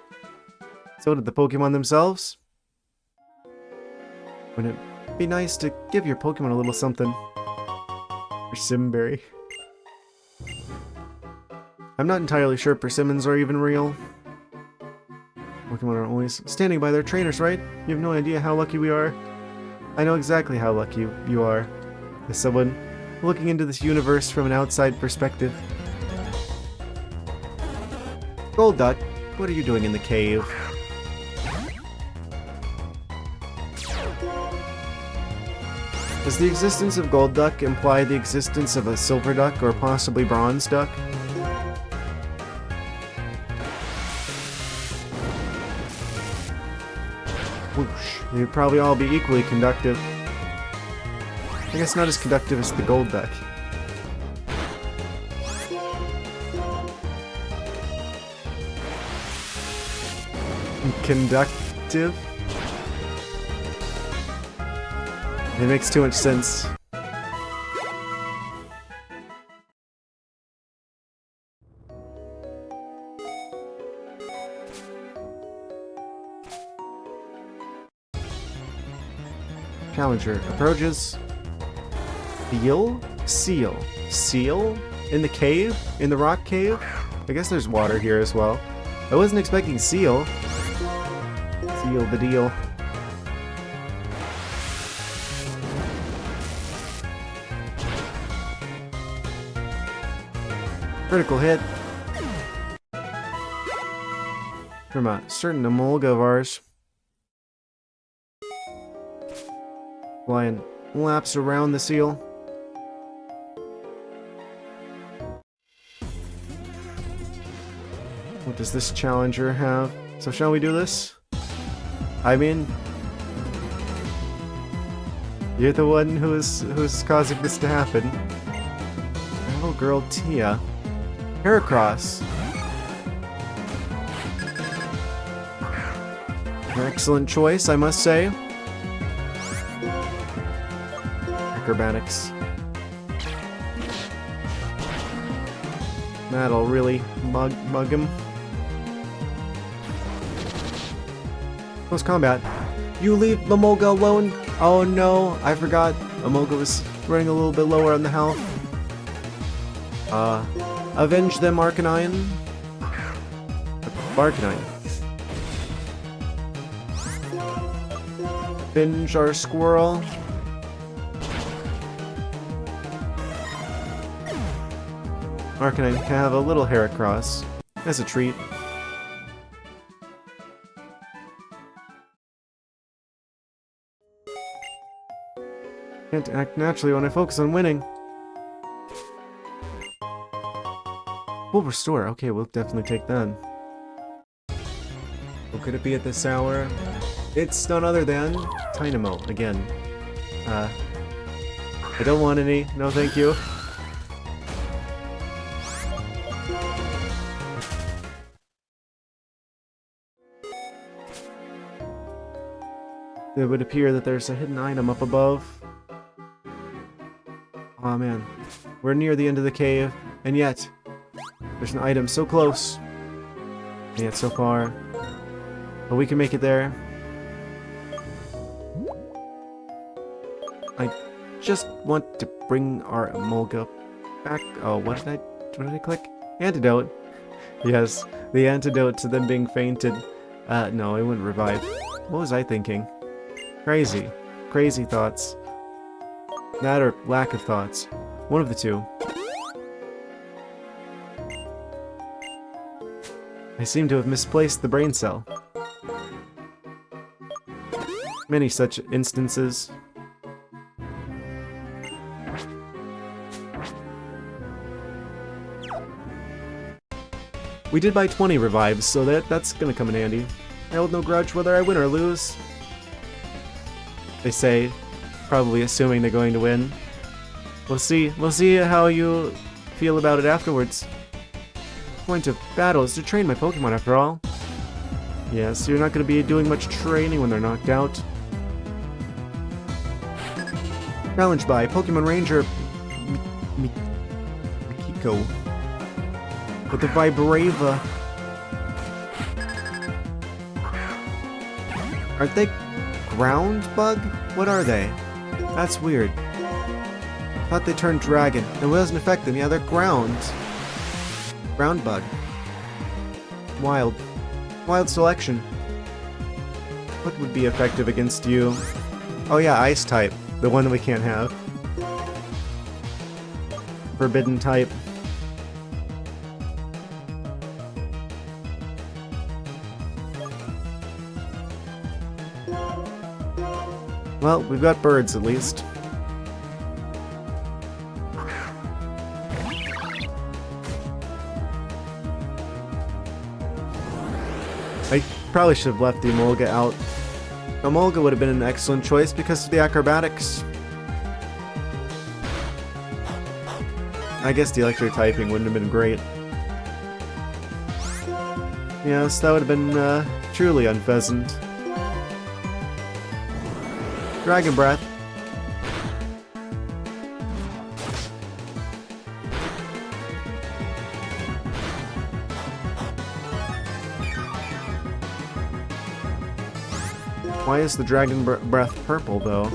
So did the Pokemon themselves. Wouldn't it be nice to give your Pokemon a little something? Persimberry. I'm not entirely sure persimmons are even real. Pokemon are always standing by their trainers, right? You have no idea how lucky we are. I know exactly how lucky you are. As someone looking into this universe from an outside perspective. Golduck, what are you doing in the cave? Does the existence of Golduck imply the existence of a Silver Duck or possibly Bronze Duck? Whoosh. They'd probably all be equally conductive. I guess not as conductive as the Golduck. Conductive? It makes too much sense. Challenger approaches. Seal? Seal. Seal? In the cave? In the rock cave? I guess there's water here as well. I wasn't expecting seal. Seal the deal. Critical hit. From a certain Emolga of ours. Flying laps around the seal. What does this challenger have? So shall we do this? I mean, you're the one who's causing this to happen. Little girl Tia. Heracross. An excellent choice, I must say. Acrobatics. That'll really mug him. Close combat. You leave Emolga alone? Oh no, I forgot. Emolga was running a little bit lower on the health. Avenge them, Arcanine. Arcanine. Avenge our squirrel. Arcanine can have a little Heracross as a treat. Can't act naturally when I focus on winning. Full restore. Okay, we'll definitely take that. What could it be at this hour? It's none other than Dynamo again. I don't want any. No, thank you. It would appear that there's a hidden item up above. Aw, man. We're near the end of the cave, and yet there's an item so close, and yet so far. But we can make it there. I just want to bring our Emolga back. Oh, what did I click? Antidote. Yes, the antidote to them being fainted. No, it wouldn't revive. What was I thinking? Crazy. Crazy thoughts. That or lack of thoughts. One of the two. I seem to have misplaced the brain cell. Many such instances. We did buy 20 revives, so that's gonna come in handy. I hold no grudge whether I win or lose. They say, probably assuming they're going to win. We'll see. We'll see how you feel about it afterwards. The point of battle is to train my Pokemon after all. Yes, you're not going to be doing much training when they're knocked out. Challenged by Pokemon Ranger Mikiko with the Vibrava. Aren't they ground bug? What are they? That's weird. Thought they turned dragon. It doesn't affect them. Yeah, they're ground. Ground bug. Wild. Wild selection. What would be effective against you? Oh yeah, ice type. The one that we can't have. Forbidden type. Well, we've got birds at least. I probably should have left the Emolga out. Emolga would have been an excellent choice because of the acrobatics. I guess the electric typing wouldn't have been great. Yes, that would have been truly unpleasant. Dragon Breath. Why is the Dragon Breath purple, though?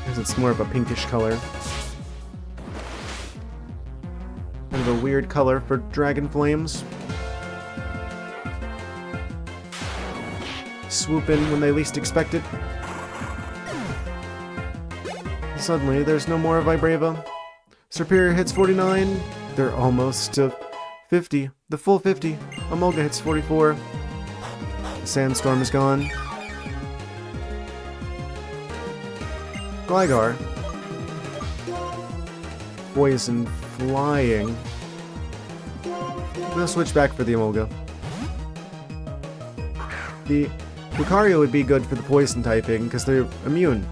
Because it's more of a pinkish color. Kind of a weird color for Dragon Flames. Swoop in when they least expect it. Suddenly, there's no more Vibrava. Superior hits 49. They're almost to 50. The full 50. Emolga hits 44. The Sandstorm is gone. Gligar. Poison flying. I'm gonna switch back for the Emolga. The Lucario would be good for the poison typing because they're immune.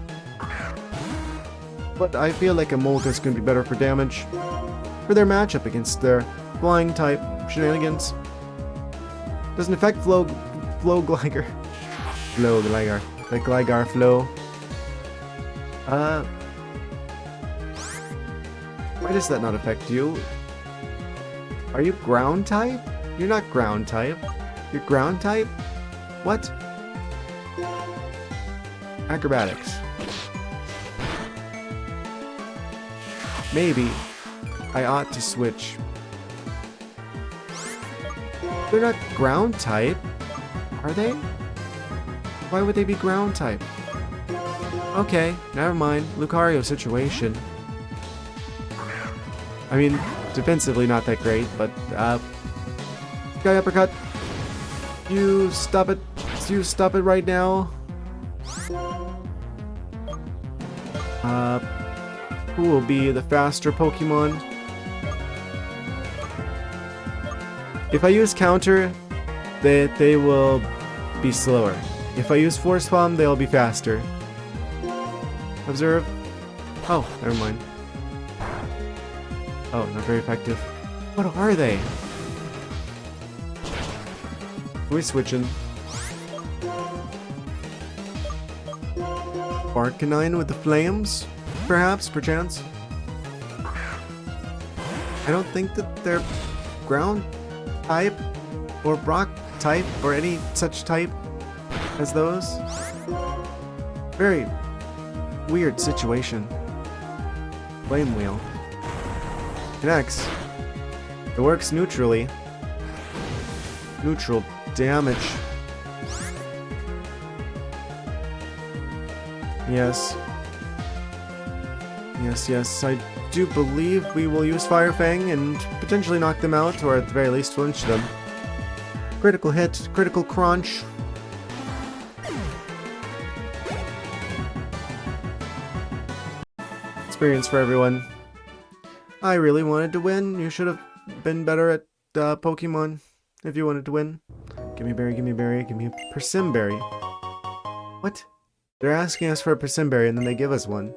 But I feel like Emolga is going to be better for damage for their matchup against their flying type shenanigans. Doesn't affect Flow Gligar. Flow Gligar. The Gligar Flow. Why does that not affect you? Are you ground type? You're not ground type. You're ground type? What? Acrobatics. Maybe I ought to switch. They're not ground type, are they? Why would they be ground type? Okay, never mind. Lucario situation. I mean, defensively not that great, but Sky Uppercut. You stop it. You stop it right now. Who will be the faster Pokemon? If I use Counter, they will be slower. If I use Force Palm, they'll be faster. Observe. Oh, never mind. Oh, not very effective. What are they? We're switching. Arcanine with the flames? Perhaps, perchance. I don't think that they're ground type or rock type or any such type as those. Very weird situation. Flame Wheel. Connects. It works neutrally. Neutral damage. Yes. Yes, I do believe we will use Fire Fang and potentially knock them out, or at the very least flinch them. Critical hit, critical crunch. experience for everyone. I really wanted to win. You should have been better at Pokemon if you wanted to win. Give me a berry, give me a berry, give me a Persim berry. What? They're asking us for a Persim berry and then they give us one.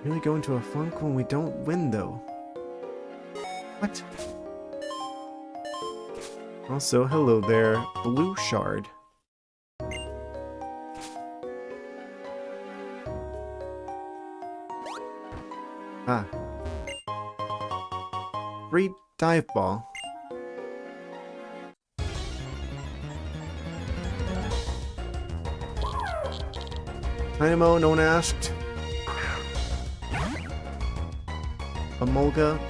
Really go into a funk when we don't win, though. What? Also, hello there, Blue Shard. Ah. Free dive ball. Dynamo, no one asked. Amolga.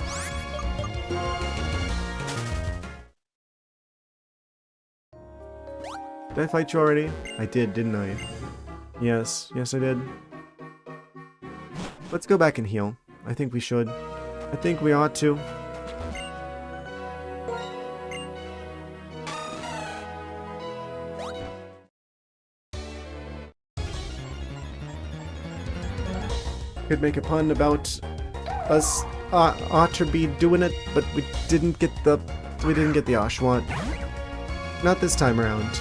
Did I fight you already? I did, didn't I? Yes, yes I did. Let's go back and heal. I think we should. I think we ought to. Could make a pun about us ought to be doing it, but we didn't get the Oshawott. Not this time around.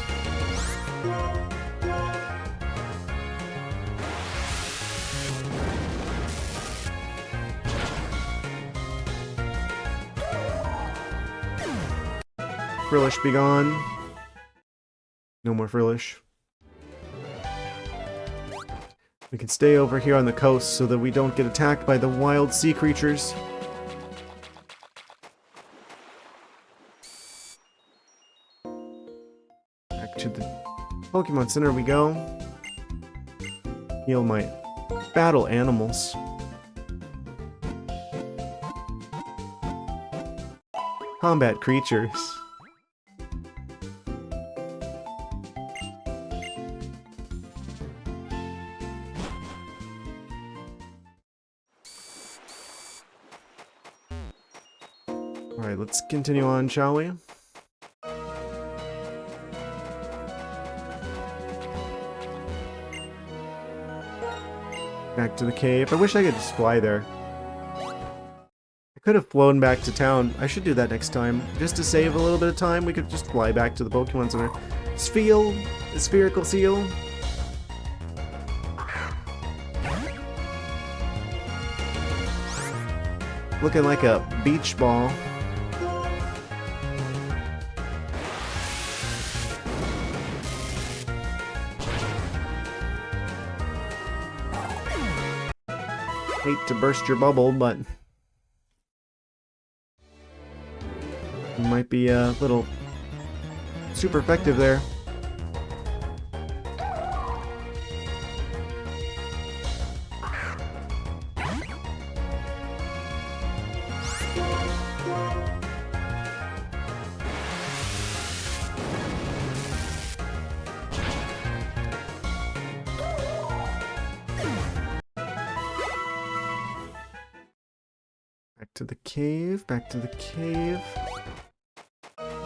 Frillish be gone. No more Frillish. We can stay over here on the coast so that we don't get attacked by the wild sea creatures. Back to the Pokemon Center we go. Heal my battle animals. Combat creatures. Alright, let's continue on, shall we? Back to the cave. I wish I could just fly there. I could have flown back to town. I should do that next time. Just to save a little bit of time, we could just fly back to the Pokemon Center. Spherical seal. Looking like a beach ball. Hate to burst your bubble, but it might be a little super effective there. Back to the cave.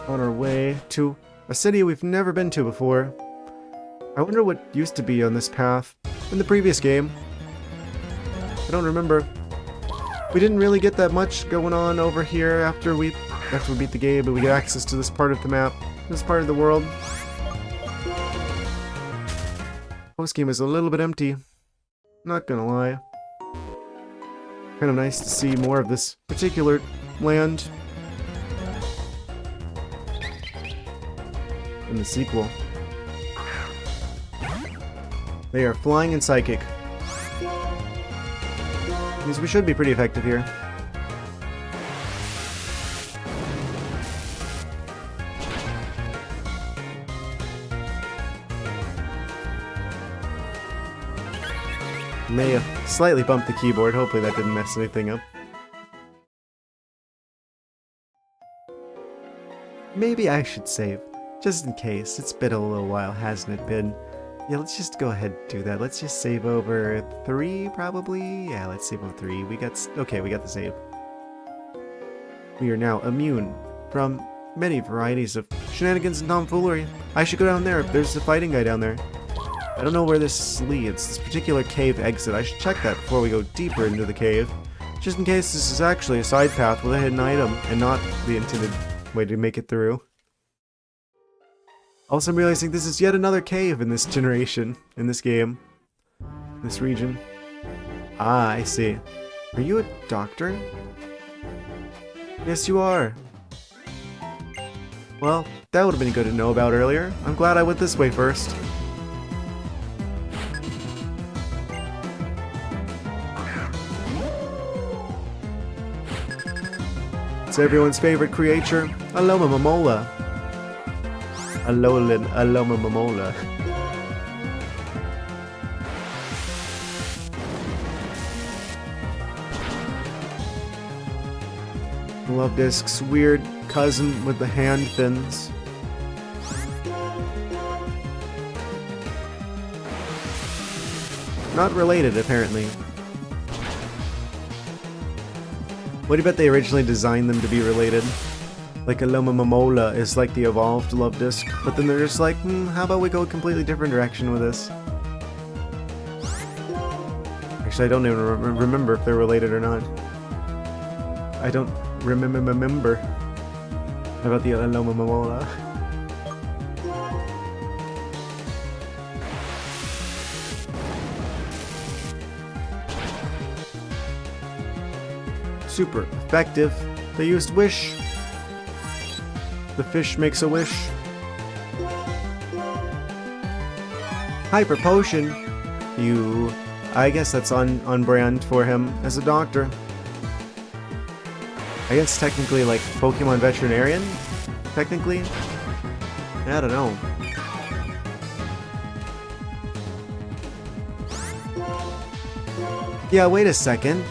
On our way to a city we've never been to before. I wonder what used to be on this path in the previous game. I don't remember. We didn't really get that much going on over here after we beat the game, but we get access to this part of the map, this part of the world. Post game is a little bit empty. Not gonna lie. Kind of nice to see more of this particular land in the sequel. They are flying and psychic. Means we should be pretty effective here. May have slightly bumped the keyboard. Hopefully that didn't mess anything up. Maybe I should save, just in case. It's been a little while, hasn't it been? Yeah, let's just go ahead and do that. Let's just save over 3, probably? Yeah, let's save over 3. Okay, we got the save. We are now immune from many varieties of shenanigans and tomfoolery. I should go down there. There's a fighting guy down there. I don't know where this leads. This particular cave exit. I should check that before we go deeper into the cave. Just in case this is actually a side path with a hidden item and not the intended way to make it through. Also, I'm realizing this is yet another cave in this generation, in this game. This region. Ah, I see. Are you a doctor? Yes, you are. Well, that would have been good to know about earlier. I'm glad I went this way first. It's everyone's favorite creature, Aloma Mamola. Aloma Mamola. Love Disc's weird cousin with the hand fins. Not related, apparently. What do you bet they originally designed them to be related? Like Aloma Mamola is like the evolved Love Disc, but then they're just like, how about we go a completely different direction with this? Actually, I don't even remember if they're related or not. I don't remember about the Aloma Mamola. Super effective. They used Wish. The fish makes a wish. Hyper Potion. I guess that's on brand for him as a doctor. I guess technically like Pokemon Veterinarian? Technically? I don't know. Yeah, wait a second.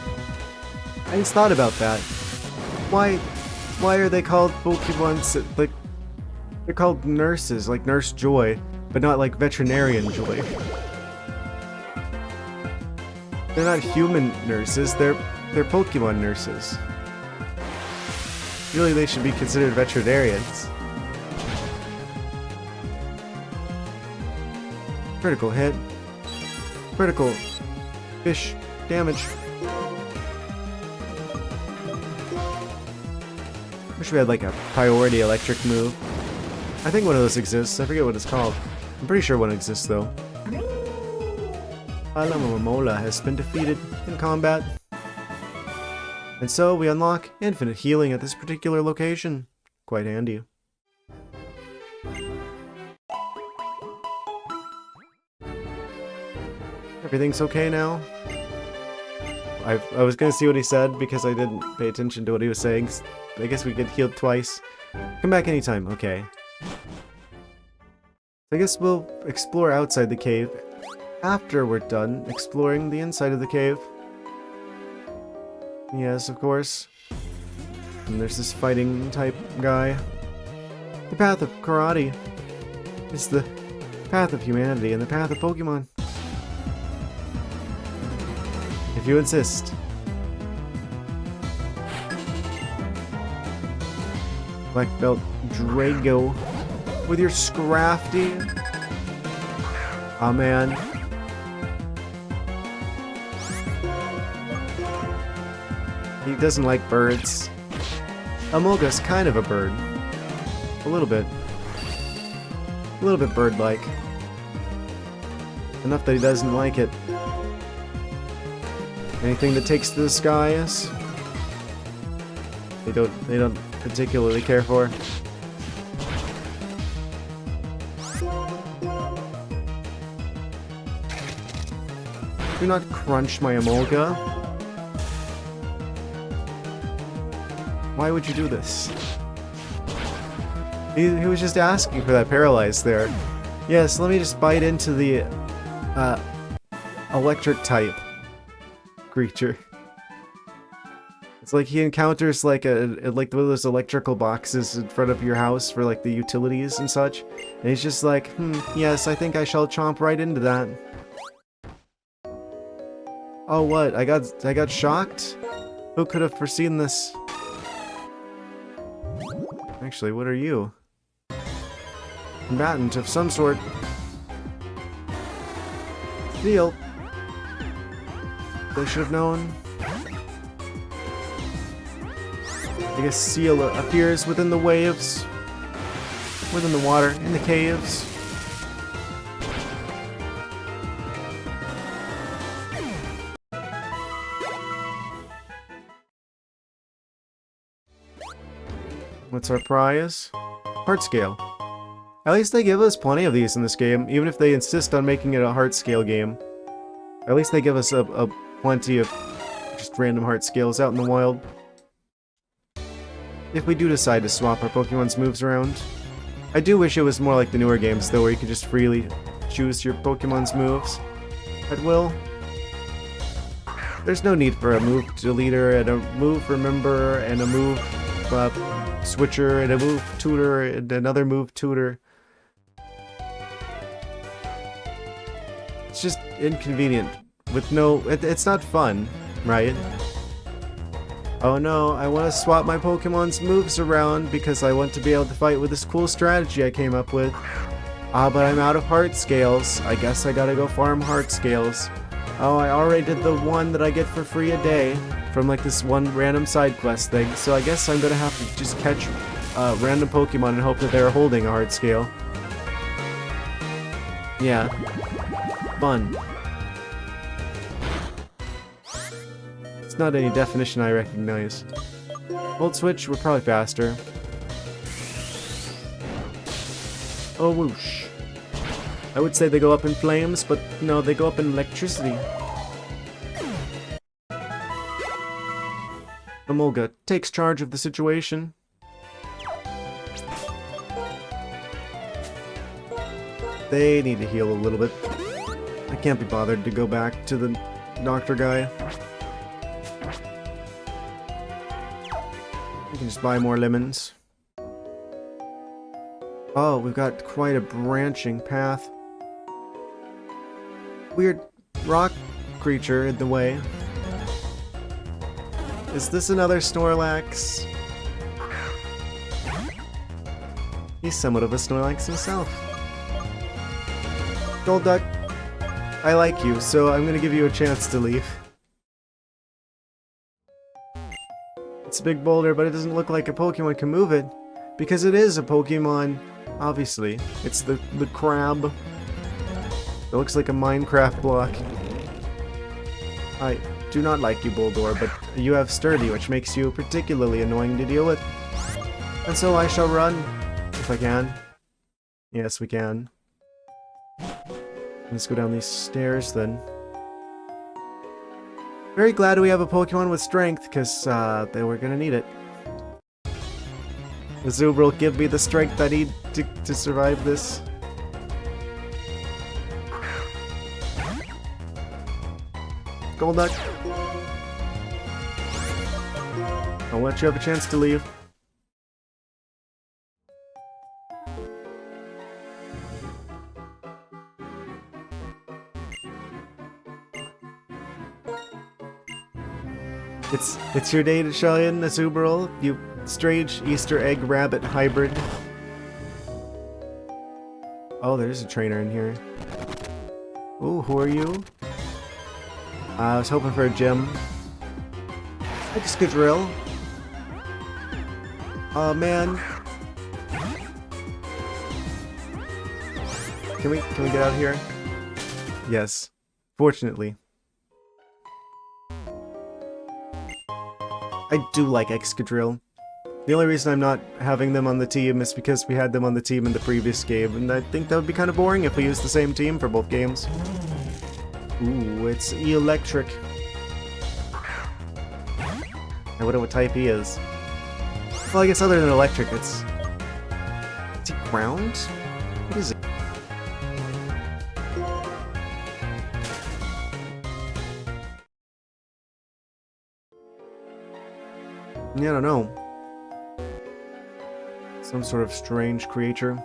I just thought about that. Why are they called Pokemon, like, they're called nurses, like Nurse Joy, but not like Veterinarian Joy. They're not human nurses, they're Pokemon nurses. Really, they should be considered veterinarians. Critical hit. Critical fish damage. Wish we had like a priority electric move. I think one of those exists. I forget what it's called. I'm pretty sure one exists though. Aloma Mamola has been defeated in combat. And so we unlock infinite healing at this particular location. Quite handy. Everything's okay now. I was gonna see what he said because I didn't pay attention to what he was saying. I guess we get healed twice. Come back anytime, okay. I guess we'll explore outside the cave after we're done exploring the inside of the cave. Yes, of course. And there's this fighting type guy. The path of karate is the path of humanity and the path of Pokemon. If you insist. Black Belt Drago with your Scrafty. Aw, man. He doesn't like birds. Amolga's kind of a bird. A little bit. A little bit bird-like. Enough that he doesn't like it. Anything that takes to the skies, they don't particularly care for. Do not crunch my Amolga. Why would you do this? He was just asking for that paralyze there. Yes, let me just bite into the electric type creature. It's like he encounters like like one of those electrical boxes in front of your house for like the utilities and such, and he's just like, yes, I think I shall chomp right into that. Oh, what? I got shocked? Who could have foreseen this? Actually, what are you? Combatant of some sort. Feel. They should have known. I guess seal appears within the waves. Within the water, in the caves. What's our prize? Heart scale. At least they give us plenty of these in this game, even if they insist on making it a heart scale game. At least they give us a plenty of just random heart scales out in the wild. If we do decide to swap our Pokemon's moves around. I do wish it was more like the newer games, though, where you could just freely choose your Pokemon's moves at will. There's no need for a move deleter and a move remember and a move switcher and a move tutor and another move tutor. It's just inconvenient with no... It's not fun, right? Oh no, I want to swap my Pokemon's moves around because I want to be able to fight with this cool strategy I came up with. Ah, but I'm out of heart scales. I guess I gotta go farm heart scales. Oh, I already did the one that I get for free a day from like this one random side quest thing, so I guess I'm gonna have to just catch random Pokemon and hope that they're holding a heart scale. Yeah. Fun. It's not any definition I recognize. Volt Switch, we're probably faster. Oh, whoosh. I would say they go up in flames, but no, they go up in electricity. Emolga takes charge of the situation. They need to heal a little bit. I can't be bothered to go back to the doctor guy. We can just buy more lemons. Oh, we've got quite a branching path. Weird rock creature in the way. Is this another Snorlax? He's somewhat of a Snorlax himself. Golduck, I like you, so I'm gonna give you a chance to leave. It's a big boulder, but it doesn't look like a Pokemon can move it. Because it is a Pokemon, obviously. It's the crab. It looks like a Minecraft block. I do not like you, Boldor, but you have Sturdy, which makes you particularly annoying to deal with. And so I shall run, if I can. Yes, we can. Let's go down these stairs, then. Very glad we have a Pokemon with strength, because they were gonna need it. The Zubril give me the strength I need to survive this. Golduck. I'll let you have a chance to leave. It's your day to shine, Azumarill, you strange Easter egg rabbit hybrid. Oh, there's a trainer in here. Ooh, who are you? I was hoping for a gym. Excadrill. Oh man. Can we get out of here? Yes. Fortunately. I do like Excadrill. The only reason I'm not having them on the team is because we had them on the team in the previous game, and I think that would be kind of boring if we used the same team for both games. Ooh, it's electric. I wonder what type he is. Well, I guess other than electric, it's... Is he ground? What is it? Yeah, I don't know. Some sort of strange creature.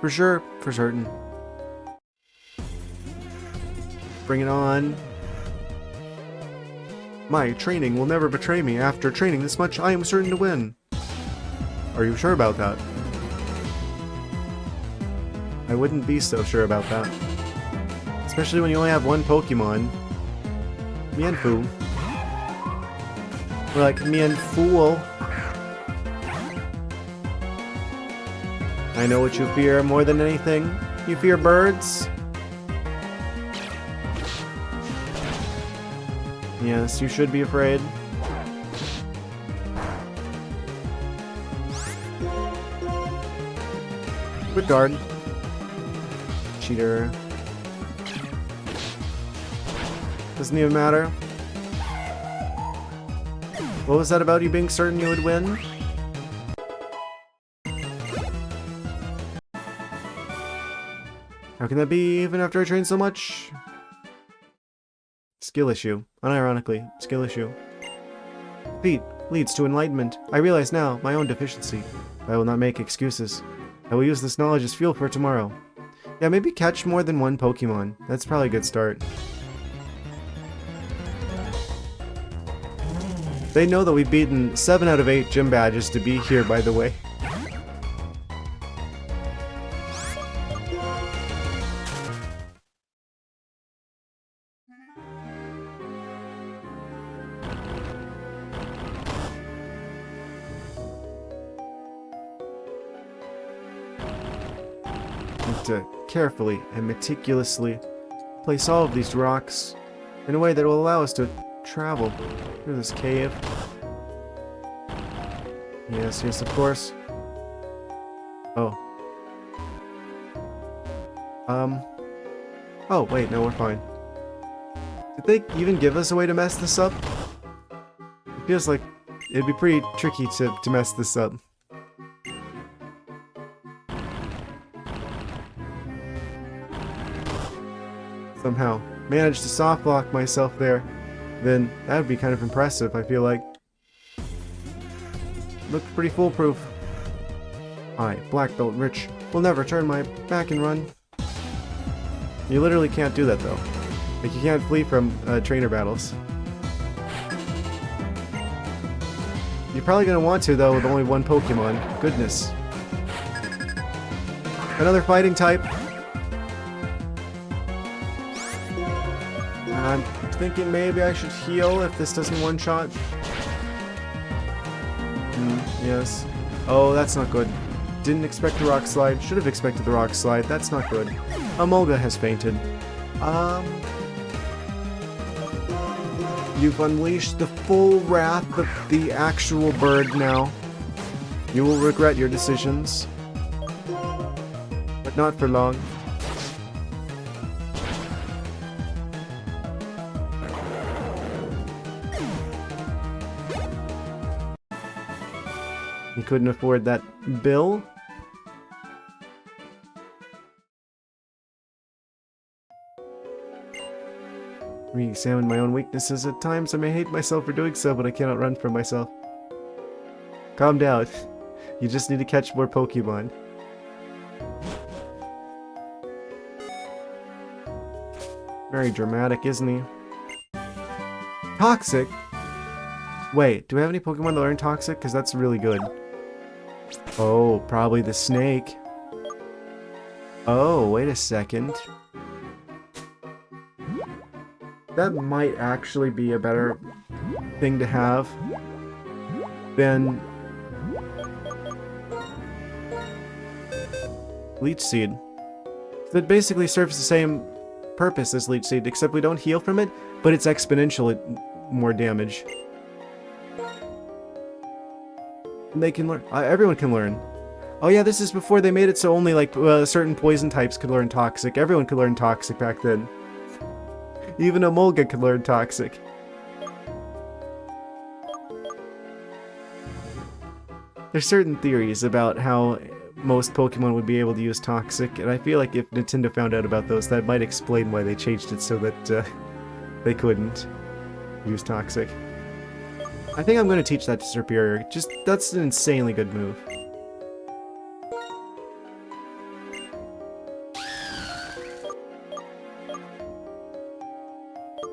For sure, for certain. Bring it on. My training will never betray me. After training this much, I am certain to win. Are you sure about that? I wouldn't be so sure about that. Let's Especially when you only have one Pokemon. Mienfoo. We're like, Mienfool. I know what you fear more than anything. You fear birds? Yes, you should be afraid. Good guard. Cheater. Doesn't even matter. What was that about you being certain you would win? How can that be even after I train so much? Skill issue. Unironically, skill issue. Feat leads to enlightenment. I realize now my own deficiency. I will not make excuses. I will use this knowledge as fuel for tomorrow. Yeah, maybe catch more than one Pokemon. That's probably a good start. They know that we've beaten 7 out of 8 gym badges to be here, by the way. To carefully and meticulously place all of these rocks in a way that will allow us to travel through this cave. Yes, yes, of course. Oh. Oh, wait, no, we're fine. Did they even give us a way to mess this up? It feels like it'd be pretty tricky to mess this up. Somehow managed to soft lock myself there, then that would be kind of impressive, I feel like. Looked pretty foolproof. I, Black Belt Rich, will never turn my back and run. You literally can't do that though. Like, you can't flee from trainer battles. You're probably gonna want to though with only one Pokemon. Goodness. Another fighting type. I'm thinking maybe I should heal if this doesn't one-shot. Yes. Oh, that's not good. Didn't expect the rock slide. Should have expected the rock slide. That's not good. Emolga has fainted. You've unleashed the full wrath of the actual bird now. You will regret your decisions. But not for long. He couldn't afford that bill. Re-examine my own weaknesses. At times I may hate myself for doing so, but I cannot run from myself. Calm down. You just need to catch more Pokemon. Very dramatic, isn't he? Toxic? Wait, do we have any Pokemon that learn Toxic? Because that's really good. Oh, probably the snake. Oh, wait a second. That might actually be a better thing to have than Leech Seed. That basically serves the same purpose as Leech Seed, except we don't heal from it, but it's exponential more damage. They can learn. Everyone can learn. Oh yeah, this is before they made it so only like certain poison types could learn Toxic. Everyone could learn Toxic back then. Even Emolga could learn Toxic. There's certain theories about how most Pokemon would be able to use Toxic, and I feel like if Nintendo found out about those, that might explain why they changed it so that they couldn't use Toxic. I think I'm going to teach that to Superior. Just, that's an insanely good move.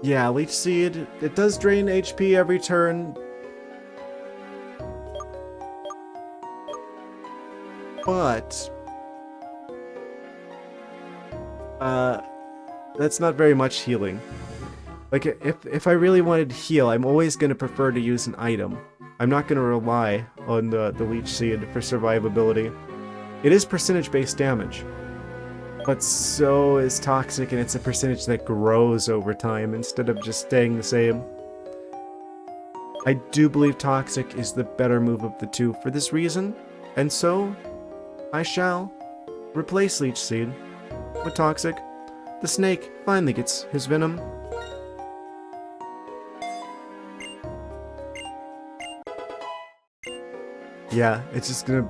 Yeah, Leech Seed, it does drain HP every turn. But That's not very much healing. Like, if I really wanted to heal, I'm always going to prefer to use an item. I'm not going to rely on the Leech Seed for survivability. It is percentage-based damage, but so is Toxic, and it's a percentage that grows over time instead of just staying the same. I do believe Toxic is the better move of the two for this reason, and so I shall replace Leech Seed with Toxic. The snake finally gets his venom. Yeah, it's just gonna...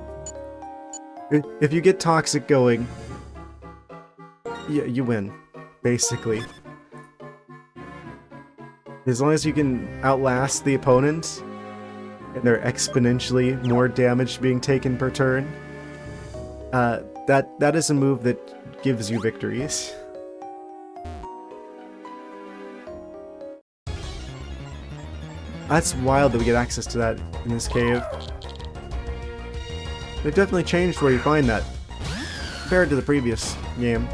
If you get Toxic going, you win, basically. As long as you can outlast the opponent, and they're exponentially more damage being taken per turn, that is a move that gives you victories. That's wild that we get access to that in this cave. They've definitely changed where you find that, compared to the previous game.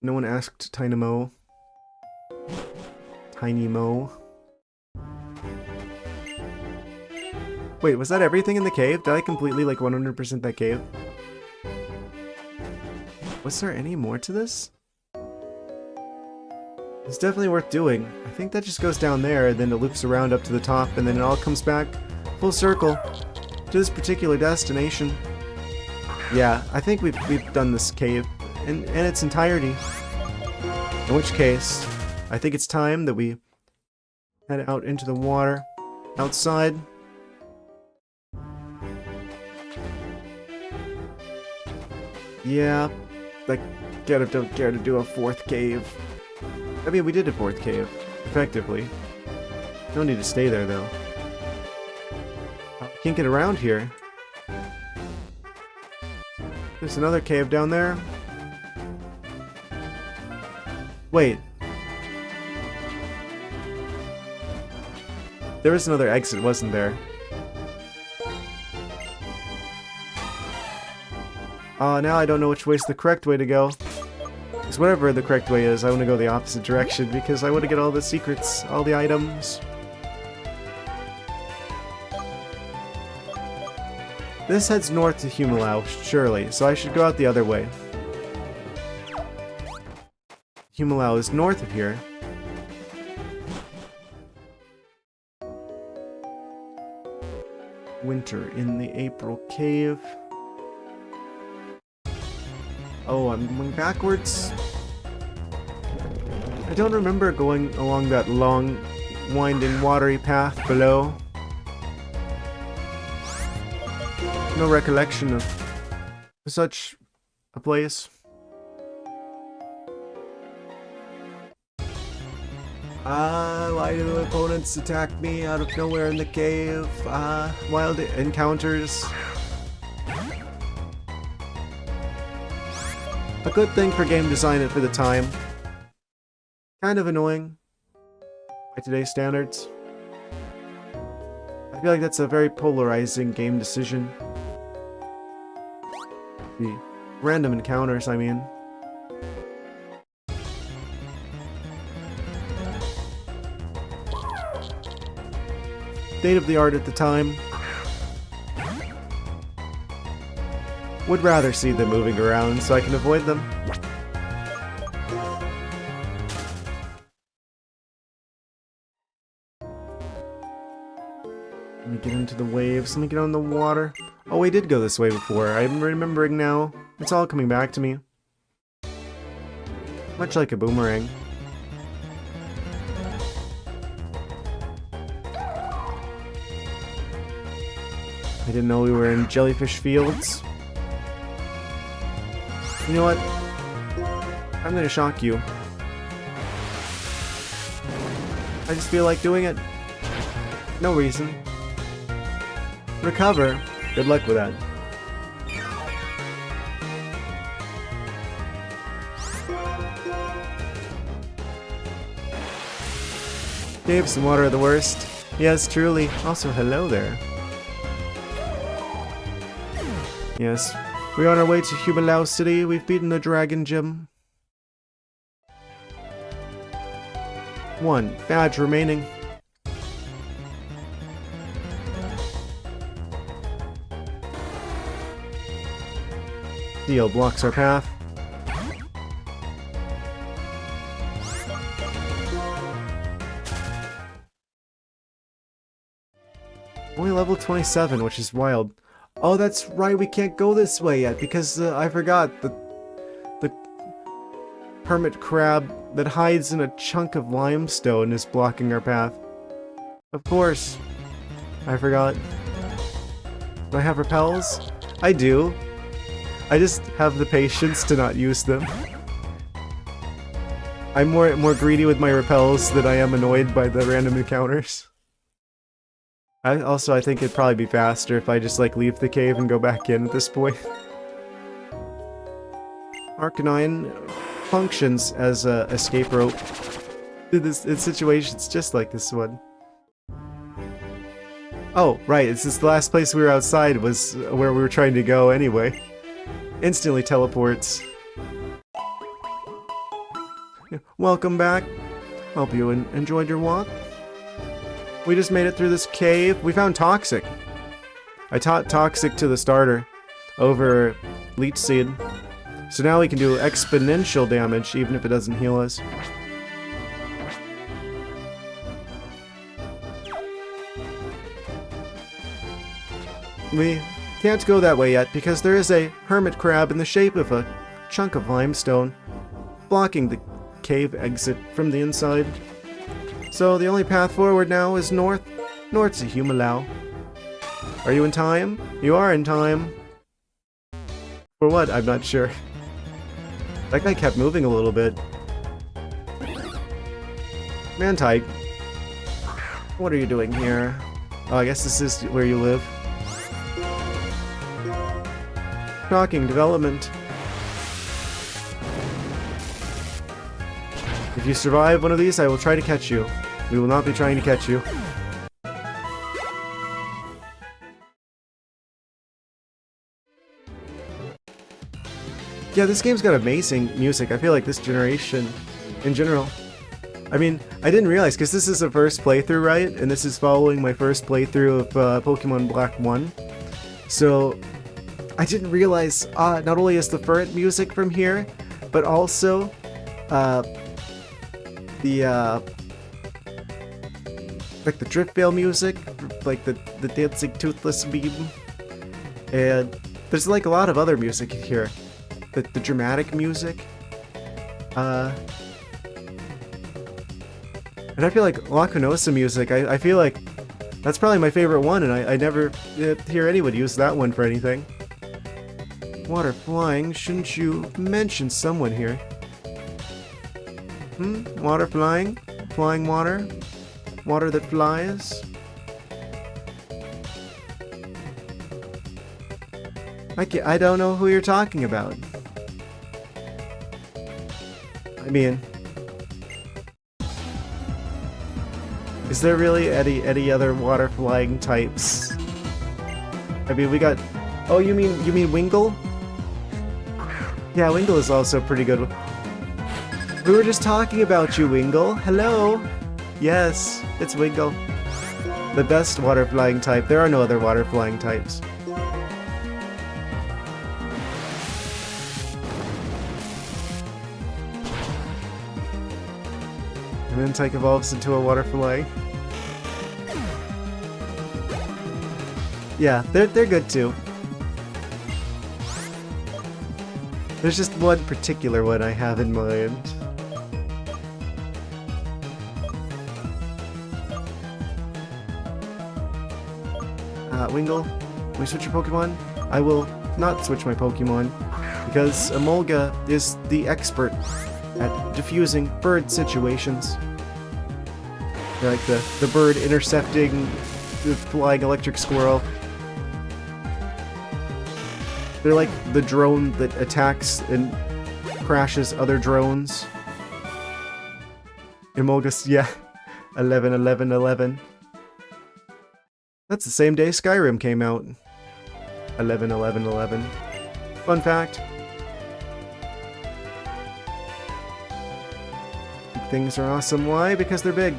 No one asked Tiny Mo. Tiny Mo. Wait, was that everything in the cave? Did I completely, like, 100% that cave? Was there any more to this? It's definitely worth doing. I think that just goes down there, and then it loops around up to the top, and then it all comes back full circle to this particular destination. Yeah, I think we've done this cave in its entirety. In which case, I think it's time that we head out into the water outside. Yeah, like, don't care to do a fourth cave. I mean, we did a fourth cave, effectively. No need to stay there, though. Can't get around here. There's another cave down there. Wait. There was another exit, wasn't there? Now I don't know which way's the correct way to go. Because whatever the correct way is, I want to go the opposite direction because I want to get all the secrets, all the items. This heads north to Humilau, surely, so I should go out the other way. Humilau is north of here. Winter in the April Cave. Oh, I'm going backwards. I don't remember going along that long, winding, watery path below. No recollection of such a place. Why do opponents attack me out of nowhere in the cave? Wild encounters. A good thing for game design for the time. Kind of annoying by today's standards. I feel like that's a very polarizing game decision. The random encounters, I mean. State of the art at the time. Would rather see them moving around so I can avoid them. Let me get into the waves. Let me get on the water. Oh, we did go this way before. I'm remembering now. It's all coming back to me. Much like a boomerang. I didn't know we were in jellyfish fields. You know what? I'm gonna shock you. I just feel like doing it. No reason. Recover. Good luck with that. Caves and water are the worst. Yes, truly. Also, hello there. Yes, We're on our way to Humilau City. We've beaten the Dragon Gym. 1 badge remaining. Dio blocks our path. Only level 27, which is wild. Oh, that's right, we can't go this way yet, because I forgot the hermit crab that hides in a chunk of limestone is blocking our path. Of course. I forgot. Do I have repels? I do. I just have the patience to not use them. I'm more greedy with my repels than I am annoyed by the random encounters. I think it'd probably be faster if I just like leave the cave and go back in at this point. Arcanine functions as a escape rope in situations just like this one. Oh, right, it's just the last place we were outside was where we were trying to go anyway. Instantly teleports. Welcome back. Hope you enjoyed your walk. We just made it through this cave. We found Toxic. I taught Toxic to the starter over Leech Seed. So now we can do exponential damage even if it doesn't heal us. We can't go that way yet because there is a hermit crab in the shape of a chunk of limestone blocking the cave exit from the inside. So the only path forward now is north to Humilau. Are you in time? You are in time. For what? I'm not sure. That guy kept moving a little bit. Mantyke, what are you doing here? Oh, I guess this is where you live. Shocking development. If you survive one of these, I will try to catch you. We will not be trying to catch you. Yeah, this game's got amazing music. I feel like this generation, in general. I mean, I didn't realize, because this is the first playthrough, right? And this is following my first playthrough of Pokemon Black 1. So, I didn't realize, not only is the Furret music from here, but also, like the Driftveil music, like the Dancing Toothless meme, and there's like a lot of other music here. The dramatic music, and I feel like Lacunosa music, I feel like that's probably my favorite one, and I never hear anyone use that one for anything. Water flying, shouldn't you mention someone here? Water flying? Flying water? Water that flies? I don't know who you're talking about. I mean, is there really any other water flying types? I mean, we got. Oh, you mean Wingull? Yeah, Wingull is also pretty good. We were just talking about you, Wingull. Hello. Yes, it's Wingull. The best water flying type. There are no other water flying types. And then Tyke evolves into a water flying. Yeah, they're good too. There's just one particular one I have in mind. Wingull, will you switch your Pokemon? I will not switch my Pokemon, because Emolga is the expert at diffusing bird situations. They're like the bird intercepting the flying electric squirrel. They're like the drone that attacks and crashes other drones. Emolga's, yeah. 11/11/11. That's the same day Skyrim came out. 11/11/11. Fun fact. Things are awesome. Why? Because they're big.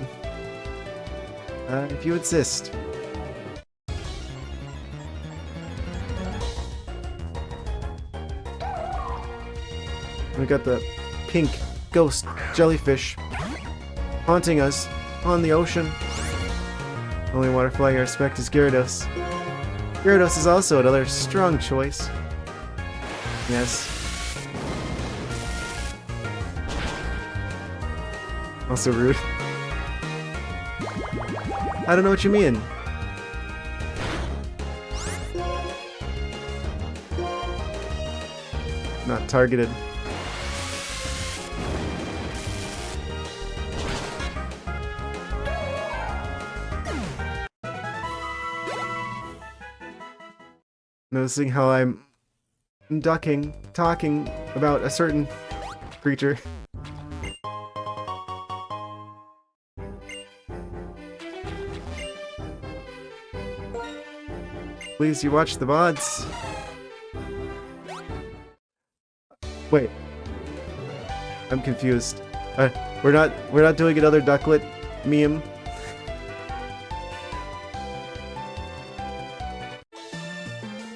If you insist. We got the pink ghost jellyfish haunting us on the ocean. Only waterfly I respect is Gyarados. Gyarados is also another strong choice. Yes. Also rude. I don't know what you mean. Not targeted. Noticing how I'm talking about a certain creature. Please, you watch the VODs. Wait. I'm confused. We're not doing another ducklet meme.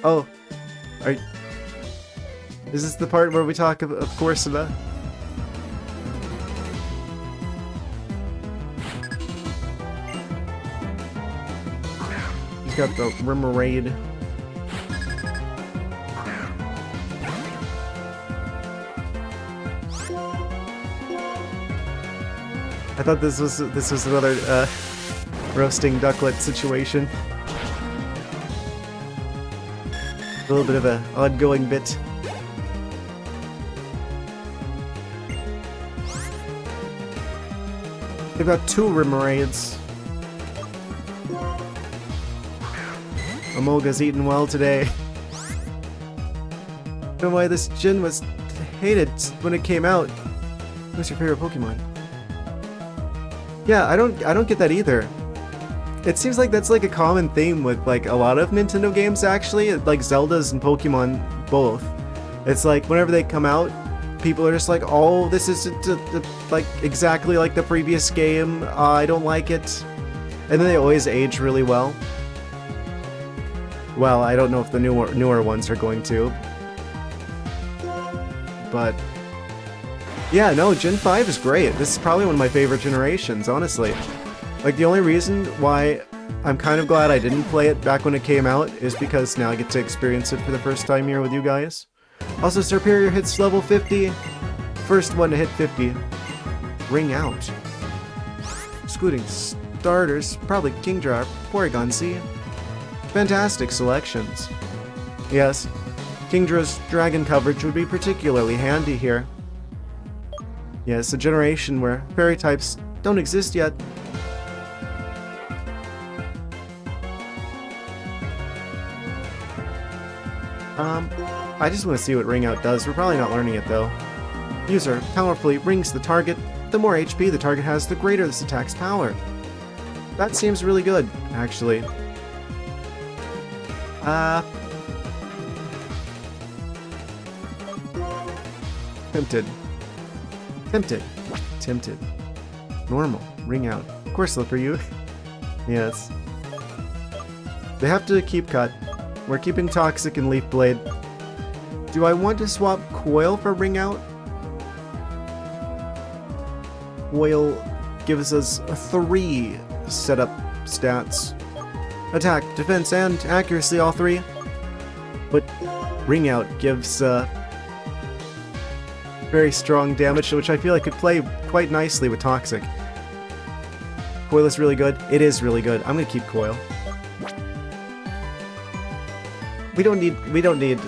Oh, is this the part where we talk of Corsica? He's got the Remoraid. I thought this was another roasting ducklet situation. A little bit of an ongoing bit. They've got 2 Rimoraids. Amolga's eaten well today. I don't know why this gin was hated when it came out. What's your favorite Pokemon? Yeah, I don't get that either. It seems like that's like a common theme with like a lot of Nintendo games actually, like Zelda's and Pokemon both. It's like whenever they come out, people are just like, oh, this is like exactly like the previous game, I don't like it. And then they always age really well. Well, I don't know if the newer ones are going to. But yeah, no, Gen 5 is great. This is probably one of my favorite generations, honestly. Like, the only reason why I'm kind of glad I didn't play it back when it came out is because now I get to experience it for the first time here with you guys. Also, Serperior hits level 50. First one to hit 50. Ring out. Excluding starters, probably Kingdra, Porygon Z. Fantastic selections. Yes, Kingdra's dragon coverage would be particularly handy here. Yes, a generation where fairy types don't exist yet. I just want to see what Ring Out does. We're probably not learning it though. User powerfully rings the target. The more HP the target has, the greater this attack's power. That seems really good, actually. Tempted. Tempted. Tempted. Normal. Ring Out. Of course, for you. Yes. They have to keep cut. We're keeping Toxic and Leaf Blade. Do I want to swap Coil for Ring Out? Coil gives us 3 setup stats. Attack, defense, and accuracy, all 3. But Ring Out gives very strong damage, which I feel like could play quite nicely with Toxic. Coil is really good. It is really good. I'm gonna keep Coil. We don't need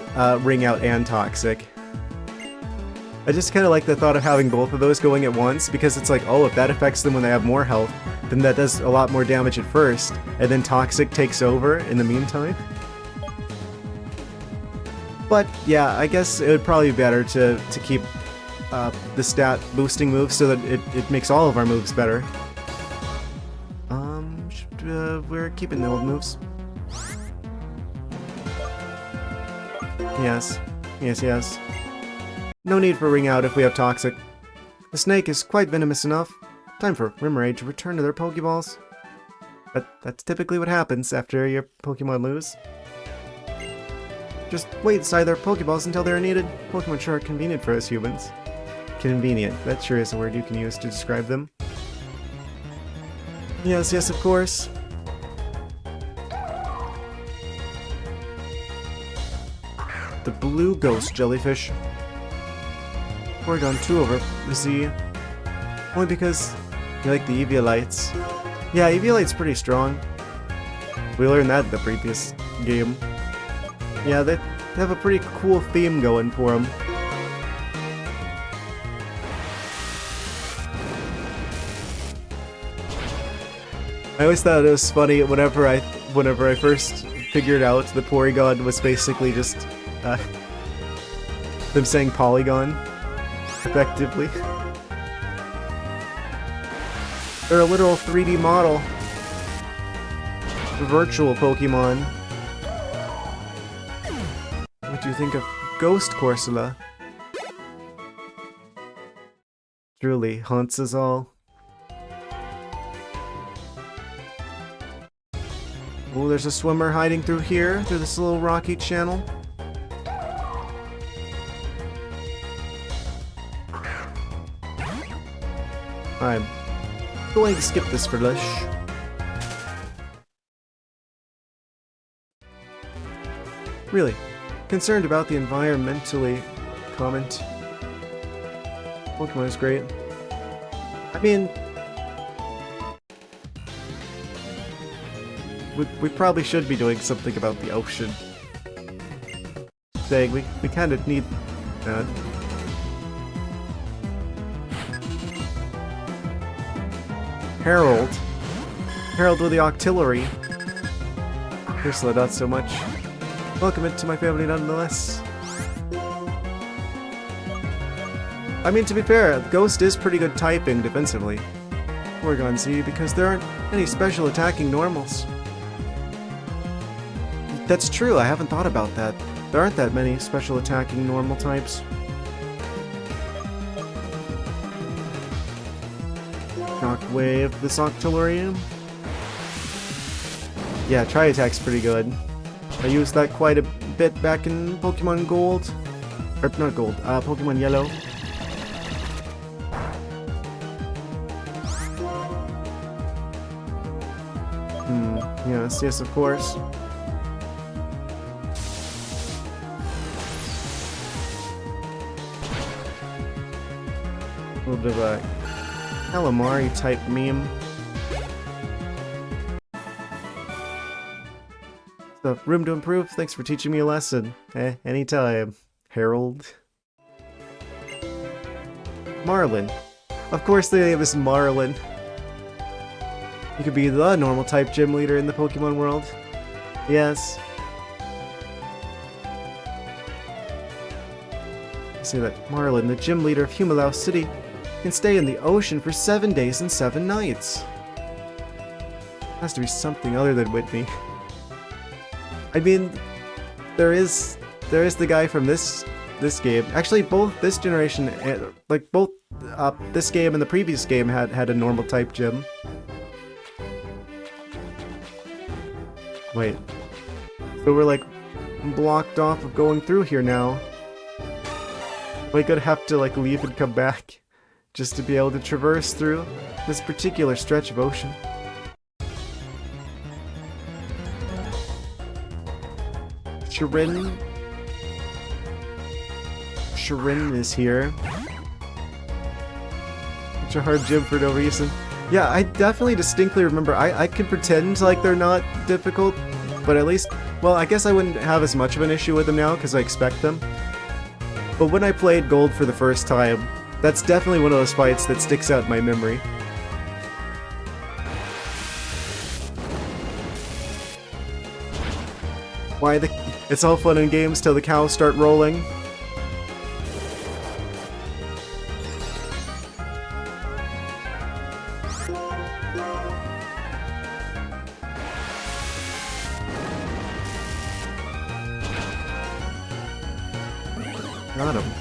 Ring Out and Toxic. I just kind of like the thought of having both of those going at once, because it's like, oh, if that affects them when they have more health, then that does a lot more damage at first, and then Toxic takes over in the meantime. But yeah, I guess it would probably be better to keep the stat boosting moves so that it makes all of our moves better. We're keeping the old moves. Yes. Yes, yes. No need for ring out if we have Toxic. The snake is quite venomous enough. Time for Rimraid to return to their Pokeballs. But that's typically what happens after your Pokemon lose. Just wait inside their Pokeballs until they're needed. Pokemon sure are convenient for us humans. Convenient. That sure is a word you can use to describe them. Yes, yes, of course. The blue ghost jellyfish. Porygon 2 over the Z. Only because you like the Eviolites. Yeah, Eviolite's pretty strong. We learned that in the previous game. Yeah, they have a pretty cool theme going for them. I always thought it was funny whenever I first figured out that Porygon was basically just them saying Polygon, effectively. They're a literal 3D model. Virtual Pokemon. What do you think of Ghost Corsola? Truly haunts us all. Oh, there's a swimmer hiding through here, through this little rocky channel. I'm going to skip this for Lush. Really, concerned about the environmentally comment. Pokemon is great. I mean, we probably should be doing something about the ocean. Saying we kind of need that. Harold with the Octillery. Ursula, not so much. Welcome into my family nonetheless. I mean, to be fair, Ghost is pretty good typing defensively. Porygon Z, because there aren't any special attacking normals. That's true, I haven't thought about that. There aren't that many special attacking normal types. Shockwave this Octillery. Yeah, Tri-Attack's pretty good. I used that quite a bit back in Pokemon Gold. Or, not Gold, Pokemon Yellow. Yes, of course. A little bit of a calamari type meme. So, room to improve, thanks for teaching me a lesson. Anytime. Harold. Marlin. Of course the name is Marlin. You could be the normal type gym leader in the Pokemon world. Yes. I say that Marlin, the gym leader of Humilau City, can stay in the ocean for 7 days and 7 nights. Has to be something other than Whitney. I mean, there is the guy from this game. Actually, both this generation, like both this game and the previous game had a normal type gym. Wait, so we're like blocked off of going through here now. We're gonna have to like leave and come back just to be able to traverse through this particular stretch of ocean. Shirin is here. Such a hard gym for no reason. Yeah, I definitely distinctly remember. I can pretend like they're not difficult, but at least, well, I guess I wouldn't have as much of an issue with them now because I expect them. But when I played Gold for the first time, that's definitely one of those fights that sticks out in my memory. It's all fun and games till the cows start rolling. Got him.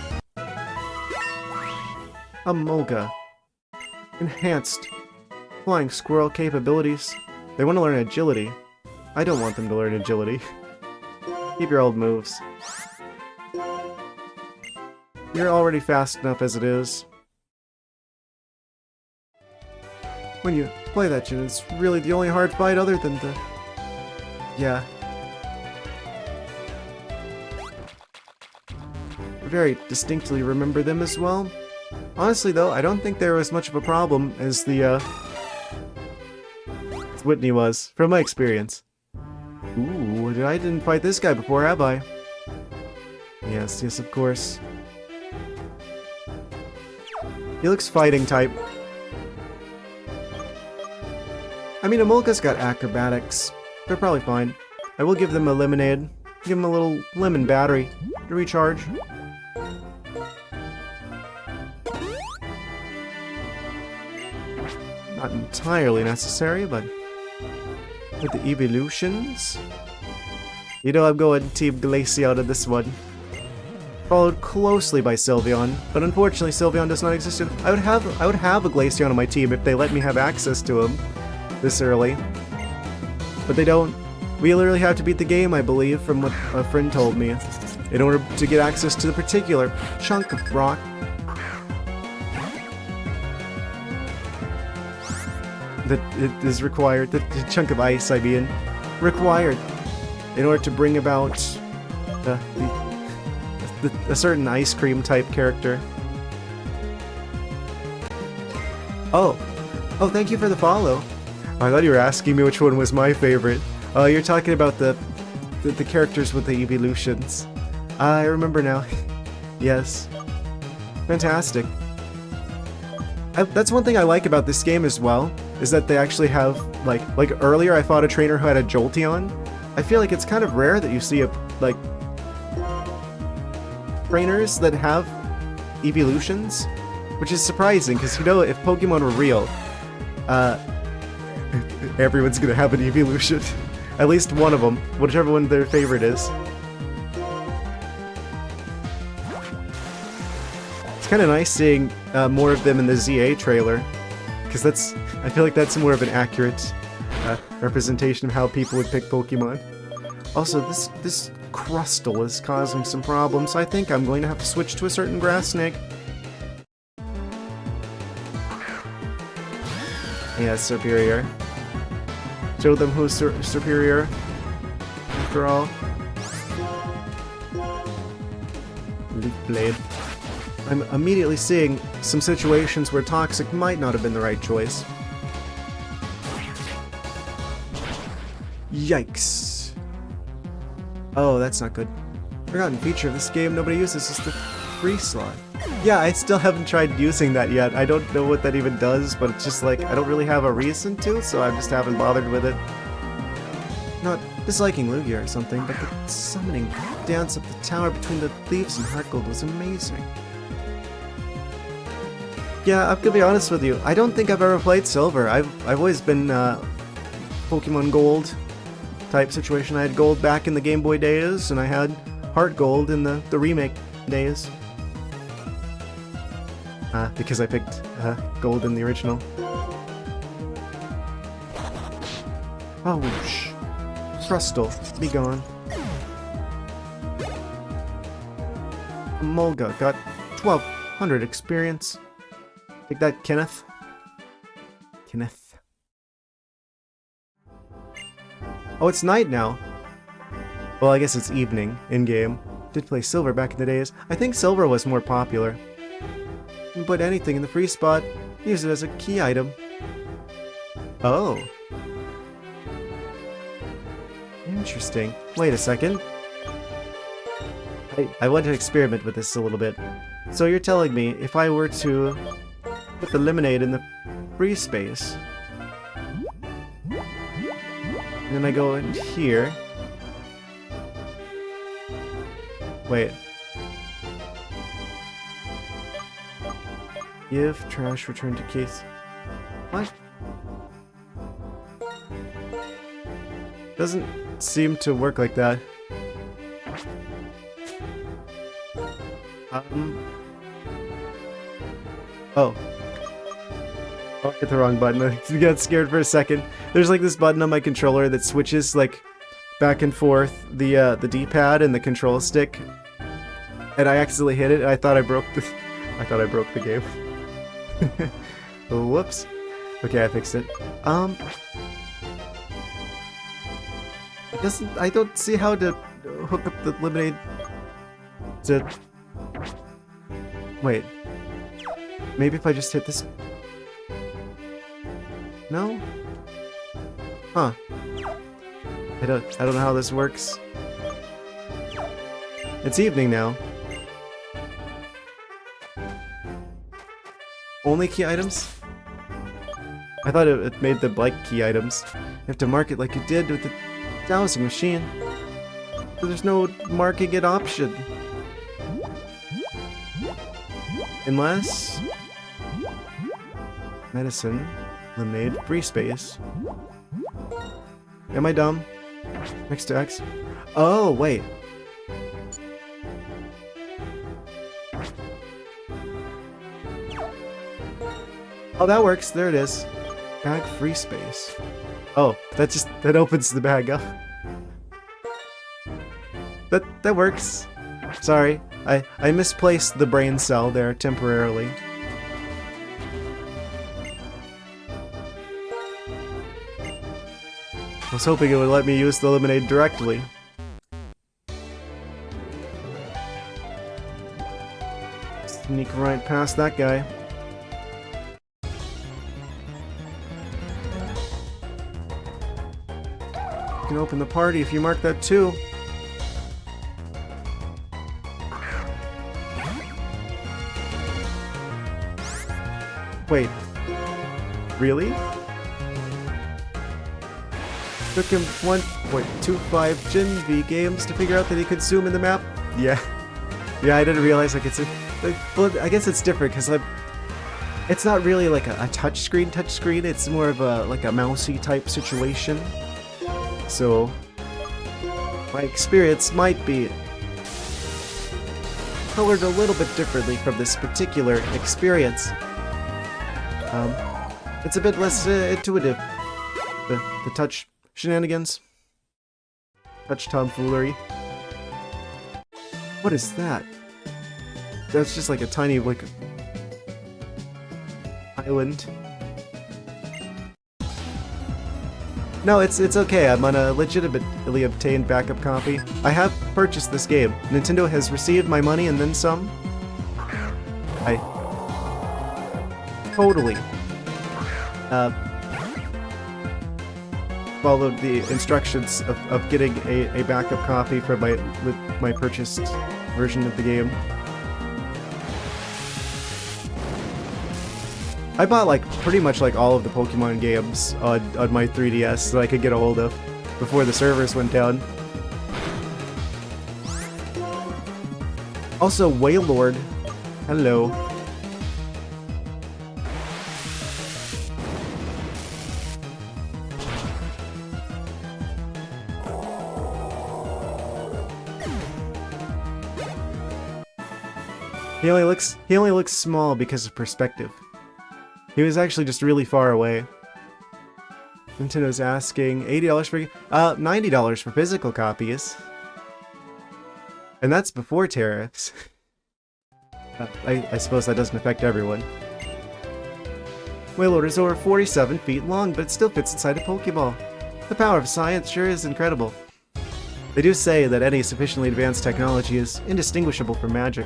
Amolga. Enhanced. Flying squirrel capabilities. They want to learn agility. I don't want them to learn agility. Keep your old moves. You're already fast enough as it is. When you play that gym, it's really the only hard fight other than the... Yeah. I very distinctly remember them as well. Honestly though, I don't think there was much of a problem as the, Whitney was, from my experience. Ooh, I didn't fight this guy before, have I? Yes, yes, of course. He looks fighting type. I mean, Amolga's got acrobatics. They're probably fine. I will give them a lemonade. Give them a little lemon battery to recharge. Not entirely necessary, but with the evolutions, you know I'm going Team Glaceon on this one. Followed closely by Sylveon, but unfortunately Sylveon does not exist. I would have a Glaceon on my team if they let me have access to him this early, but they don't. We literally have to beat the game, I believe, from what a friend told me, in order to get access to the particular chunk of rock. That it is required, the chunk of ice, I mean, required in order to bring about a certain ice cream type character. Oh, thank you for the follow. I thought you were asking me which one was my favorite. Oh, you're talking about the characters with the evolutions. I remember now. Yes. Fantastic. That's one thing I like about this game as well, is that they actually have, like earlier I fought a trainer who had a Jolteon. I feel like it's kind of rare that you see trainers that have evolutions, which is surprising, because you know, if Pokemon were real, everyone's gonna have an evolution. At least one of them, whichever one their favorite is. It's kind of nice seeing more of them in the ZA trailer, because I feel like that's more of an accurate representation of how people would pick Pokemon. Also, this Crustle is causing some problems. I think I'm going to have to switch to a certain grass snake. Yeah, superior. Show them who's superior, after all. Leaf Blade. I'm immediately seeing some situations where Toxic might not have been the right choice. Yikes. Oh, that's not good. Forgotten feature of this game nobody uses is the free slot. Yeah, I still haven't tried using that yet. I don't know what that even does, but it's just like, I don't really have a reason to, so I just haven't bothered with it. Not disliking Lugia or something, but the summoning dance up the tower between the leaves and Heart Gold was amazing. Yeah, I'm gonna be honest with you, I don't think I've ever played Silver. I've always been Pokemon Gold type situation. I had Gold back in the Game Boy days, and I had Heart Gold in the remake days. Because I picked Gold in the original. Oh, whoosh. Crustle, be gone. Molga got 1200 experience. Take that, Kenneth. Kenneth. Oh, it's night now. Well, I guess it's evening in-game. Did play Silver back in the days. I think Silver was more popular. You can put anything in the free spot, use it as a key item. Oh. Interesting. Wait a second. I want to experiment with this a little bit. So you're telling me if I were to put the lemonade in the free space, and then I go in here. Wait. Give trash, return to case. What? Doesn't seem to work like that. Oh. Oh, I hit the wrong button. I got scared for a second. There's like this button on my controller that switches like back and forth the D-pad and the control stick, and I accidentally hit it. And I thought I broke the game. Whoops. Okay, I fixed it. I don't see how to hook up the lemonade to. Wait. Maybe if I just hit this. No? Huh. I don't know how this works. It's evening now. Only key items? I thought it made them like key items. You have to mark it like you did with the dowsing machine. So there's no marking it option. Unless... medicine, lemonade, free space. Am I dumb? Next to X. Oh, wait. Oh, that works. There it is. Bag free space. Oh, that opens the bag up. That works. Sorry, I misplaced the brain cell there temporarily. I was hoping it would let me use the lemonade directly. Sneak right past that guy. You can open the party if you mark that too. Wait. Really? Took him 1.25 Gen V games to figure out that he could zoom in the map? Yeah. Yeah, I didn't realize like well, I guess it's different because it's not really like a touchscreen. It's more of a like a mousy type situation. So my experience might be colored a little bit differently from this particular experience. It's a bit less intuitive. The touch shenanigans. Touch tomfoolery. What is that? That's just like a tiny, like, island. No, it's okay. I'm on a legitimately obtained backup copy. I have purchased this game. Nintendo has received my money and then some. I totally followed the instructions of getting a backup copy for my purchased version of the game. I bought like pretty much like all of the Pokemon games on my 3DS that I could get a hold of before the servers went down. Also, Wailord. Hello. He only looks small because of perspective. He was actually just really far away. Nintendo's asking $80 for $90 for physical copies. And that's before tariffs. I suppose that doesn't affect everyone. Wailord is over 47 feet long, but it still fits inside a Pokeball. The power of science sure is incredible. They do say that any sufficiently advanced technology is indistinguishable from magic.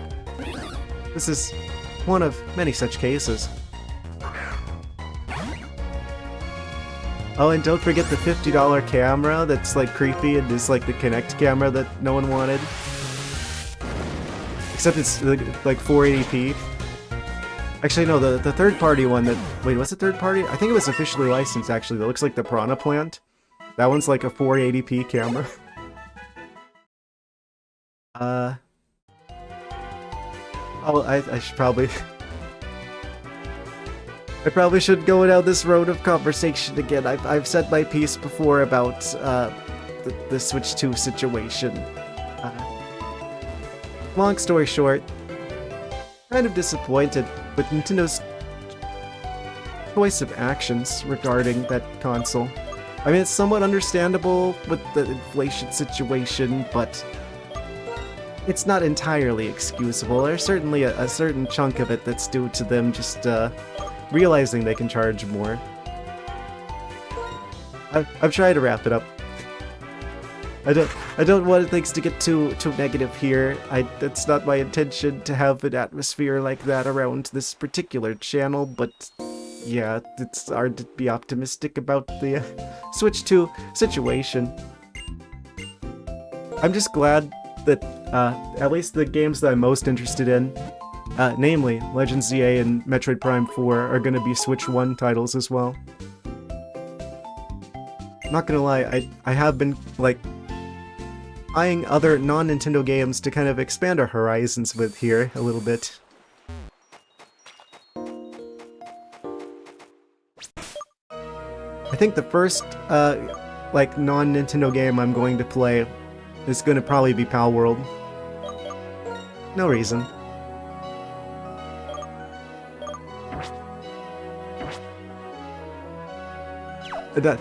This is one of many such cases. Oh, and don't forget the $50 camera that's like creepy and is like the Kinect camera that no one wanted. Except it's like 480p. Actually, no, the third-party one that... Wait, what's the third-party? I think it was officially licensed, actually. That looks like the Piranha Plant. That one's like a 480p camera. Oh, I should probably... I probably should go down this road of conversation again. I've said my piece before about the Switch 2 situation. Long story short, kind of disappointed with Nintendo's choice of actions regarding that console. I mean, it's somewhat understandable with the inflation situation, but it's not entirely excusable. There's certainly a certain chunk of it that's due to them just realizing they can charge more. I'm trying to wrap it up. I don't want things to get too negative here. It's not my intention to have an atmosphere like that around this particular channel, but yeah, it's hard to be optimistic about the Switch 2 situation. I'm just glad that at least the games that I'm most interested in, namely Legend ZA and Metroid Prime 4, are going to be Switch 1 titles as well. Not gonna lie, I have been, like, eyeing other non-Nintendo games to kind of expand our horizons with here a little bit. I think the first, like, non-Nintendo game I'm going to play is gonna probably be Pal World. No reason.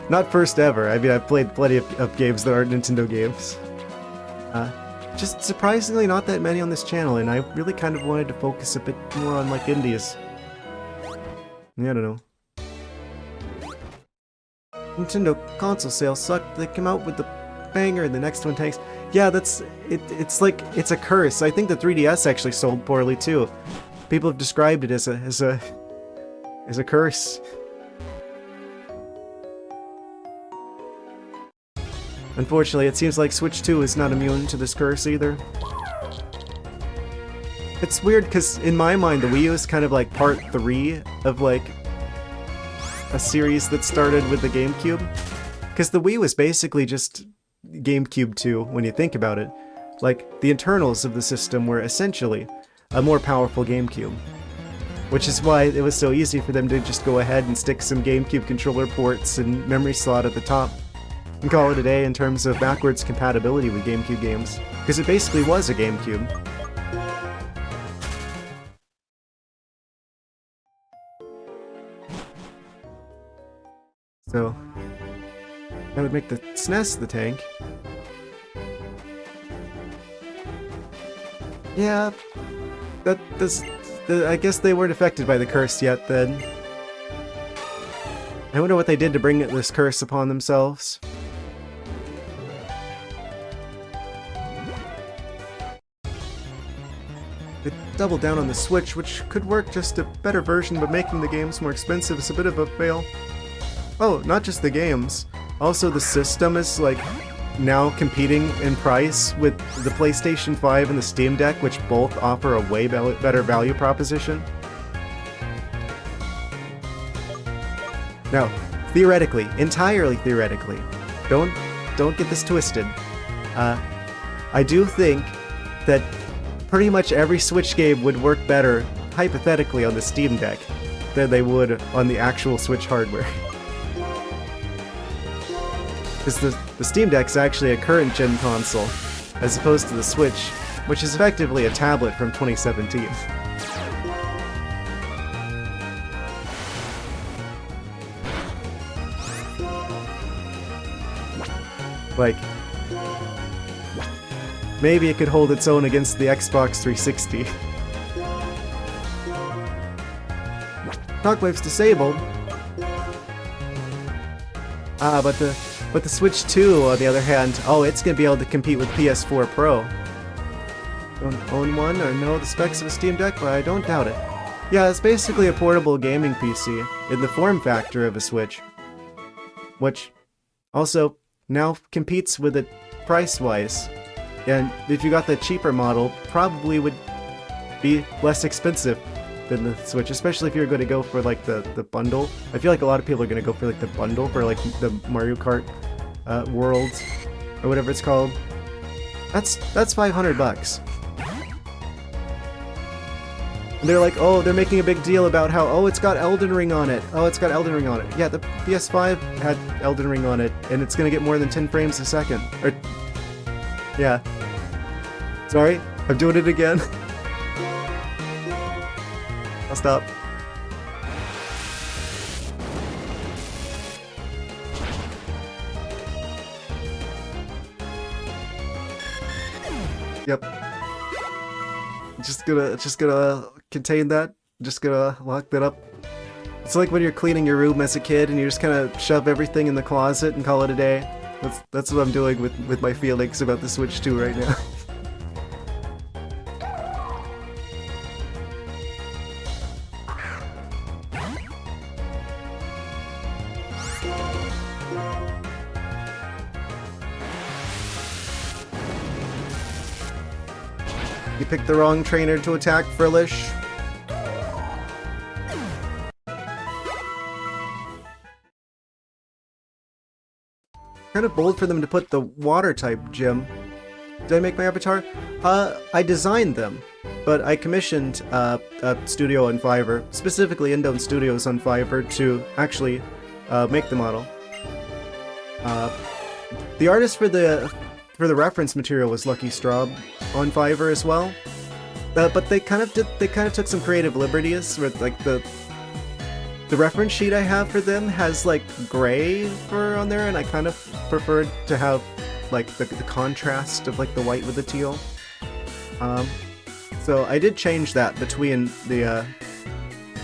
Not first ever. I mean, I've played plenty of games that aren't Nintendo games. Just surprisingly not that many on this channel, and I really kind of wanted to focus a bit more on, like, indies. Yeah, I don't know. Nintendo console sales sucked. They came out with the banger and the next one tanks. Yeah, it's like, it's a curse. I think the 3DS actually sold poorly too. People have described it as a curse. Unfortunately, it seems like Switch 2 is not immune to this curse either. It's weird because in my mind the Wii U is kind of like part 3 of like a series that started with the GameCube. Because the Wii was basically just GameCube 2 when you think about it. Like, the internals of the system were essentially a more powerful GameCube. Which is why it was so easy for them to just go ahead and stick some GameCube controller ports and memory slot at the top. And call it a day in terms of backwards compatibility with GameCube games. Because it basically was a GameCube. So, that would make the SNES the tank. Yeah, I guess they weren't affected by the curse yet then. I wonder what they did to bring this curse upon themselves. They doubled down on the Switch, which could work just a better version, but making the games more expensive is a bit of a fail. Oh, not just the games. Also, the system is, like, now competing in price with the PlayStation 5 and the Steam Deck, which both offer a way better value proposition. Now, theoretically, entirely theoretically, don't get this twisted. I do think that pretty much every Switch game would work better, hypothetically, on the Steam Deck than they would on the actual Switch hardware. Because the Steam Deck's actually a current-gen console, as opposed to the Switch, which is effectively a tablet from 2017. Like, maybe it could hold its own against the Xbox 360. Shockwave's disabled. But the Switch 2, on the other hand, oh, it's gonna be able to compete with PS4 Pro. Don't own one or know the specs of a Steam Deck, but I don't doubt it. Yeah, it's basically a portable gaming PC in the form factor of a Switch, which also now competes with it price-wise. And if you got the cheaper model, probably would be less expensive than the Switch, especially if you're going to go for like the bundle. I feel like a lot of people are going to go for like the bundle for like the Mario Kart World or whatever it's called. That's $500. And they're like, oh, they're making a big deal about how, oh, it's got Elden Ring on it. Oh, it's got Elden Ring on it. Yeah, the PS5 had Elden Ring on it, and it's going to get more than 10 frames a second. Or, yeah. Sorry, I'm doing it again. I'll stop. Yep. Just gonna contain that. Just gonna lock that up. It's like when you're cleaning your room as a kid and you just kind of shove everything in the closet and call it a day. That's what I'm doing with my feelings about the Switch 2 right now. You picked the wrong trainer to attack, Frillish. Kind of bold for them to put the water type gym. Did I make my avatar? I designed them, but I commissioned a studio on Fiverr, specifically Indone Studios on Fiverr, to actually make the model. The artist for the reference material was Lucky Straub on Fiverr as well, but they kind of took some creative liberties with like the reference sheet I have for them has like gray fur on there, and I kind of preferred to have like the contrast of like the white with the teal. So I did change that between the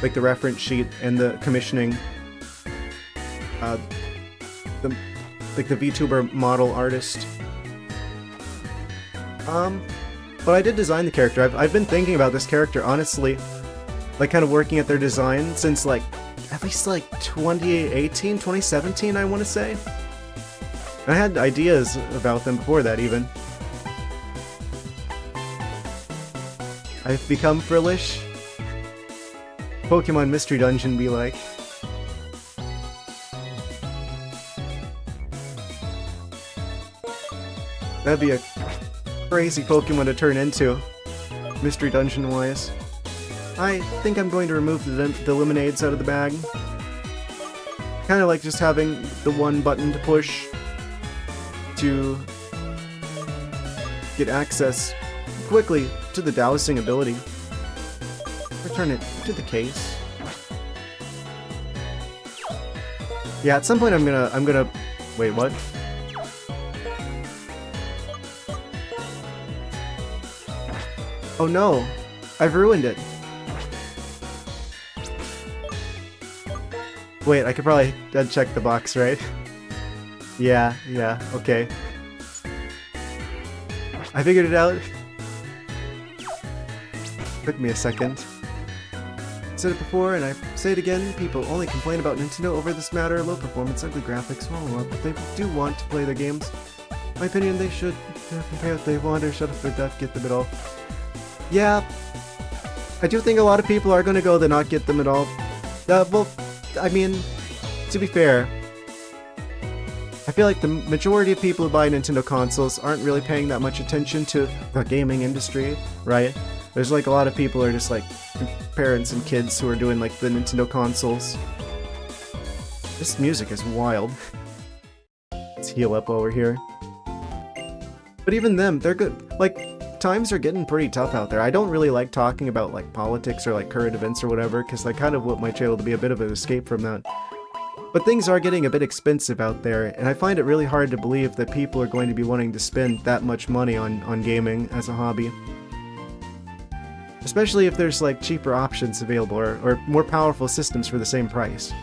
like the reference sheet and the commissioning the VTuber model artist. But I did design the character. I've been thinking about this character, honestly, like kind of working at their design since like at least like 2018, 2017, I want to say. I had ideas about them before that even. I've become Frillish. Pokemon Mystery Dungeon be like. That'd be a crazy Pokemon to turn into, Mystery Dungeon-wise. I think I'm going to remove the lemonades out of the bag. Kind of like just having the one button to push to get access quickly to the dowsing ability. Return it to the case. Yeah, at some point I'm gonna... Wait, what? Oh no! I've ruined it! Wait, I could probably uncheck the box, right? Yeah, okay. I figured it out. Took me a second. I said it before, and I say it again, people only complain about Nintendo over this matter, low performance, ugly graphics, but they do want to play their games. In my opinion, they should pay what they want or shut up their duck, get them at all. Yeah, I do think a lot of people are going to go to not get them at all. Well, I mean, to be fair, I feel like the majority of people who buy Nintendo consoles aren't really paying that much attention to the gaming industry, right? There's like a lot of people who are just like parents and kids who are doing like the Nintendo consoles. This music is wild. Let's heal up while we're here. But even them, they're good. Like, times are getting pretty tough out there. I don't really like talking about like politics or like current events or whatever, because I kind of want my channel to be a bit of an escape from that. But things are getting a bit expensive out there, and I find it really hard to believe that people are going to be wanting to spend that much money on gaming as a hobby. Especially if there's like cheaper options available or more powerful systems for the same price.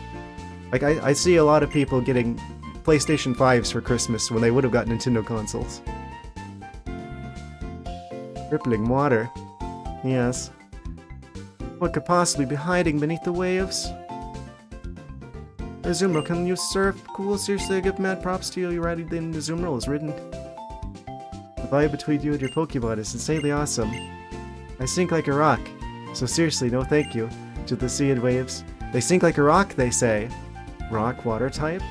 Like I see a lot of people getting PlayStation 5s for Christmas when they would have got Nintendo consoles. Rippling water. Yes. What could possibly be hiding beneath the waves? Azumarill, can you surf? Cool, seriously, I give mad props to you. You're right, then Azumarill is written. The vibe between you and your Pokemon is insanely awesome. I sink like a rock. So seriously, no thank you to the sea and waves. They sink like a rock, they say. Rock water type?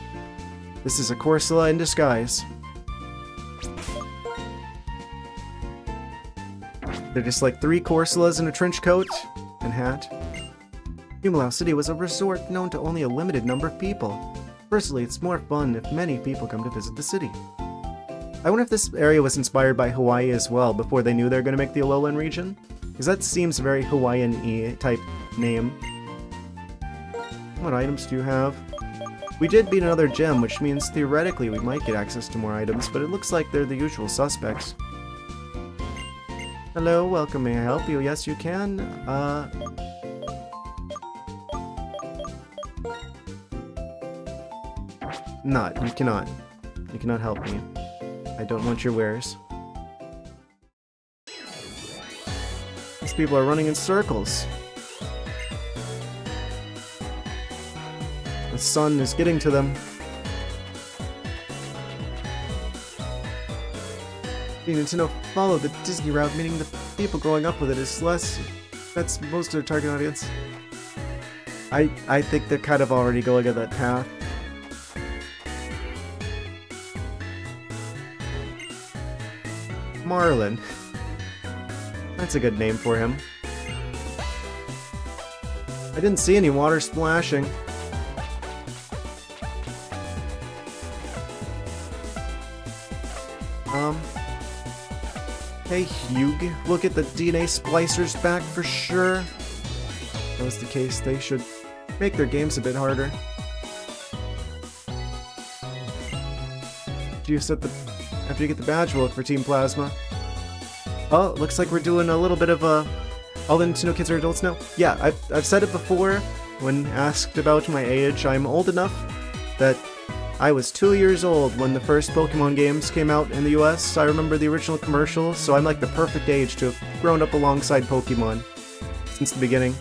This is a Corsola in disguise. They're just like 3 Corsolas in a trench coat and hat. Humilau City was a resort known to only a limited number of people. Personally, it's more fun if many people come to visit the city. I wonder if this area was inspired by Hawaii as well before they knew they were going to make the Alolan region. Because that seems a very Hawaiian-y type name. What items do you have? We did beat another gym, which means theoretically we might get access to more items, but it looks like they're the usual suspects. Hello, welcome, may I help you? Yes, you can. Not, you cannot. You cannot help me. I don't want your wares. These people are running in circles. The sun is getting to them. You need to know, follow the Disney route, meaning the people growing up with it is less... That's most of their target audience. I think they're kind of already going on that path. Marlin. That's a good name for him. I didn't see any water splashing. Hey Hugh, we'll get the DNA splicers back for sure. If that was the case, they should make their games a bit harder. Do you set the... After you get the badge, we'll look for Team Plasma. Oh, looks like we're doing a little bit of a... All the Nintendo kids are adults now? Yeah, I've said it before when asked about my age. I'm old enough that I was 2 years old when the first Pokemon games came out in the US. I remember the original commercials, so I'm like the perfect age to have grown up alongside Pokemon since the beginning.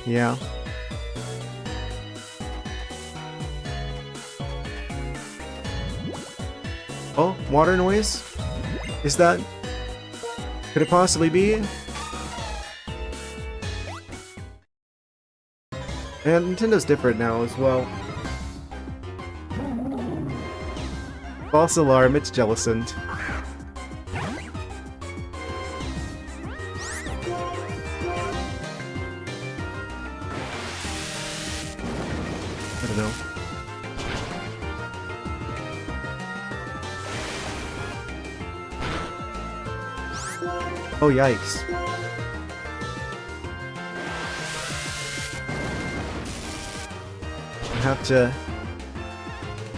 Yeah. Oh, water noise? Is that... Could it possibly be? And Nintendo's different now as well. False alarm, it's Jellicent. I don't know. Oh, yikes. We have to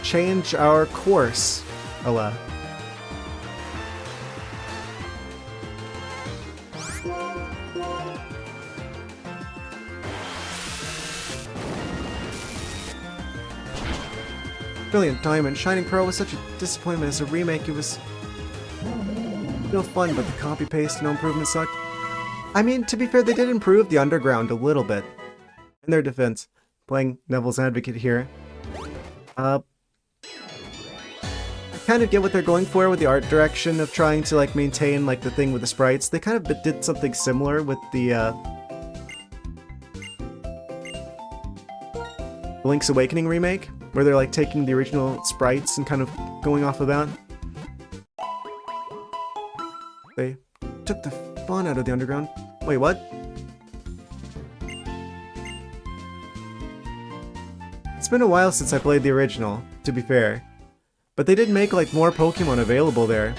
change our course. Ella. Brilliant Diamond. Shining Pearl was such a disappointment as a remake. It was no fun, but the copy paste, no improvement sucked. I mean, to be fair, they did improve the underground a little bit. In their defense, playing devil's advocate here. I kind of get what they're going for with the art direction of trying to like maintain like the thing with the sprites. They kind of did something similar with the Link's Awakening remake, where they're like taking the original sprites and kind of going off of that. They took the fun out of the underground. Wait, what? It's been a while since I played the original, to be fair. But they did make like more Pokemon available there.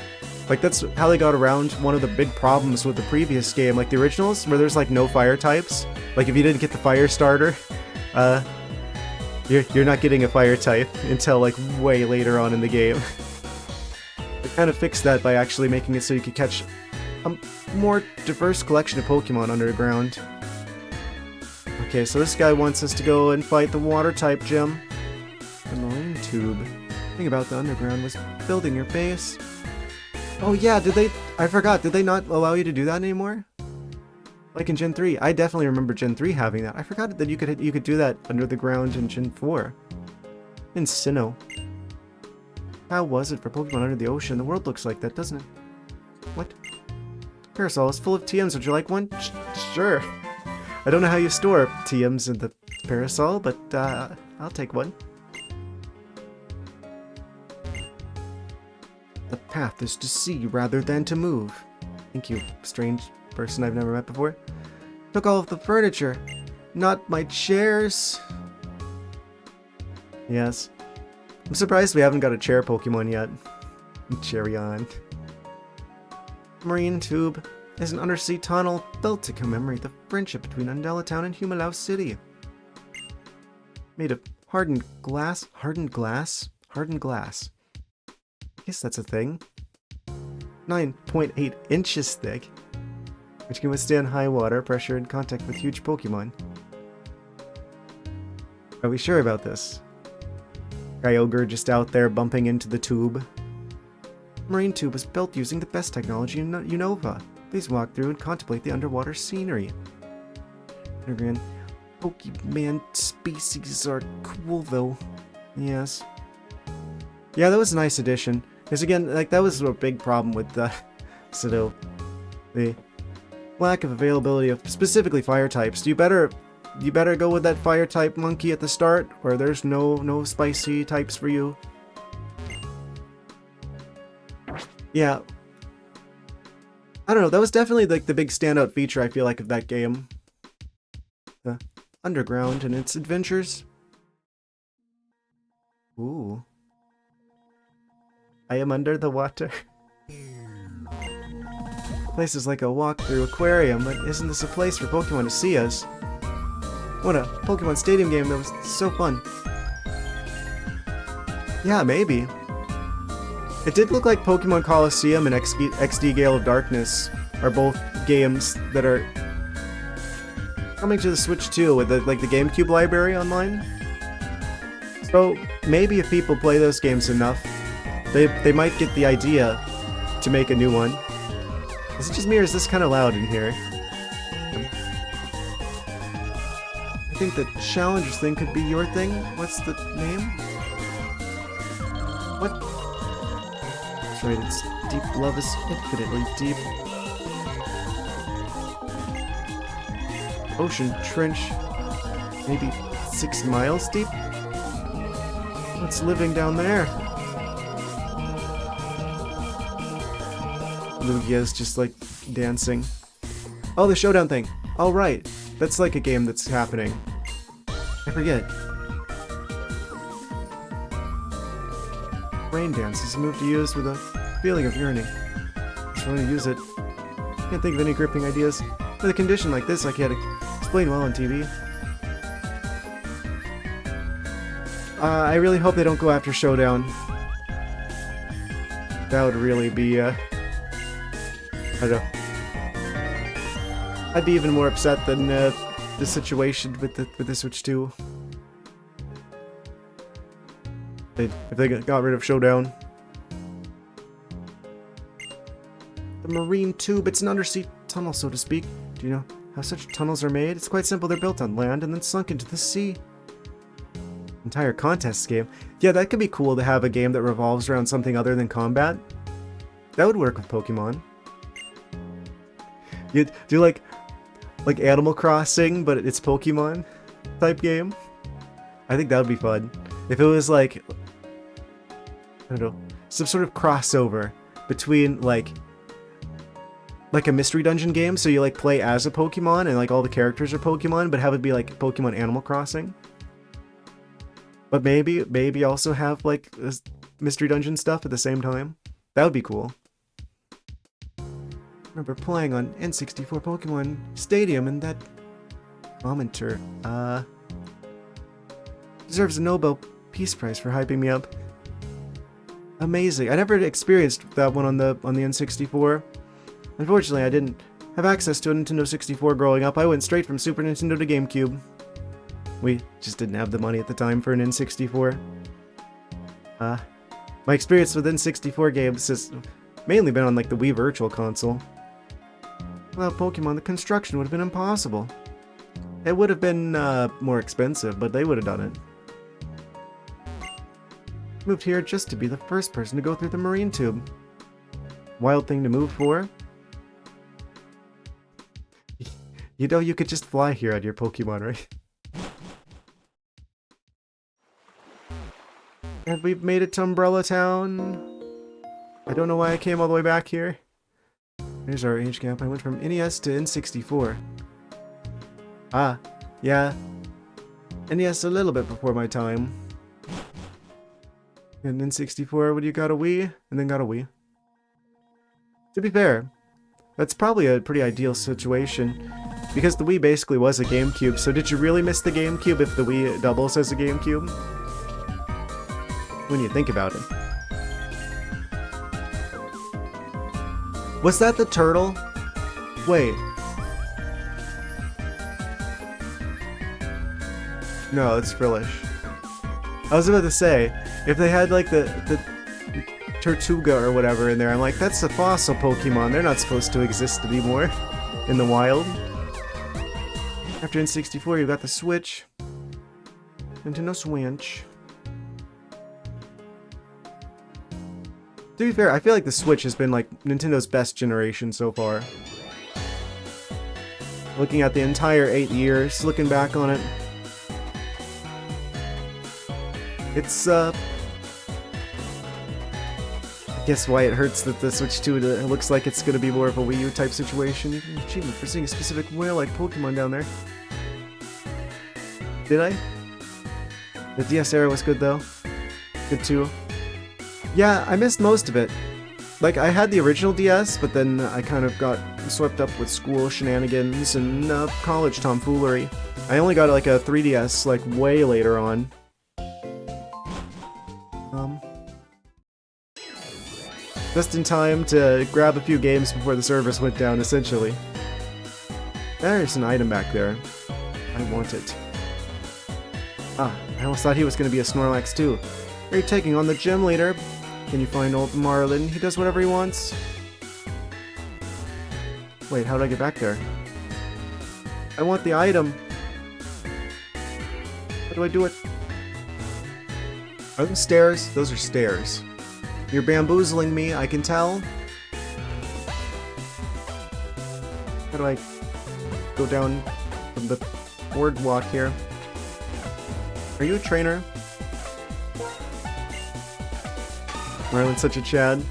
Like that's how they got around one of the big problems with the previous game, like the originals, where there's like no fire types. Like if you didn't get the fire starter, you're not getting a fire type until like way later on in the game. They kind of fixed that by actually making it so you could catch a more diverse collection of Pokemon underground. Okay, so this guy wants us to go and fight the water type gym. The marine tube. The thing about the underground was building your base. Oh yeah, did they... I forgot, did they not allow you to do that anymore? Like in Gen 3. I definitely remember Gen 3 having that. I forgot that you could do that under the ground in Gen 4. In Sinnoh. How was it for Pokemon under the ocean? The world looks like that, doesn't it? What? Parasol is full of TMs. Would you like one? Sure. I don't know how you store TMs in the parasol, but I'll take one. The path is to see rather than to move. Thank you, strange person I've never met before. Took all of the furniture. Not my chairs. Yes. I'm surprised we haven't got a chair Pokemon yet. Cherry on. Marine Tube is an undersea tunnel built to commemorate the friendship between Undella Town and Humilau City. Made of hardened glass? Hardened glass? Hardened glass. I guess that's a thing. 9.8 inches thick, which can withstand high water pressure in contact with huge Pokemon. Are we sure about this? Kyogre just out there bumping into the tube. Marine Tube was built using the best technology in Unova. Please walk through and contemplate the underwater scenery. Underground Pokemon species are cool though. Yes. Yeah, that was a nice addition. Because again, like, that was a big problem with the the lack of availability of specifically fire types. You better go with that fire type monkey at the start, or there's no spicy types for you. Yeah. I don't know, that was definitely like the big standout feature I feel like of that game. The underground and its adventures. Ooh. I am under the water. Place is like a walk-through aquarium, but isn't this a place for Pokemon to see us? What a Pokemon Stadium game that was so fun. Yeah, maybe. It did look like Pokemon Coliseum and XD Gale of Darkness are both games that are coming to the Switch too, with the GameCube library online. So maybe if people play those games enough, they might get the idea to make a new one. Is it just me or is this kind of loud in here? I think the Challengers thing could be your thing. What's the name? What? That's right, it's Deep Love is infinitely deep. Ocean Trench, maybe 6 miles deep? What's living down there? Lugia's just like dancing. Oh, the showdown thing. Oh, right. That's like a game that's happening. I forget. Rain dance is a move to use with a feeling of yearning. Just want to use it. Can't think of any gripping ideas. With a condition like this, I can't explain well on TV. I really hope they don't go after Showdown. That would really be, I don't know. I'd be even more upset than the situation with the Switch 2. If they got rid of Showdown. The Marine Tube, it's an undersea tunnel, so to speak. Do you know how such tunnels are made? It's quite simple. They're built on land and then sunk into the sea. Entire contest game. Yeah, that could be cool to have a game that revolves around something other than combat. That would work with Pokemon. You'd do like Animal Crossing, but it's Pokemon type game. I think that would be fun. If it was like, I don't know, some sort of crossover between like a mystery dungeon game, so you like play as a Pokemon and like all the characters are Pokemon, but have it be like Pokemon Animal Crossing. But maybe also have like mystery dungeon stuff at the same time. That would be cool. Remember playing on N64 Pokemon Stadium and that commenter, deserves a Nobel Peace Prize for hyping me up. Amazing. I never experienced that one on the N64. Unfortunately, I didn't have access to a Nintendo 64 growing up. I went straight from Super Nintendo to GameCube. We just didn't have the money at the time for an N64. My experience with N64 games has mainly been on like the Wii Virtual Console. Without Pokemon, the construction would have been impossible. It would have been more expensive, but they would have done it. Moved here just to be the first person to go through the Marine Tube. Wild thing to move for. You know you could just fly here on your Pokemon, right? And we've made it to Umbrella Town. I don't know why I came all the way back here. Here's our age gap. I went from NES to N64. Ah, yeah. NES a little bit before my time. And N64, what do you got, a Wii? And then got a Wii. To be fair, That's probably a pretty ideal situation. Because the Wii basically was a GameCube, so did you really miss the GameCube if the Wii doubles as a GameCube? When you think about it. Was that the turtle? Wait. No, it's Frillish. I was about to say, if they had like the Tortuga or whatever in there, I'm like, that's a fossil Pokemon, they're not supposed to exist anymore in the wild. After N64, you got the Switch. Nintendo Switch. To be fair, I feel like the Switch has been like Nintendo's best generation so far. Looking at the entire 8 years, looking back on it. It's, I guess why it hurts that the Switch 2 looks like it's gonna be more of a Wii U type situation. Achievement for seeing a specific whale-like Pokemon down there. Did I? The DS era was good though. Good too. Yeah, I missed most of it. Like, I had the original DS, but then I kind of got swept up with school shenanigans and college tomfoolery. I only got like a 3DS like way later on. Just in time to grab a few games before the service went down, essentially. There's an item back there. I want it. Ah, I almost thought he was going to be a Snorlax too. Are you taking on the gym leader? Can you find old Marlin? He does whatever he wants. Wait, how do I get back there? I want the item. How do I do it? Are those stairs? Those are stairs. You're bamboozling me, I can tell. How do I go down from the boardwalk here? Are you a trainer? Marlin's such a Chad.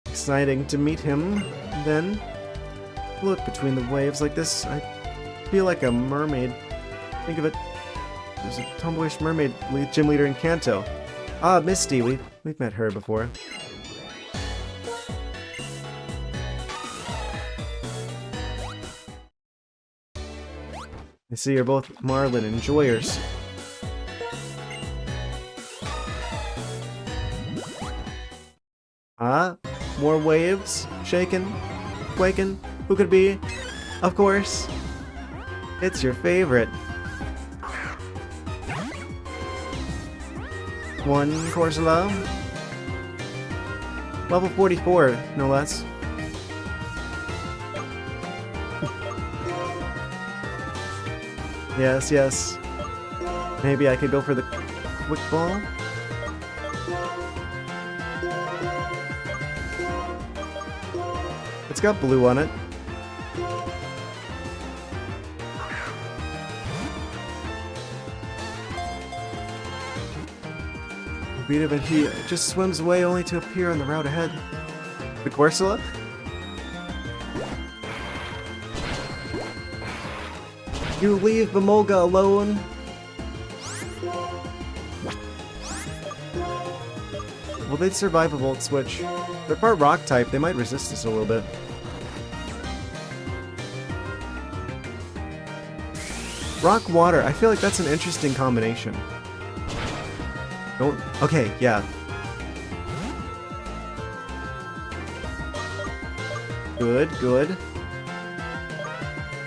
Exciting to meet him, then. Look between the waves like this, I feel like a mermaid. Think of it. There's a tomboyish mermaid gym leader in Kanto. Ah, Misty, we've met her before. I see you're both Marlin enjoyers. Ah, more waves, shaking, quaking. Who could it be? Of course, it's your favorite. One Corsola. Level 44, no less. Yes, yes. Maybe I could go for the quick ball? It's got blue on it. Beat it, but he just swims away only to appear on the route ahead. The Corsola? You leave Bemolga alone? Will they survive a Volt Switch? They're part rock type, they might resist us a little bit. Rock water, I feel like that's an interesting combination. Don't. Okay, yeah. Good, good.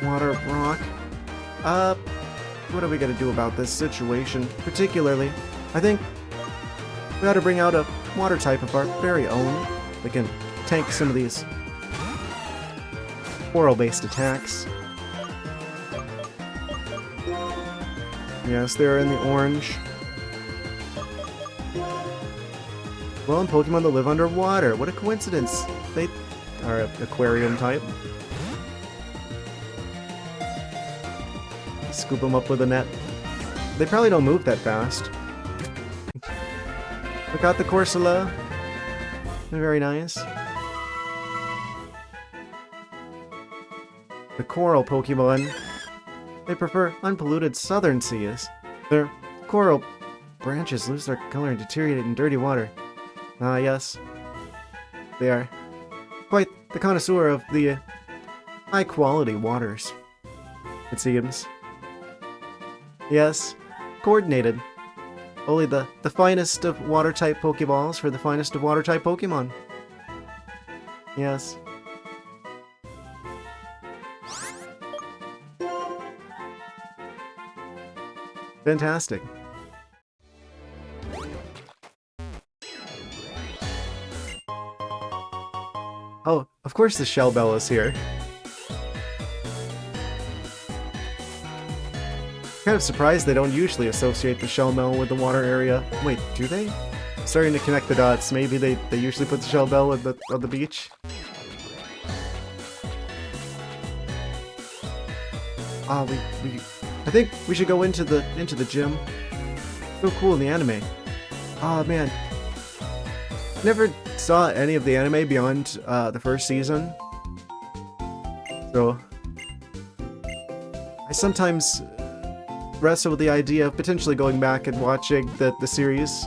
Water, rock. What are we gonna do about this situation? Particularly, I think we ought to bring out a water type of our very own that can tank some of these coral-based attacks. Yes, they're in the orange. Well, and Pokemon that live underwater. What a coincidence. They are an aquarium type. Scoop them up with a net. They probably don't move that fast. Look out the Corsola. They're very nice. The coral Pokemon. They prefer unpolluted southern seas. Their coral branches lose their color and deteriorate in dirty water. Ah, yes. They are quite the connoisseur of the high-quality waters, it seems. Yes, coordinated. Only the finest of water-type Pokeballs for the finest of water-type Pokemon. Yes. Fantastic. Oh, of course the Shell Bell is here. Kind of surprised they don't usually associate the Shell Bell with the water area. Wait, do they? Starting to connect the dots. Maybe they usually put the Shell Bell on the beach. Ah, I think we should go into the gym. So cool in the anime. Ah, man. Never saw any of the anime beyond the first season. So I sometimes wrestle with the idea of potentially going back and watching the series.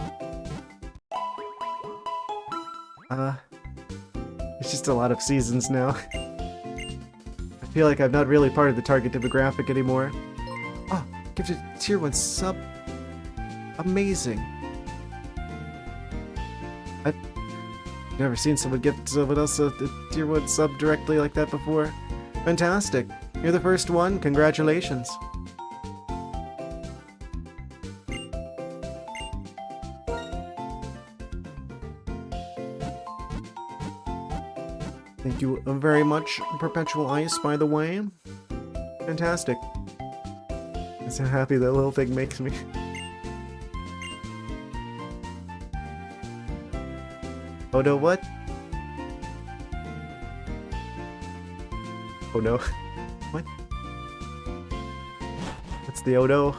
It's just a lot of seasons now. I feel like I'm not really part of the target demographic anymore. Oh, gifted tier 1 sub. Amazing. I've never seen someone gift someone else a tier 1 sub directly like that before. Fantastic. You're the first one. Congratulations. Thank you very much, Perpetual Ice, by the way. Fantastic. I'm so happy that little thing makes me. Oh no, what? Oh no. What? What's the oh no?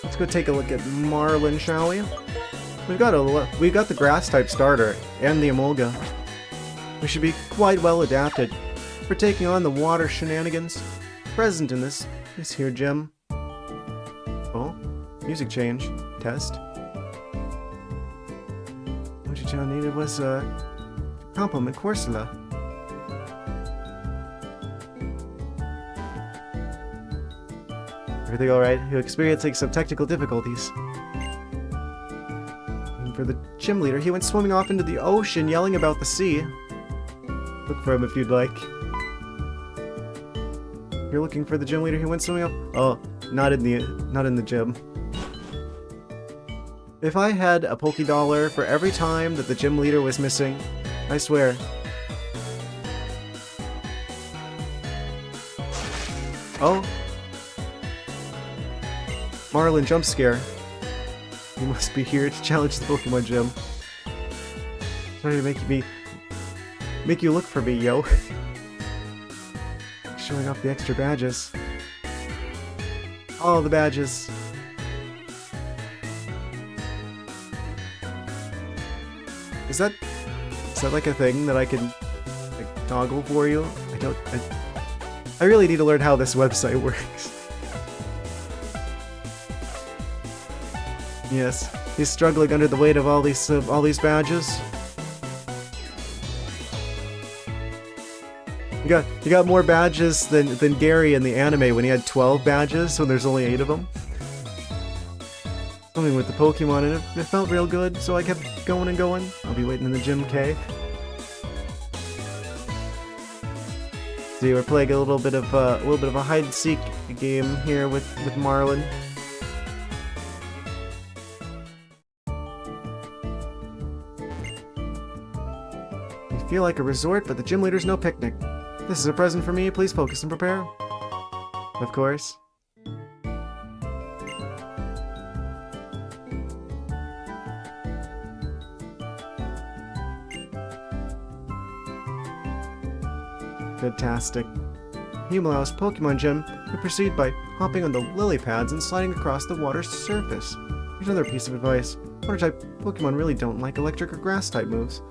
Let's go take a look at Marlin, shall we? We've got the grass type starter and the Emolga. We should be quite well adapted for taking on the water shenanigans present in this here gym. Oh, music change. Test. What you needed was a compliment Corsola. Everything alright? You're experiencing some technical difficulties. And for the gym leader, he went swimming off into the ocean yelling about the sea. Look for him if you'd like. You're looking for the gym leader who went swimming off? Oh, not in the gym. If I had a Pokédollar for every time that the gym leader was missing, I swear. Oh. Marlin jump scare. You must be here to challenge the Pokemon gym. Trying to make you look for me, yo. Showing off the extra badges. All the badges. Is that like a thing that I can like toggle for you? I really need to learn how this website works. Yes, he's struggling under the weight of all these badges. You got more badges than Gary in the anime when he had 12 badges when there's only 8 of them. Something with the Pokemon and it felt real good, so I kept going and going. I'll be waiting in the gym, K. See, we're playing a little bit of a hide and seek game here with Marlin. I feel like a resort, but the gym leader's no picnic. This is a present for me. Please focus and prepare. Of course. Fantastic. Humilau's Pokemon Gym, we proceed by hopping on the lily pads and sliding across the water's surface. Here's another piece of advice. Water-type Pokemon really don't like electric or grass-type moves.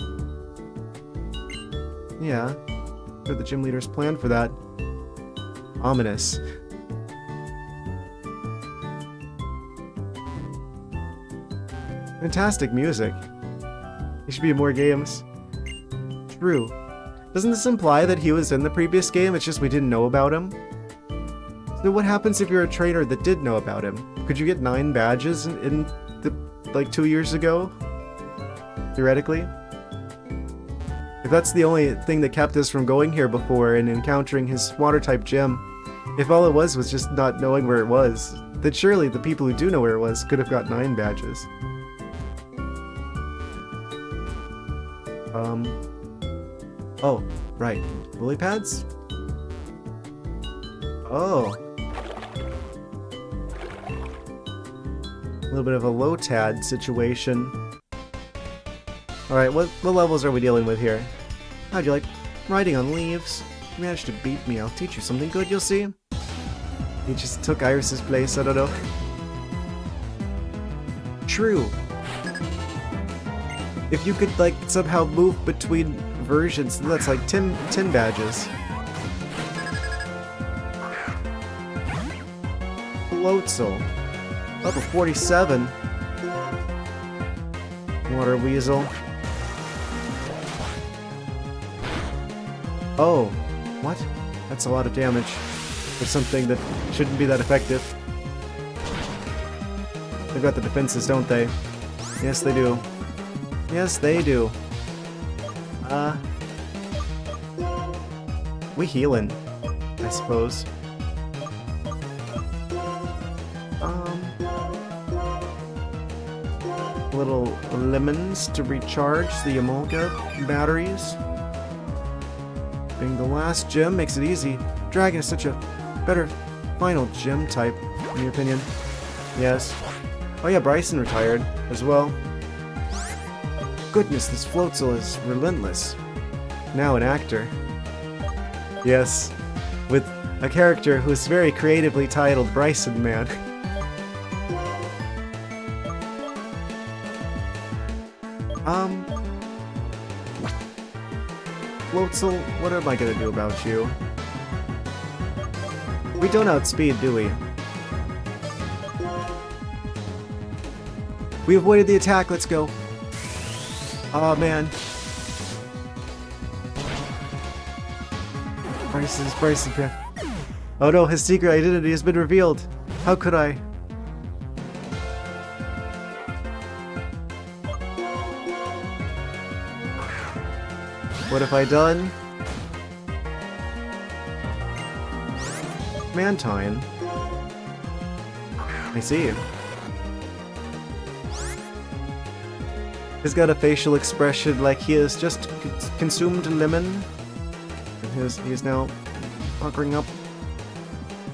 Yeah, sure the gym leader's plan for that. Ominous. Fantastic music. There should be more games. True. Doesn't this imply that he was in the previous game? It's just we didn't know about him? So what happens if you're a trainer that did know about him? Could you get 9 badges in the, like 2 years ago? Theoretically? If that's the only thing that kept us from going here before and encountering his water-type gym, if all it was just not knowing where it was, then surely the people who do know where it was could have got 9 badges. Oh, right. Lily pads? Oh. A little bit of a low-tad situation. Alright, what levels are we dealing with here? How'd you like riding on leaves? You managed to beat me. I'll teach you something good, you'll see. He just took Iris's place, I don't know. True. If you could, like, somehow move between versions, that's like 10 badges. Floatzel. Level 47. Water Weasel. Oh, what? That's a lot of damage for something that shouldn't be that effective. They've got the defenses, don't they? Yes, they do. Yes, they do. We healin', I suppose. Little lemons to recharge the Emolga batteries. Being the last gym makes it easy. Dragon is such a better final gym type, in your opinion. Yes. Oh yeah, Bryson retired as well. Goodness, this Floatzel is relentless. Now an actor. Yes, with a character who's very creatively titled Bryson Man. Floatzel, what am I gonna do about you? We don't outspeed, do we? We avoided the attack, let's go. Aw, man. Bryson's breath. Oh no, his secret identity has been revealed. How could I? What have I done? Mantine. I see. He's got a facial expression like he has just consumed a lemon. And he is now puckering up.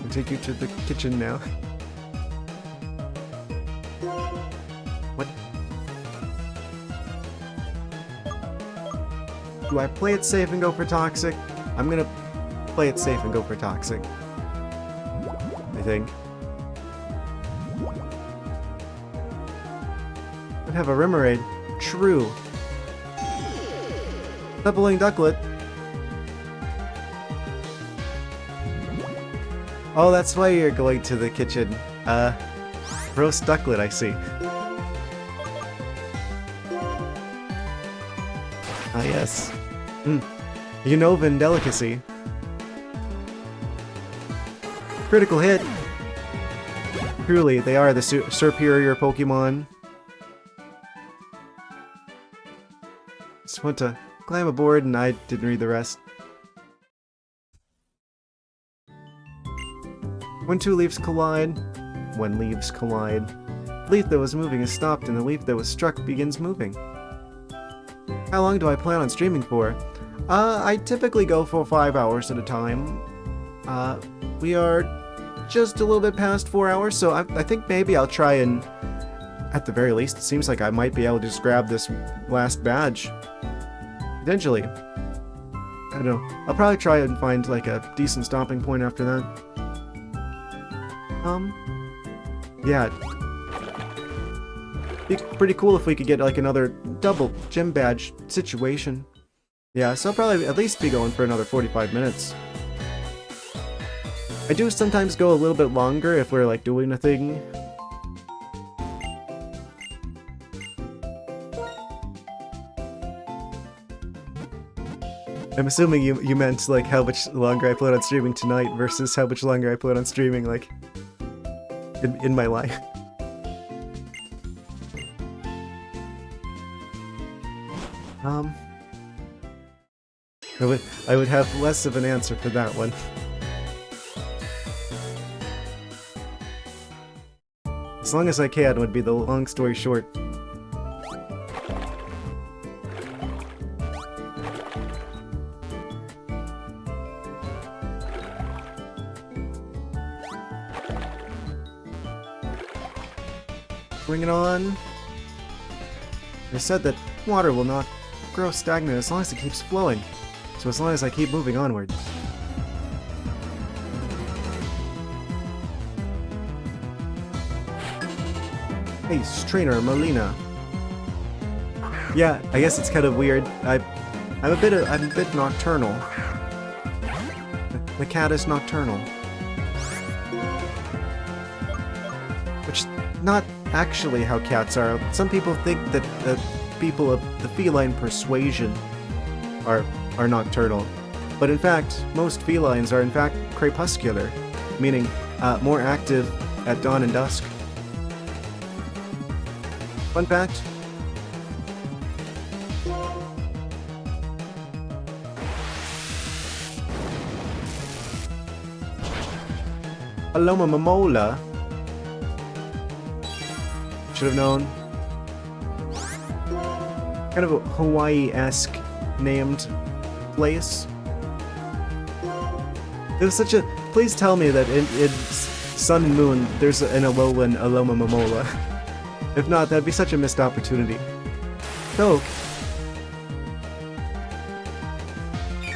I'll take you to the kitchen now. What? Do I play it safe and go for toxic? I'm gonna play it safe and go for toxic. I think. I'd have a Remoraid. True. Doubling Ducklet. Oh, that's why you're going to the kitchen. Roast Ducklet, I see. Ah, yes. Unovan delicacy. Critical hit. Truly, they are the superior Pokemon. Just went to climb aboard and I didn't read the rest. When two leaves collide, when leaves collide, the leaf that was moving is stopped and the leaf that was struck begins moving. How long do I plan on streaming for? I typically go for 5 hours at a time. We are just a little bit past 4 hours, so I think maybe I'll try and, at the very least, it seems like I might be able to just grab this last badge. Potentially. I don't know. I'll probably try and find like a decent stopping point after that. Yeah. Be pretty cool if we could get like another double gym badge situation. Yeah, so I'll probably at least be going for another 45 minutes. I do sometimes go a little bit longer if we're like doing a thing. I'm assuming you meant, like, how much longer I put on streaming tonight versus how much longer I put on streaming, like, in my life. I would have less of an answer for that one. As long as I can would be the long story short. Bring it on. They said that water will not grow stagnant as long as it keeps flowing. So as long as I keep moving onward. Hey, Strainer Molina. Yeah, I guess it's kind of weird. I'm a bit nocturnal. The cat is nocturnal. Which not actually how cats are. Some people think that the people of the feline persuasion are nocturnal. But in fact, most felines are in fact crepuscular, meaning more active at dawn and dusk. Fun fact. Paloma Mamola. Should have known. Kind of a Hawaii-esque named place. It was such a... Please tell me that in Sun and Moon there's an Alolan Aloma Mamola. If not, that'd be such a missed opportunity. Doke.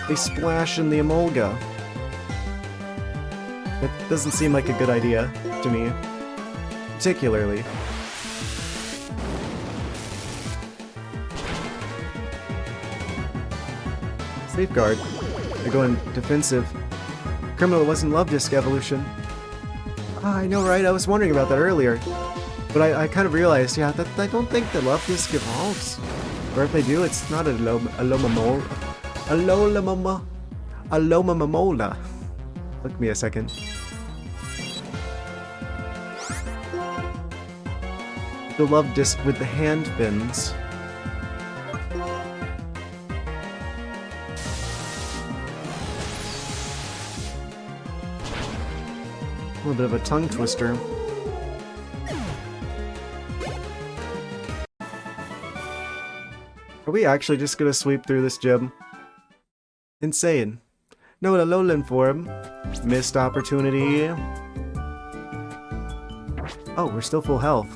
They splash in the Emolga. That doesn't seem like a good idea to me. Particularly. Safeguard. They're going defensive. Criminal wasn't Love Disc evolution. Ah, I know, right? I was wondering about that earlier. But I kind of realized, yeah, that I don't think the Love Disc evolves. Or if they do, it's not a Aloma Mamola. Look me a second. The Love Disc with the hand fins. A little bit of a tongue twister. Are we actually just gonna sweep through this gym? Insane. No Alolan form. Missed opportunity. Oh, we're still full health.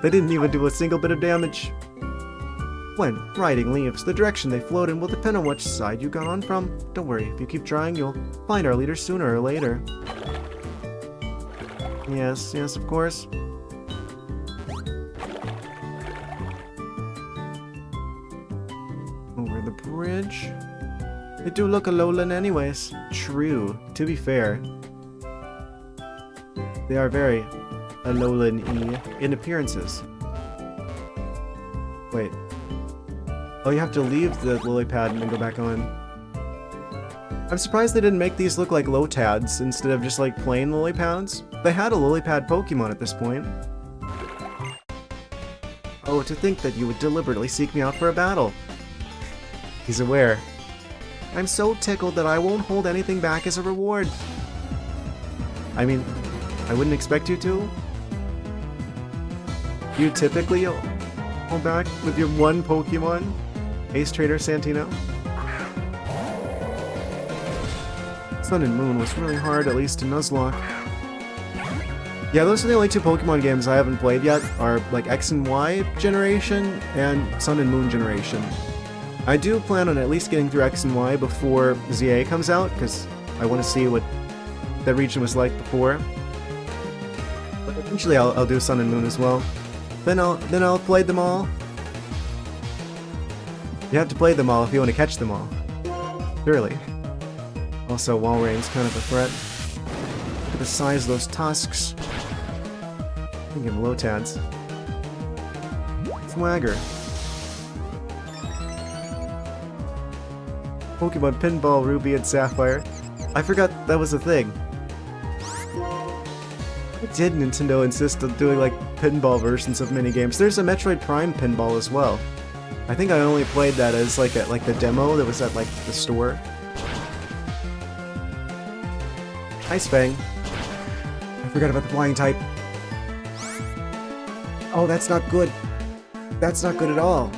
They didn't even do a single bit of damage. When riding leaves, the direction they float in will depend on which side you got on from. Don't worry, if you keep trying, you'll find our leader sooner or later. Yes, yes, of course. Over the bridge. They do look Alolan anyways. True, to be fair. They are very Alolan-y in appearances. Wait. Oh, you have to leave the lily pad and then go back on. I'm surprised they didn't make these look like Lotads instead of just like plain lily pads. They had a lily pad Pokemon at this point. Oh, to think that you would deliberately seek me out for a battle. He's aware. I'm so tickled that I won't hold anything back as a reward. I mean, I wouldn't expect you to. You typically hold back with your one Pokemon? Ace Trainer Santino? Sun and Moon was really hard, at least to Nuzlocke. Yeah, those are the only two Pokemon games I haven't played yet, are like X and Y generation and Sun and Moon generation. I do plan on at least getting through X and Y before ZA comes out, because I want to see what that region was like before. But eventually I'll do Sun and Moon as well. Then I'll play them all. You have to play them all if you want to catch them all. Surely. Also, Walreign's kind of a threat. Look at the size of those tusks. Think of Lotads. Swagger. Pokemon Pinball Ruby and Sapphire. I forgot that was a thing. Why did Nintendo insist on doing like pinball versions of minigames? There's a Metroid Prime pinball as well. I think I only played that as like the demo that was at like the store. Ice Fang. I forgot about the flying type. Oh, that's not good. That's not good at all.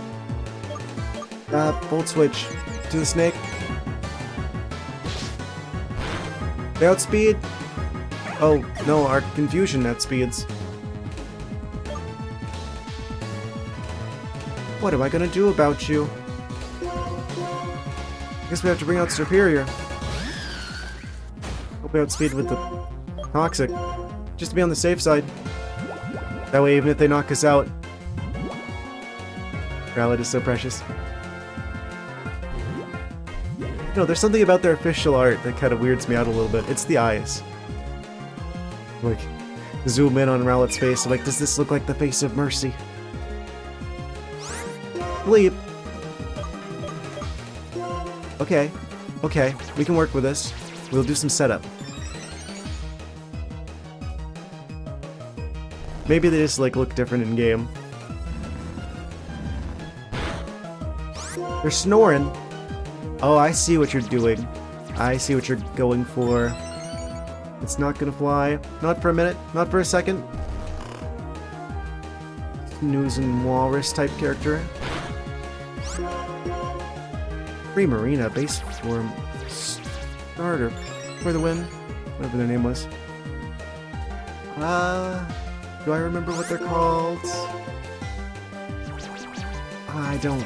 Volt Switch to the snake. They outspeed. Oh, no, our Confusion outspeeds. What am I gonna do about you? I guess we have to bring out Superior. Hope we outspeed with the Toxic. Just to be on the safe side. That way, even if they knock us out, Rowlet is so precious. No, there's something about their official art that kind of weirds me out a little bit. It's the eyes. Like, zoom in on Rowlet's face. I'm like, does this look like the face of mercy? Bleep. Okay. Okay. We can work with this. We'll do some setup. Maybe they just, like, look different in game. They're snoring. Oh, I see what you're doing. I see what you're going for. It's not gonna fly. Not for a minute. Not for a second. Snooze and Walrus type character. Free Marina, base form. Starter. For the win. Whatever their name was. Do I remember what they're called? I don't.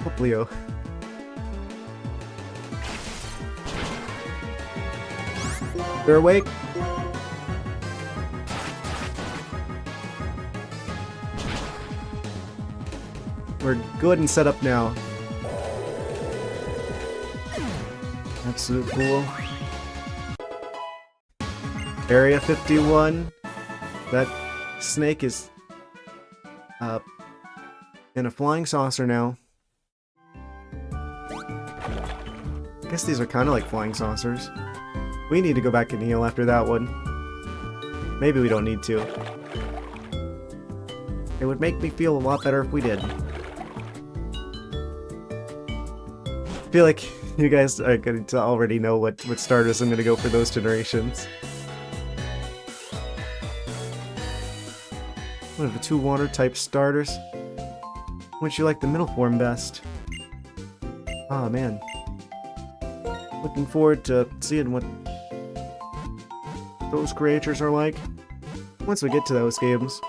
Opelucid. They're awake. We're good and set up now. Absolute fool. Area 51. That snake is in a flying saucer now. I guess these are kind of like flying saucers. We need to go back and heal after that one. Maybe we don't need to. It would make me feel a lot better if we did. I feel like you guys are going to already know what starters I'm going to go for those generations. One of the two water type starters. Which you like the middle form best? Ah, man. Looking forward to seeing what those creatures are like once we get to those games.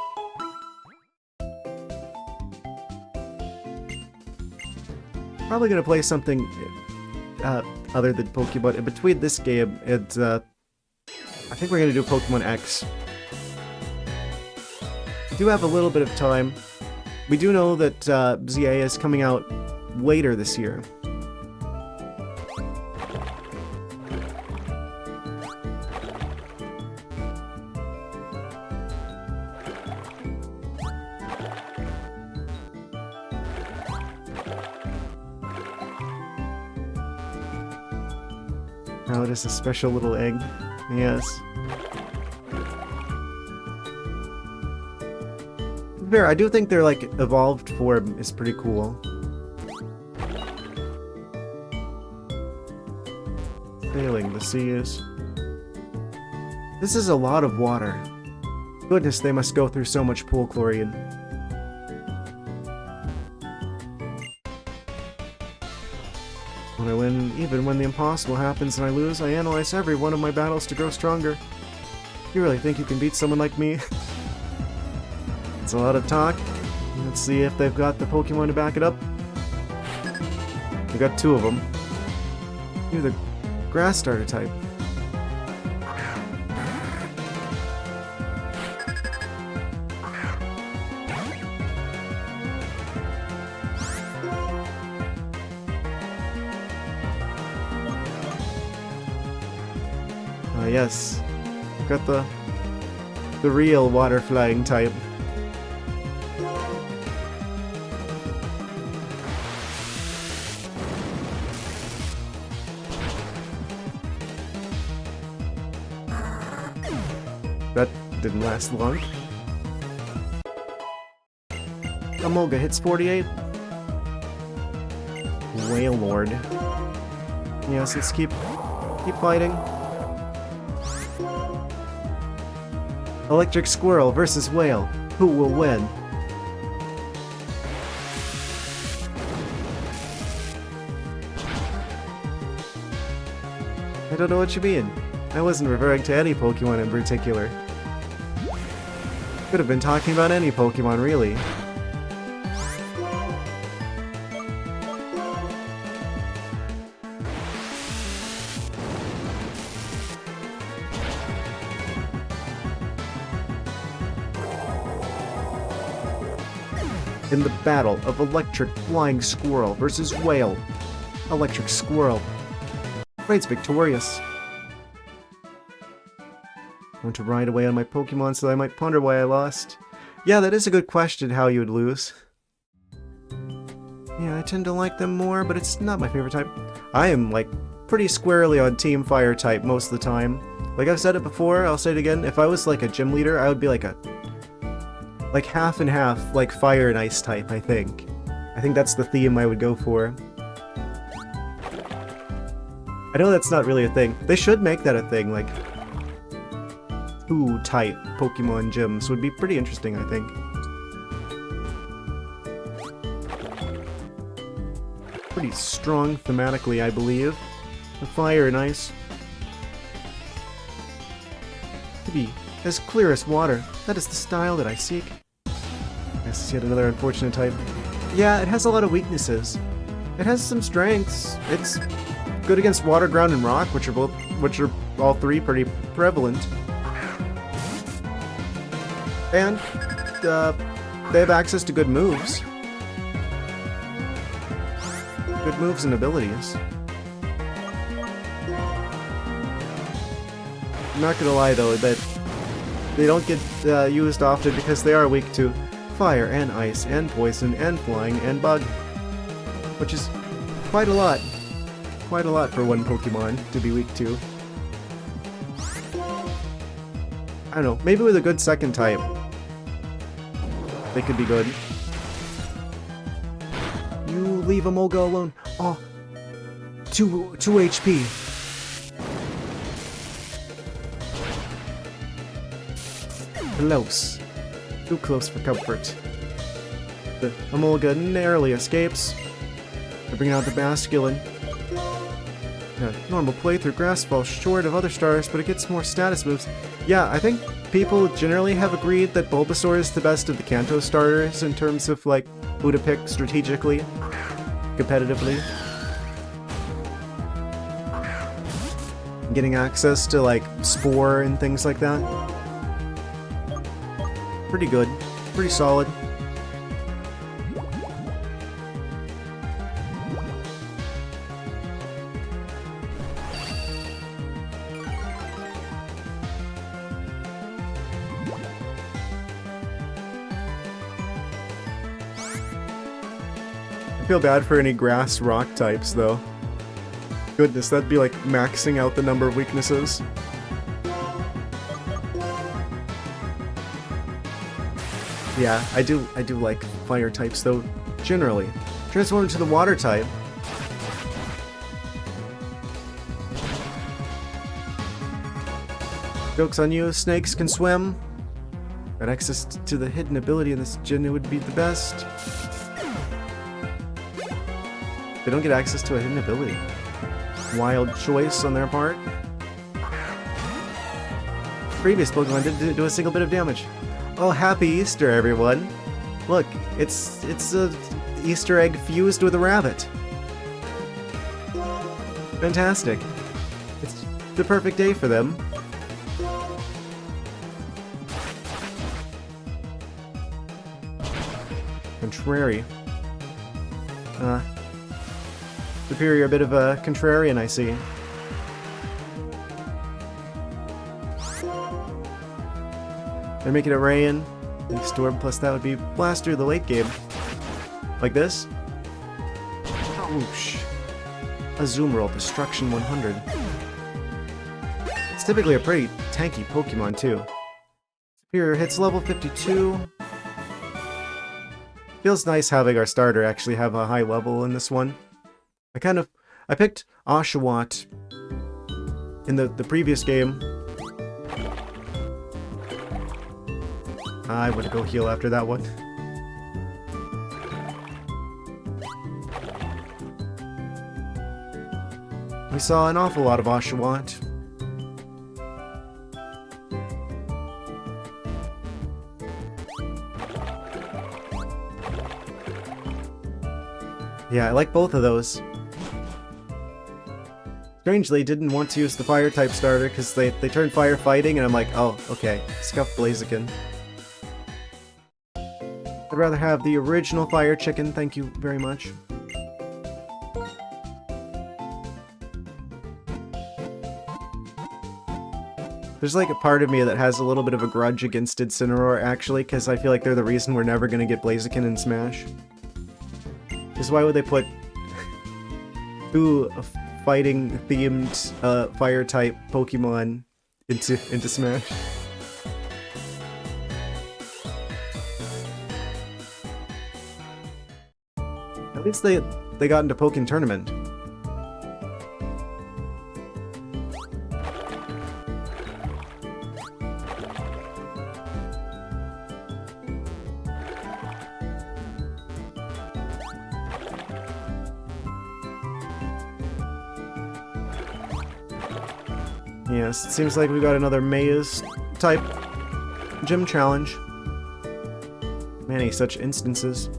Probably gonna play something other than Pokemon. In between this game and I think we're gonna do Pokemon X. We do have a little bit of time. We do know that ZA is coming out later this year. Oh, it is a special little egg. Yes. Fair, I do think their, like, evolved form is pretty cool. Failing the seas. This is a lot of water. Goodness, they must go through so much pool chlorine. When I win, even when the impossible happens and I lose, I analyze every one of my battles to grow stronger. You really think you can beat someone like me? It's a lot of talk. Let's see if they've got the Pokemon to back it up. We've got two of them. You're the grass starter type. Yes. We've got the real water flying type. That didn't last long. Amolga hits 48. Whale Lord. Yes, let's keep fighting. Electric Squirrel versus Whale. Who will win? I don't know what you mean. I wasn't referring to any Pokemon in particular. Could have been talking about any Pokemon, really. In the battle of Electric Flying Squirrel versus Whale, Electric Squirrel raids victorious. I want to ride away on my Pokemon so I might ponder why I lost. Yeah, that is a good question, how you would lose. Yeah, I tend to like them more, but it's not my favorite type. I am, like, pretty squarely on Team Fire type most of the time. Like I've said it before, I'll say it again, if I was like a gym leader, I would be like half and half, like Fire and Ice type, I think. I think that's the theme I would go for. I know that's not really a thing. They should make that a thing, like 2-type Pokemon gyms would be pretty interesting, I think. Pretty strong thematically, I believe. The Fire and Ice. To be as clear as water. That is the style that I seek. This is yet another unfortunate type. Yeah, it has a lot of weaknesses. It has some strengths. It's good against water, ground, and rock, which are all three pretty prevalent. And they have access to good moves. Good moves and abilities. I'm not gonna lie though, that they don't get used often because they are weak to fire and ice and poison and flying and bug. Which is quite a lot. Quite a lot for one Pokemon to be weak to. I don't know, maybe with a good second type, they could be good. You leave Amolga alone. Oh, 2 HP. Close. Too close for comfort. The Amolga narrowly escapes. They're bringing out the Basculin. Normal playthrough grass falls short of other stars, but it gets more status moves. Yeah, I think people generally have agreed that Bulbasaur is the best of the Kanto starters in terms of, like, who to pick strategically, competitively. Getting access to, like, Spore and things like that. Pretty good. Pretty solid. I feel bad for any grass rock types, though. Goodness, that'd be like maxing out the number of weaknesses. Yeah, I do like fire types, though, generally. Transform into the water type. Joke's on you, snakes can swim. Got access to the hidden ability in this gym, it would be the best. They don't get access to a hidden ability. Wild choice on their part. Previous Pokemon didn't do a single bit of damage. Oh, happy Easter, everyone! Look, it's a Easter egg fused with a rabbit. Fantastic. It's the perfect day for them. Contrary. Superior, a bit of a contrarian, I see. They're making it rain. Storm plus that would be Blaster the late game. Like this. Whoosh. A Zoom Roll, Destruction 100. It's typically a pretty tanky Pokemon too. Here, hits level 52. Feels nice having our starter actually have a high level in this one. I picked Oshawott in the previous game. I would go heal after that one. We saw an awful lot of Oshawott. Yeah, I like both of those. Strangely, didn't want to use the fire type starter because they turned firefighting, and I'm like, oh, okay, scuff Blaziken. I'd rather have the original fire chicken, thank you very much. There's like a part of me that has a little bit of a grudge against Incineroar actually, because I feel like they're the reason we're never gonna get Blaziken in Smash. Because why would they put two fighting-themed fire-type Pokemon into Smash? At least they got into Pokken Tournament. Yes, it seems like we got another Maze-type gym challenge. Many such instances.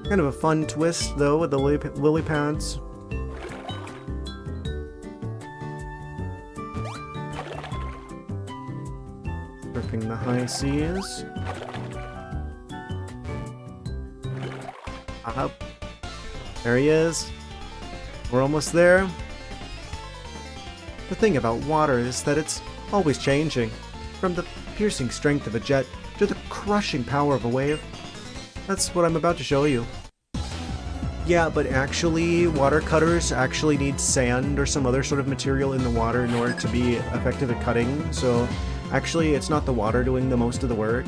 Kind of a fun twist, though, with the lily pads. Surfing the high seas. Aha. There he is. We're almost there. The thing about water is that it's always changing. From the piercing strength of a jet to the crushing power of a wave. That's what I'm about to show you. Yeah, but actually, water cutters actually need sand or some other sort of material in the water in order to be effective at cutting, so actually it's not the water doing the most of the work.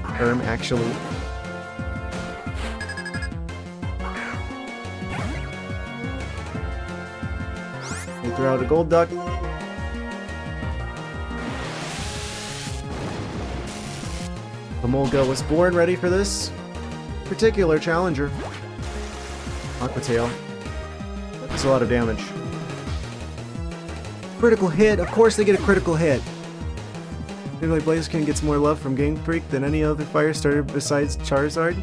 Actually. We throw out a gold duck. Emolga was born ready for this particular challenger. Aqua Tail. That's a lot of damage. Critical hit! Of course they get a critical hit! Maybe like Blaziken gets more love from Game Freak than any other fire starter besides Charizard?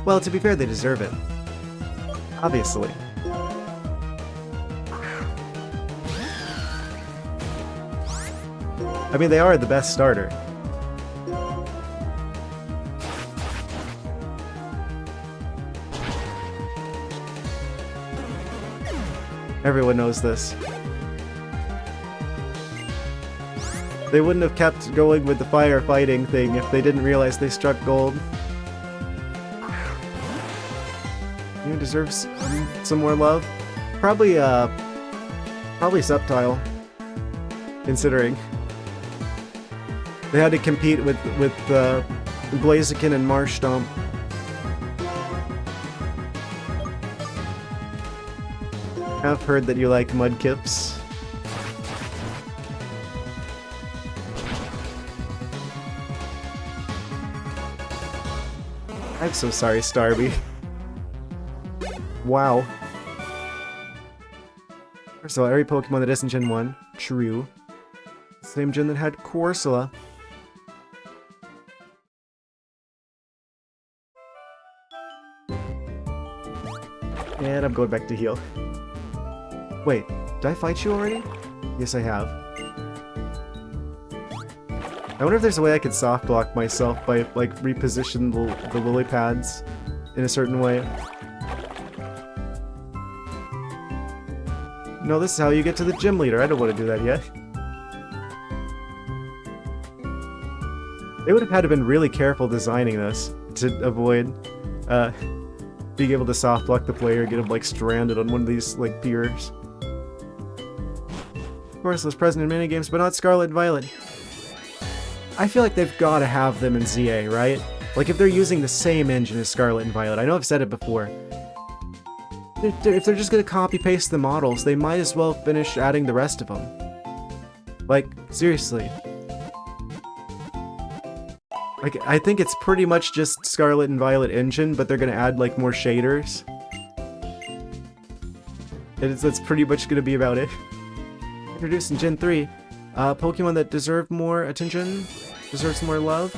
Well, to be fair, they deserve it. Obviously. I mean, they are the best starter. Everyone knows this. They wouldn't have kept going with the firefighting thing if they didn't realize they struck gold. You deserve some more love. Probably Sceptile. Considering they had to compete with Blaziken and Marshtomp. I've heard that you like Mudkips. I'm so sorry, Starby. Wow. First of all, every Pokemon that isn't Gen 1, true. Same gen that had Corsola. And I'm going back to heal. Wait, did I fight you already? Yes, I have. I wonder if there's a way I could soft block myself by, like, reposition the lily pads in a certain way. No, this is how you get to the gym leader. I don't want to do that yet. They would have had to been really careful designing this to avoid being able to soft block the player and get him, like, stranded on one of these, like, piers. Of course, those present in minigames, but not Scarlet and Violet. I feel like they've got to have them in ZA, right? Like, if they're using the same engine as Scarlet and Violet. I know I've said it before. If they're just gonna copy-paste the models, they might as well finish adding the rest of them. Like, seriously. Like, I think it's pretty much just Scarlet and Violet engine, but they're gonna add, like, more shaders. That's pretty much gonna be about it. Introduced in Gen 3. Pokemon that deserve more attention, deserves more love.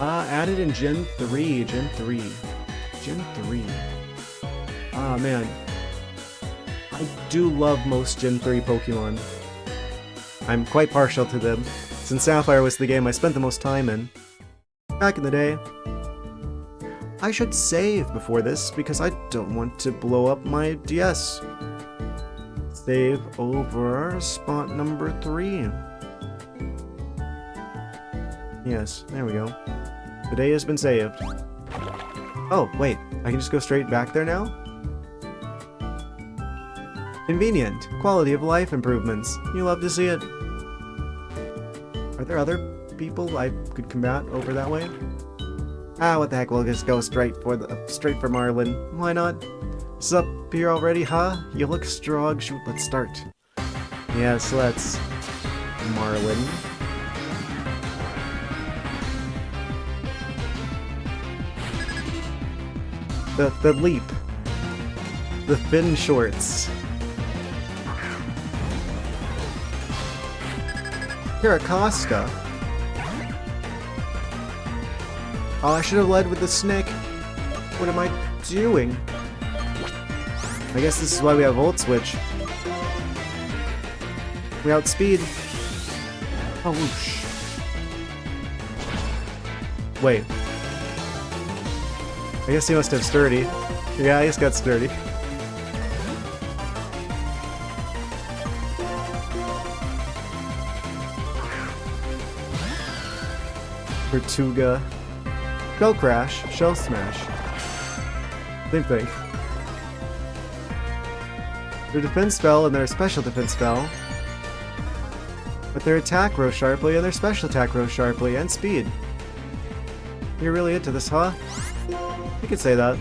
Added in Gen 3, Gen 3. Ah, man. I do love most Gen 3 Pokemon. I'm quite partial to them, since Sapphire was the game I spent the most time in. Back in the day. I should save before this, because I don't want to blow up my DS. Save over spot number 3. Yes, there we go. The day has been saved. Oh, wait, I can just go straight back there now? Convenient. Quality of life improvements. You love to see it. Are there other people I could combat over that way? Ah, what the heck, we'll just go straight for Marlin. Why not? It's up here already, huh? You look strong. Shoot, let's start. Yes, let's. Marlin. The leap. The thin shorts. Caracosta. Oh, I should have led with the snake. What am I doing? I guess this is why we have Volt Switch. We outspeed. Oh, whoosh. Wait. I guess he must have Sturdy. Yeah, he's got Sturdy. Tortuga. Shell Crash. Shell Smash. Same thing. Their defense fell and their special defense fell. But their attack rose sharply and their special attack rose sharply, and speed. You're really into this, huh? You could say that.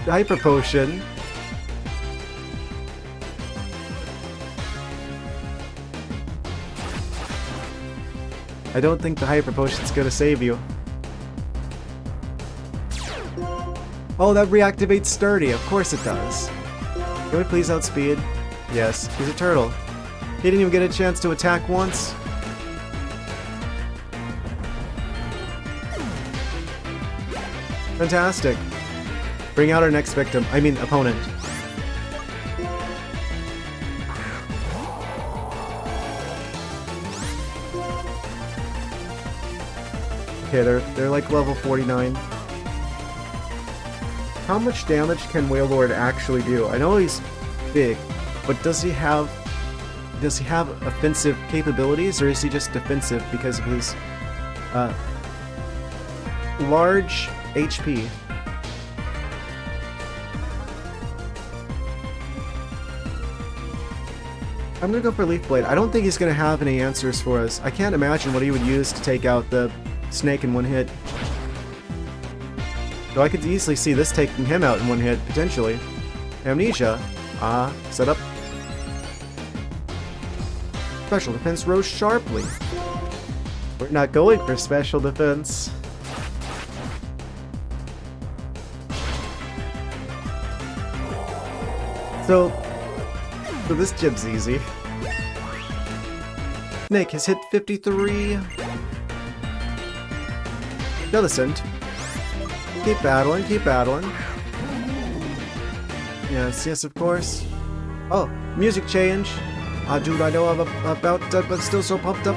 Hyper Potion. I don't think the Hyper Potion's gonna save you. Oh, that reactivates Sturdy. Of course it does. Can we please outspeed? Yes, he's a turtle. He didn't even get a chance to attack once. Fantastic. Bring out our next victim. I mean, opponent. Okay, they're like level 49. How much damage can Wailord actually do? I know he's big, but does he have offensive capabilities, or is he just defensive because of his large HP? I'm gonna go for Leaf Blade. I don't think he's gonna have any answers for us. I can't imagine what he would use to take out the snake in one hit. Though I could easily see this taking him out in one hit, potentially. Amnesia. Set up. Special defense rose sharply. We're not going for special defense. So this gym's easy. Snake has hit 53. Millicent. Keep battling, keep battling. Yes, yes, of course. Oh, music change. Dude, I know I'm about to, but still so pumped up.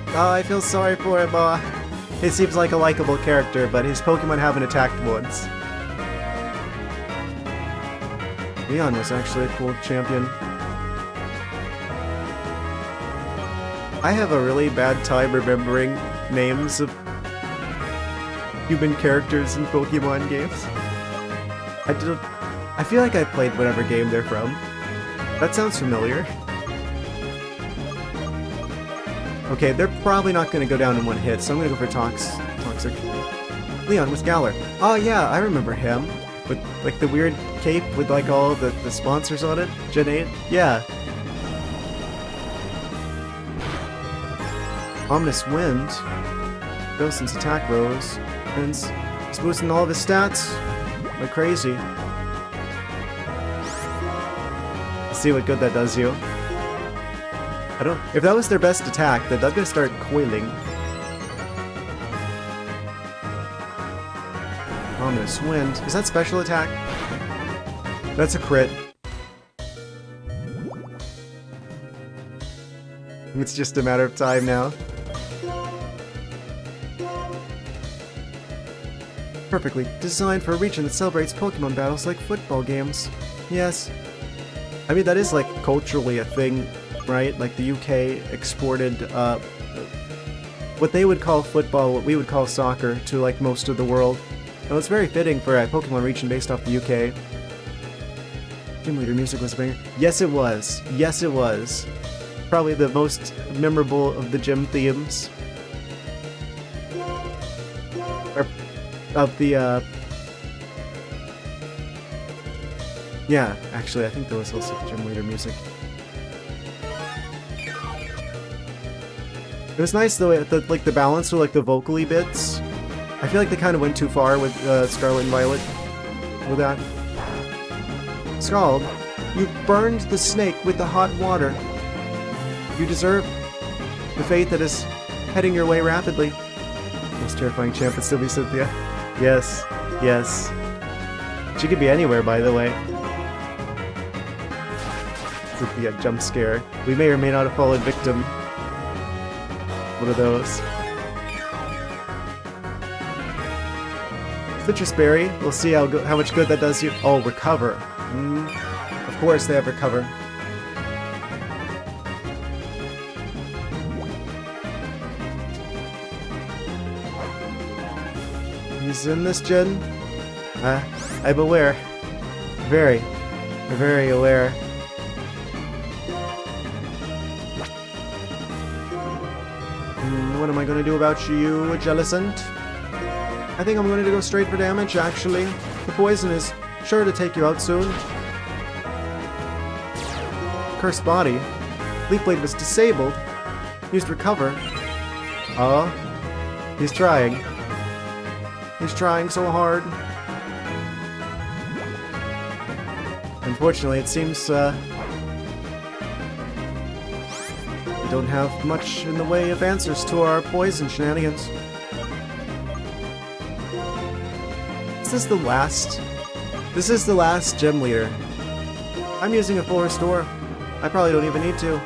I feel sorry for him. He seems like a likable character, but his Pokemon haven't attacked once. Leon was actually a cool champion. I have a really bad time remembering names of human characters in Pokemon games. I feel like I played whatever game they're from. That sounds familiar. Okay, they're probably not going to go down in one hit, so I'm going to go for Toxic. Leon with Galar. Oh yeah, I remember him. With like the weird cape with like all the sponsors on it. Gen 8? Yeah. Ominous Wind. Bilson's attack rose. Vince is boosting all of his stats like crazy. Let's see what good that does you. I don't. If that was their best attack, then I'm gonna start coiling. Ominous Wind. Is that special attack? That's a crit. It's just a matter of time now. Perfectly designed for a region that celebrates Pokemon battles like football games. Yes. I mean, that is like culturally a thing, right? Like the UK exported what they would call football, what we would call soccer, to like most of the world. And it's very fitting for a Pokemon region based off the UK. Gym Leader music was a banger. Yes, it was. Yes, it was. Probably the most memorable of the gym themes. Or of the, yeah, actually, I think there was also Gym Leader music. It was nice, though, like, the balance with, like, the vocally bits. I feel like they kind of went too far with Scarlet and Violet with that. Scald, you burned the snake with the hot water. You deserve the fate that is heading your way rapidly. Most terrifying champ would still be Cynthia. Yes, yes. She could be anywhere, by the way. Cynthia, jump scare. We may or may not have fallen victim. One of those. Citrus Berry. We'll see how much good that does you. Oh, recover. Of course they have recover. He's in this gen. I'm aware. Very aware. What am I going to do about you, Jellicent? I think I'm going to go straight for damage, actually. The poison is sure to take you out soon. Cursed Body. Leaf Blade was disabled. Used recover. Oh. He's trying. He's trying so hard. Unfortunately, it seems we don't have much in the way of answers to our poison shenanigans. This is the last gym leader. I'm using a full restore. I probably don't even need to.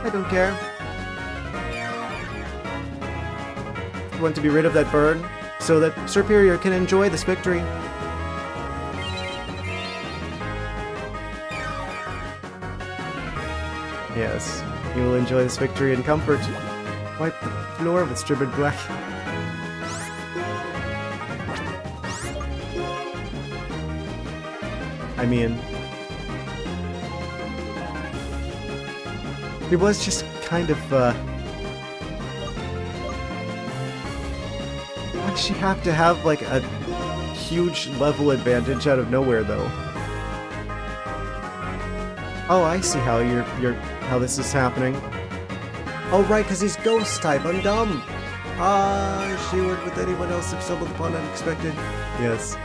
I don't care. I want to be rid of that burn so that Superior can enjoy this victory. Yes, you will enjoy this victory in comfort. Wipe the floor with Stribbed Black. I mean, it was just kind of, why'd she have to have, like, a huge level advantage out of nowhere, though? Oh, I see how how this is happening. Oh, right, because he's ghost type. I'm dumb. She worked with anyone else if stumbled upon unexpected. Yes.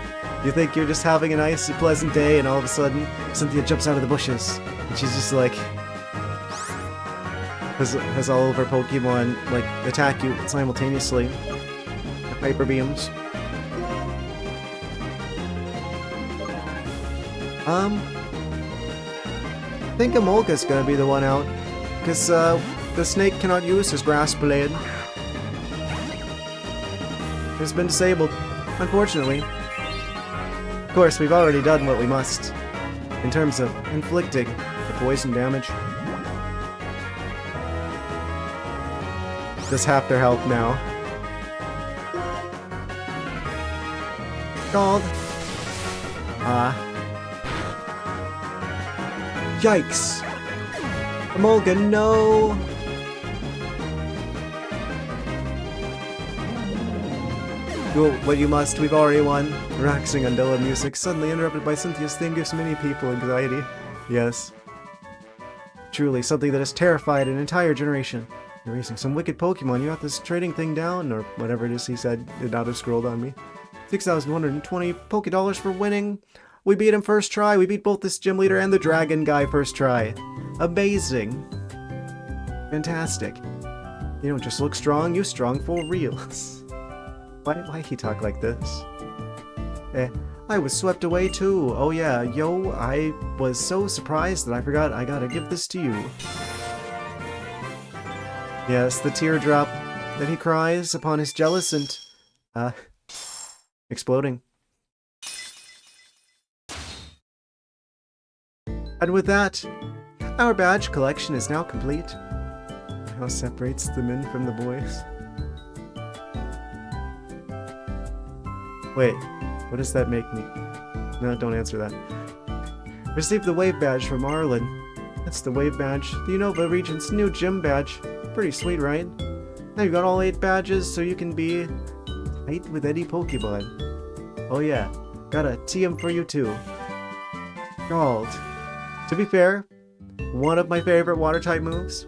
You think you're just having a nice, pleasant day, and all of a sudden, Cynthia jumps out of the bushes, and she's just like, has all of her Pokemon, like, attack you simultaneously. The Hyper Beams. I think Amolga's gonna be the one out, because, the snake cannot use his Grass Blade. It's been disabled, unfortunately. Of course, we've already done what we must, in terms of inflicting the poison damage. Just half their health now. Scald! Yikes! Emolga, no! Do what you must, we've already won. Relaxing Undella music, suddenly interrupted by Cynthia's theme, gives many people anxiety. Yes. Truly, something that has terrified an entire generation. You're racing some wicked Pokemon, you got this trading thing down, or whatever it is he said, did not have scrolled on me. 6,120 Pokédollars for winning. We beat him first try, we beat both this gym leader and the dragon guy first try. Amazing. Fantastic. You don't just look strong, you strong for reals. Why he talk like this? I was swept away too. Oh yeah, yo, I was so surprised that I forgot I gotta give this to you. Yes, the teardrop that he cries upon his jealous and, exploding. And with that, our badge collection is now complete. How separates the men from the boys? Wait, what does that make me? No, don't answer that. Received the wave badge from Arlen. That's the wave badge, the Unova region's new gym badge. Pretty sweet, right? Now you got all 8 badges, so you can be tight with any Pokemon. Oh yeah, got a TM for you too. Scald. To be fair, one of my favorite water-type moves.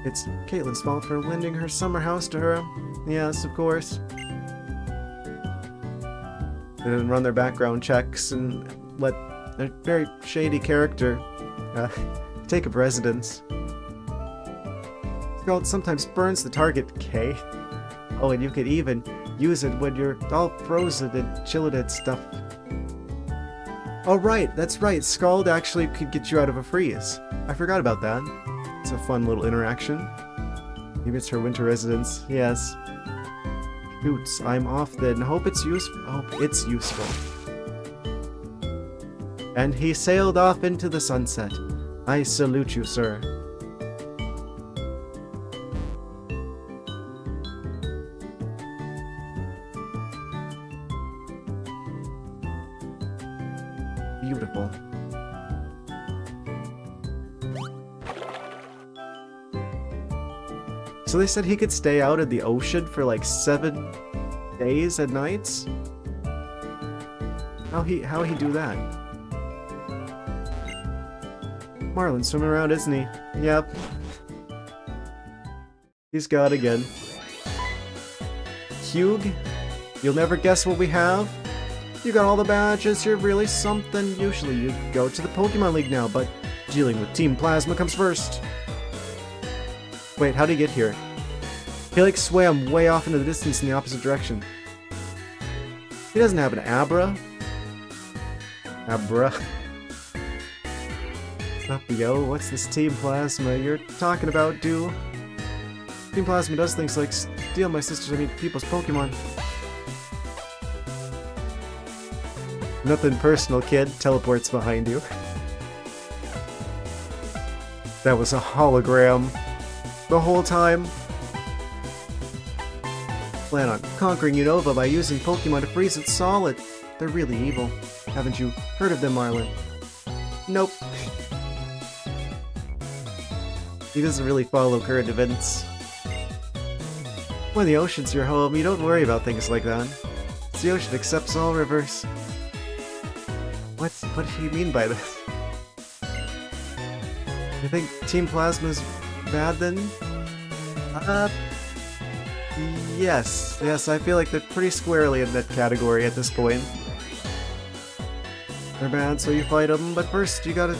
It's Caitlin's fault for lending her summer house to her. Yes, of course. They didn't run their background checks and let a very shady character take up residence. Scald sometimes burns the target, K. Oh, and you could even use it when you're all frozen and chilling and stuff. Oh right, that's right, Scald actually could get you out of a freeze. I forgot about that. It's a fun little interaction. Maybe it's her winter residence, yes. Shoots, I'm off then. Hope it's useful. And he sailed off into the sunset. I salute you, sir. Beautiful. So they said he could stay out in the ocean for like 7 days and nights? How he do that? Marlin's swimming around, isn't he? Yep. He's God again. Hugh, you'll never guess what we have. You got all the badges, you're really something. Usually you go to the Pokemon League now, but dealing with Team Plasma comes first. Wait, how'd he get here? He like swam way off into the distance in the opposite direction. He doesn't have an Abra. Abra. What's up, yo? What's this Team Plasma you're talking about, dude? Team Plasma does things like steal my people's Pokemon. Nothing personal, kid. Teleports behind you. That was a hologram. The whole time. Plan on conquering Unova by using Pokemon to freeze it solid. They're really evil. Haven't you heard of them, Marlin? Nope. He doesn't really follow current events. When the ocean's your home, you don't worry about things like that. The ocean accepts all rivers. What do you mean by this? You think Team Plasma's bad then? Yes, I feel like they're pretty squarely in that category at this point. They're bad, so you fight them, but first you gotta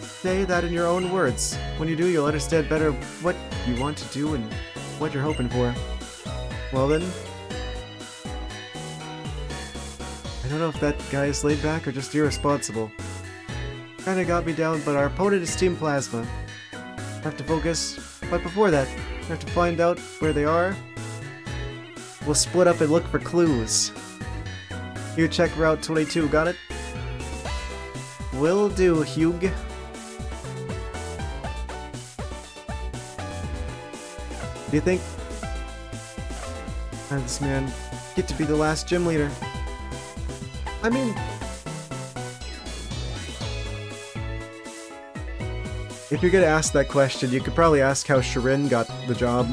say that in your own words. When you do, you'll understand better what you want to do and what you're hoping for. Well then, I don't know if that guy is laid back or just irresponsible. Kinda got me down, but our opponent is Team Plasma. Have to focus, but before that, we have to find out where they are. We'll split up and look for clues. You check Route 22, got it? Will do, Hugh. Do you think this man get to be the last gym leader? I mean, if you're gonna ask that question, you could probably ask how Shirin got the job.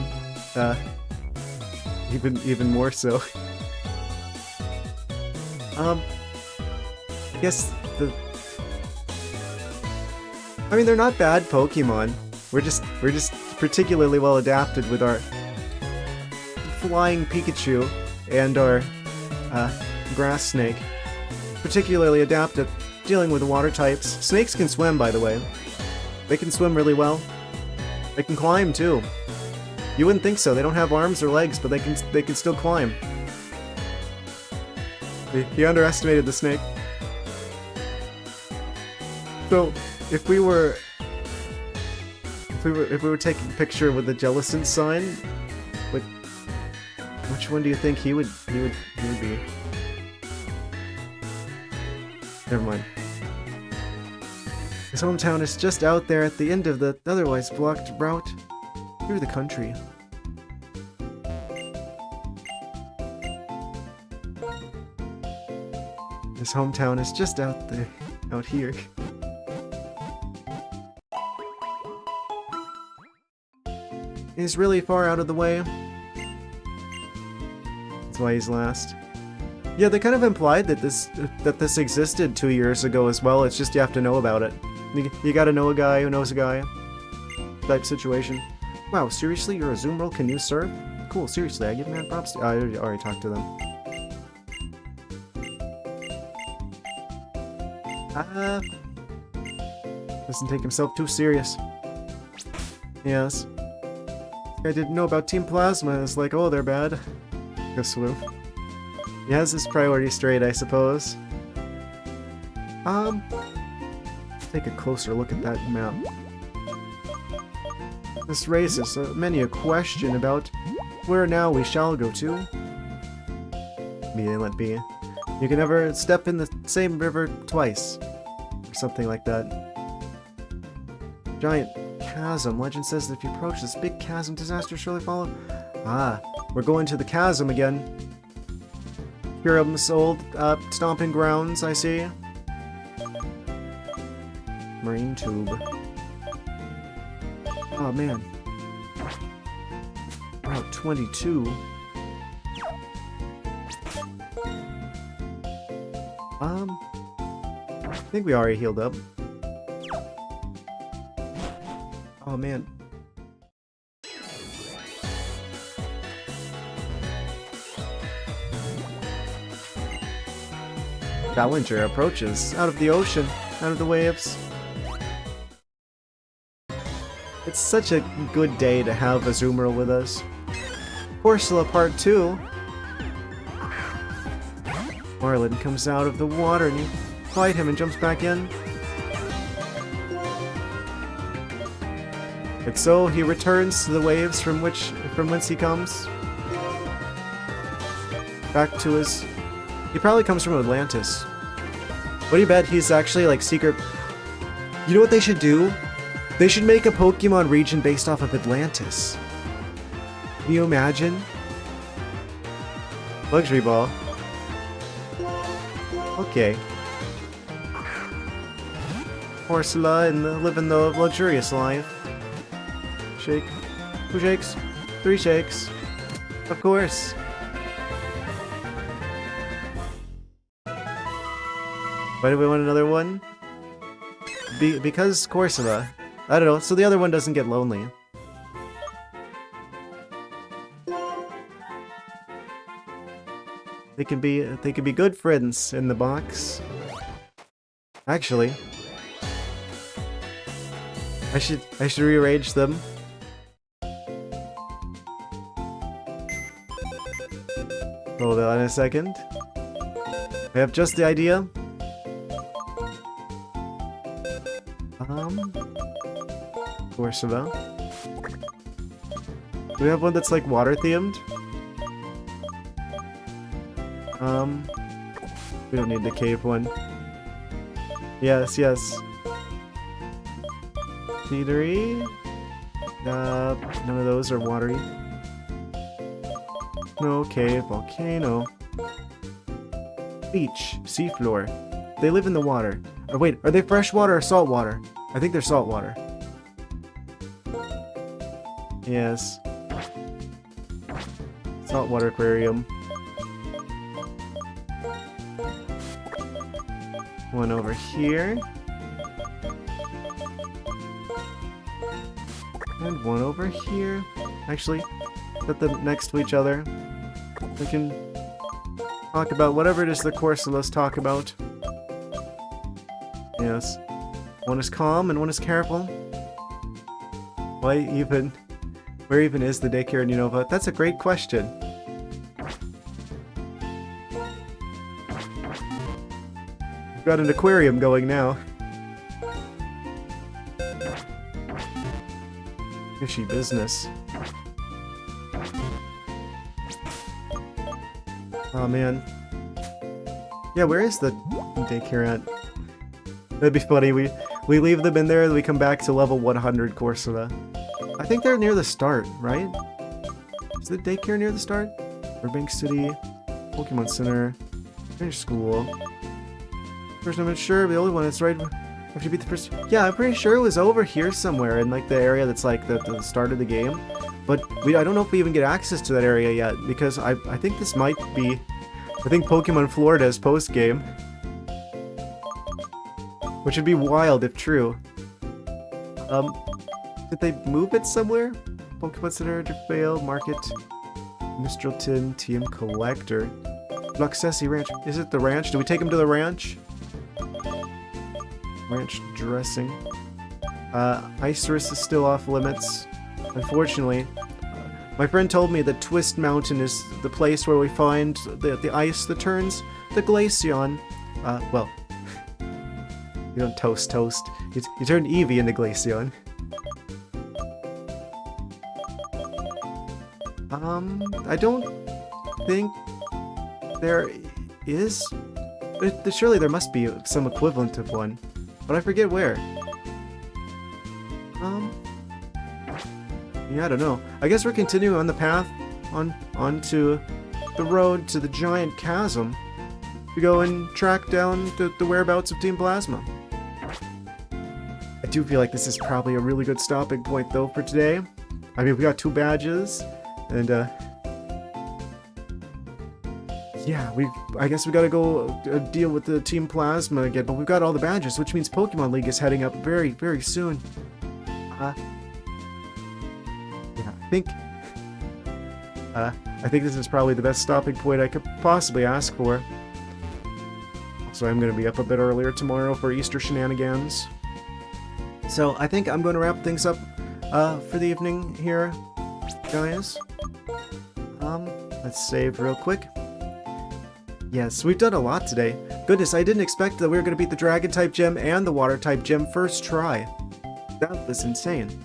Even more so. I guess I mean, they're not bad Pokemon. We're just particularly well adapted with our flying Pikachu and our grass snake. Particularly adept at dealing with the water types. Snakes can swim, by the way. They can swim really well. They can climb too. You wouldn't think so. They don't have arms or legs, but they can still climb. He underestimated the snake. So, if we were taking a picture with the Jellicent sign, which one do you think he would be? Never mind. His hometown is just out there at the end of the otherwise blocked route through the country. His hometown is just out there, out here. He's really far out of the way. That's why he's last. Yeah, they kind of implied that this existed 2 years ago as well. It's just you have to know about it. You gotta know a guy who knows a guy. Type situation. Wow, seriously? You're a Zoomworld? Can you surf? Cool, seriously, I give mad props to— I already talked to them. Doesn't take himself too serious. Yes. I didn't know about Team Plasma. It's like, oh, they're bad. Go swim. He has his priorities straight, I suppose. Take a closer look at that map. This raises many a question about where now we shall go to. Let be. You can never step in the same river twice. Or something like that. Giant chasm. Legend says that if you approach this big chasm, disaster surely follow. Ah, we're going to the chasm again. Hiram's old stomping grounds, I see. Marine tube. Oh man. Route 22. I think we already healed up. Oh man. Challenger approaches out of the ocean, out of the waves. It's such a good day to have a Zoomer with us. Corsola Part 2. Marlin comes out of the water and you fight him and jumps back in. And so he returns to the waves from whence he comes. Back to his... He probably comes from Atlantis. What do you bet he's actually like secret... You know what they should do? They should make a Pokemon region based off of Atlantis. Can you imagine? Luxury Ball. Okay. Corsola and living the luxurious life. Shake. 2 shakes. 3 shakes. Of course. Why do we want another one? Because Corsola. I don't know, so the other one doesn't get lonely. They can be good friends in the box. Actually, I should rearrange them. Hold on a second. I have just the idea. Corsola. Do we have one that's like water themed? We don't need the cave one. Yes, yes. Teetery. None of those are watery. No cave, volcano. Beach, seafloor. They live in the water. Or wait, are they freshwater or saltwater? I think they're saltwater. Yes. Saltwater aquarium. One over here. And one over here. Actually, put them next to each other. We can talk about whatever it is the Corsolas talk about. Yes. One is calm and one is careful. Where even is the daycare in Unova? That's a great question. We've got an aquarium going now. Fishy business. Oh man. Yeah, where is the daycare at? That'd be funny. We leave them in there and we come back to level 100 Corsola. I think they're near the start, right? Is the daycare near the start? Burbank City, Pokemon Center, Finish School. First, I'm not sure, but the only one that's right after you beat the first. Yeah, I'm pretty sure it was over here somewhere in like the area that's like the start of the game. But I don't know if we even get access to that area yet, because I think this might be, I think Pokemon Florida's post-game. Which would be wild if true. Did they move it somewhere? Pokemon Center, Fail, Market, Mistralton, TM Collector, Luxessi Ranch. Is it the ranch? Do we take him to the ranch? Ranch dressing. Isurus is still off limits. Unfortunately. My friend told me that Twist Mountain is the place where we find the ice that turns the Glaceon. Well, you don't toast. You turn Eevee into Glaceon. I don't think there is. Surely there must be some equivalent of one, but I forget where. Yeah, I don't know. I guess we're continuing on the path onto the road to the giant chasm to go and track down the whereabouts of Team Plasma. I do feel like this is probably a really good stopping point though for today. I mean, we got 2 badges, and yeah, I guess we gotta go deal with the Team Plasma again, but we've got all the badges, which means Pokemon League is heading up very, very soon. Yeah, I think this is probably the best stopping point I could possibly ask for. So I'm gonna be up a bit earlier tomorrow for Easter shenanigans. So I think I'm going to wrap things up for the evening here, guys. Let's save real quick. Yes, we've done a lot today. Goodness, I didn't expect that we were going to beat the Dragon-type gym and the Water-type gym first try. That was insane.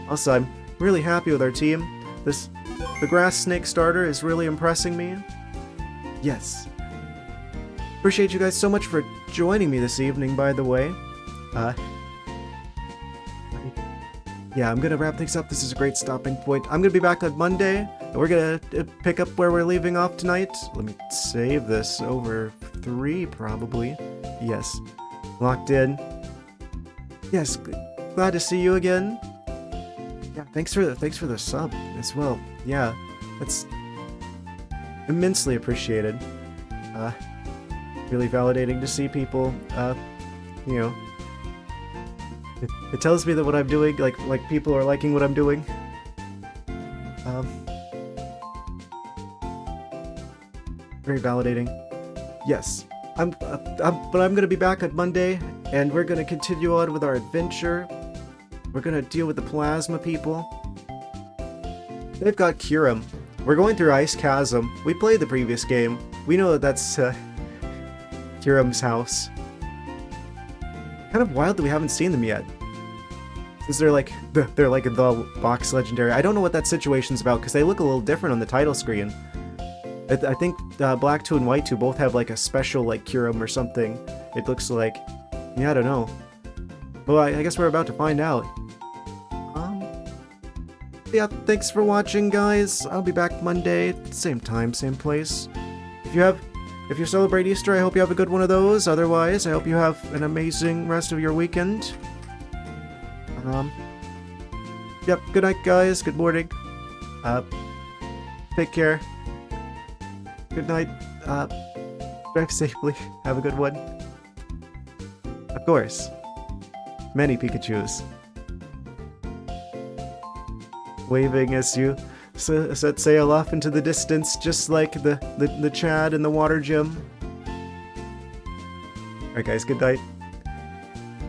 Also, I'm really happy with our team. The Grass Snake starter is really impressing me. Yes. Appreciate you guys so much for joining me this evening, by the way. Yeah, I'm gonna wrap things up. This is a great stopping point. I'm gonna be back on Monday, and we're gonna pick up where we're leaving off tonight. Let me save this over 3, probably. Yes, locked in. Yes, glad to see you again. Yeah, thanks for the sub as well. Yeah, that's immensely appreciated. Really validating to see people, you know. It tells me that what I'm doing, like people are liking what I'm doing. Very validating. Yes, but I'm gonna be back on Monday, and we're gonna continue on with our adventure. We're gonna deal with the Plasma people. They've got Kyurem. We're going through Ice Chasm. We played the previous game. We know that that's Kyurem's house. Kind of wild that we haven't seen them yet. Since they're like the box legendary. I don't know what that situation's about because they look a little different on the title screen. I think Black 2 and White 2 both have like a special like Kyurem or something. It looks like. Yeah, I don't know. Well, I guess we're about to find out. Yeah, thanks for watching, guys. I'll be back Monday, same time, same place. If you celebrate Easter, I hope you have a good one of those. Otherwise, I hope you have an amazing rest of your weekend. Yep, good night, guys. Good morning. Take care. Good night. Drive safely. Have a good one. Of course. Many Pikachus. Waving as you set sail off into the distance, just like the Chad in the water gym. Alright guys, good night.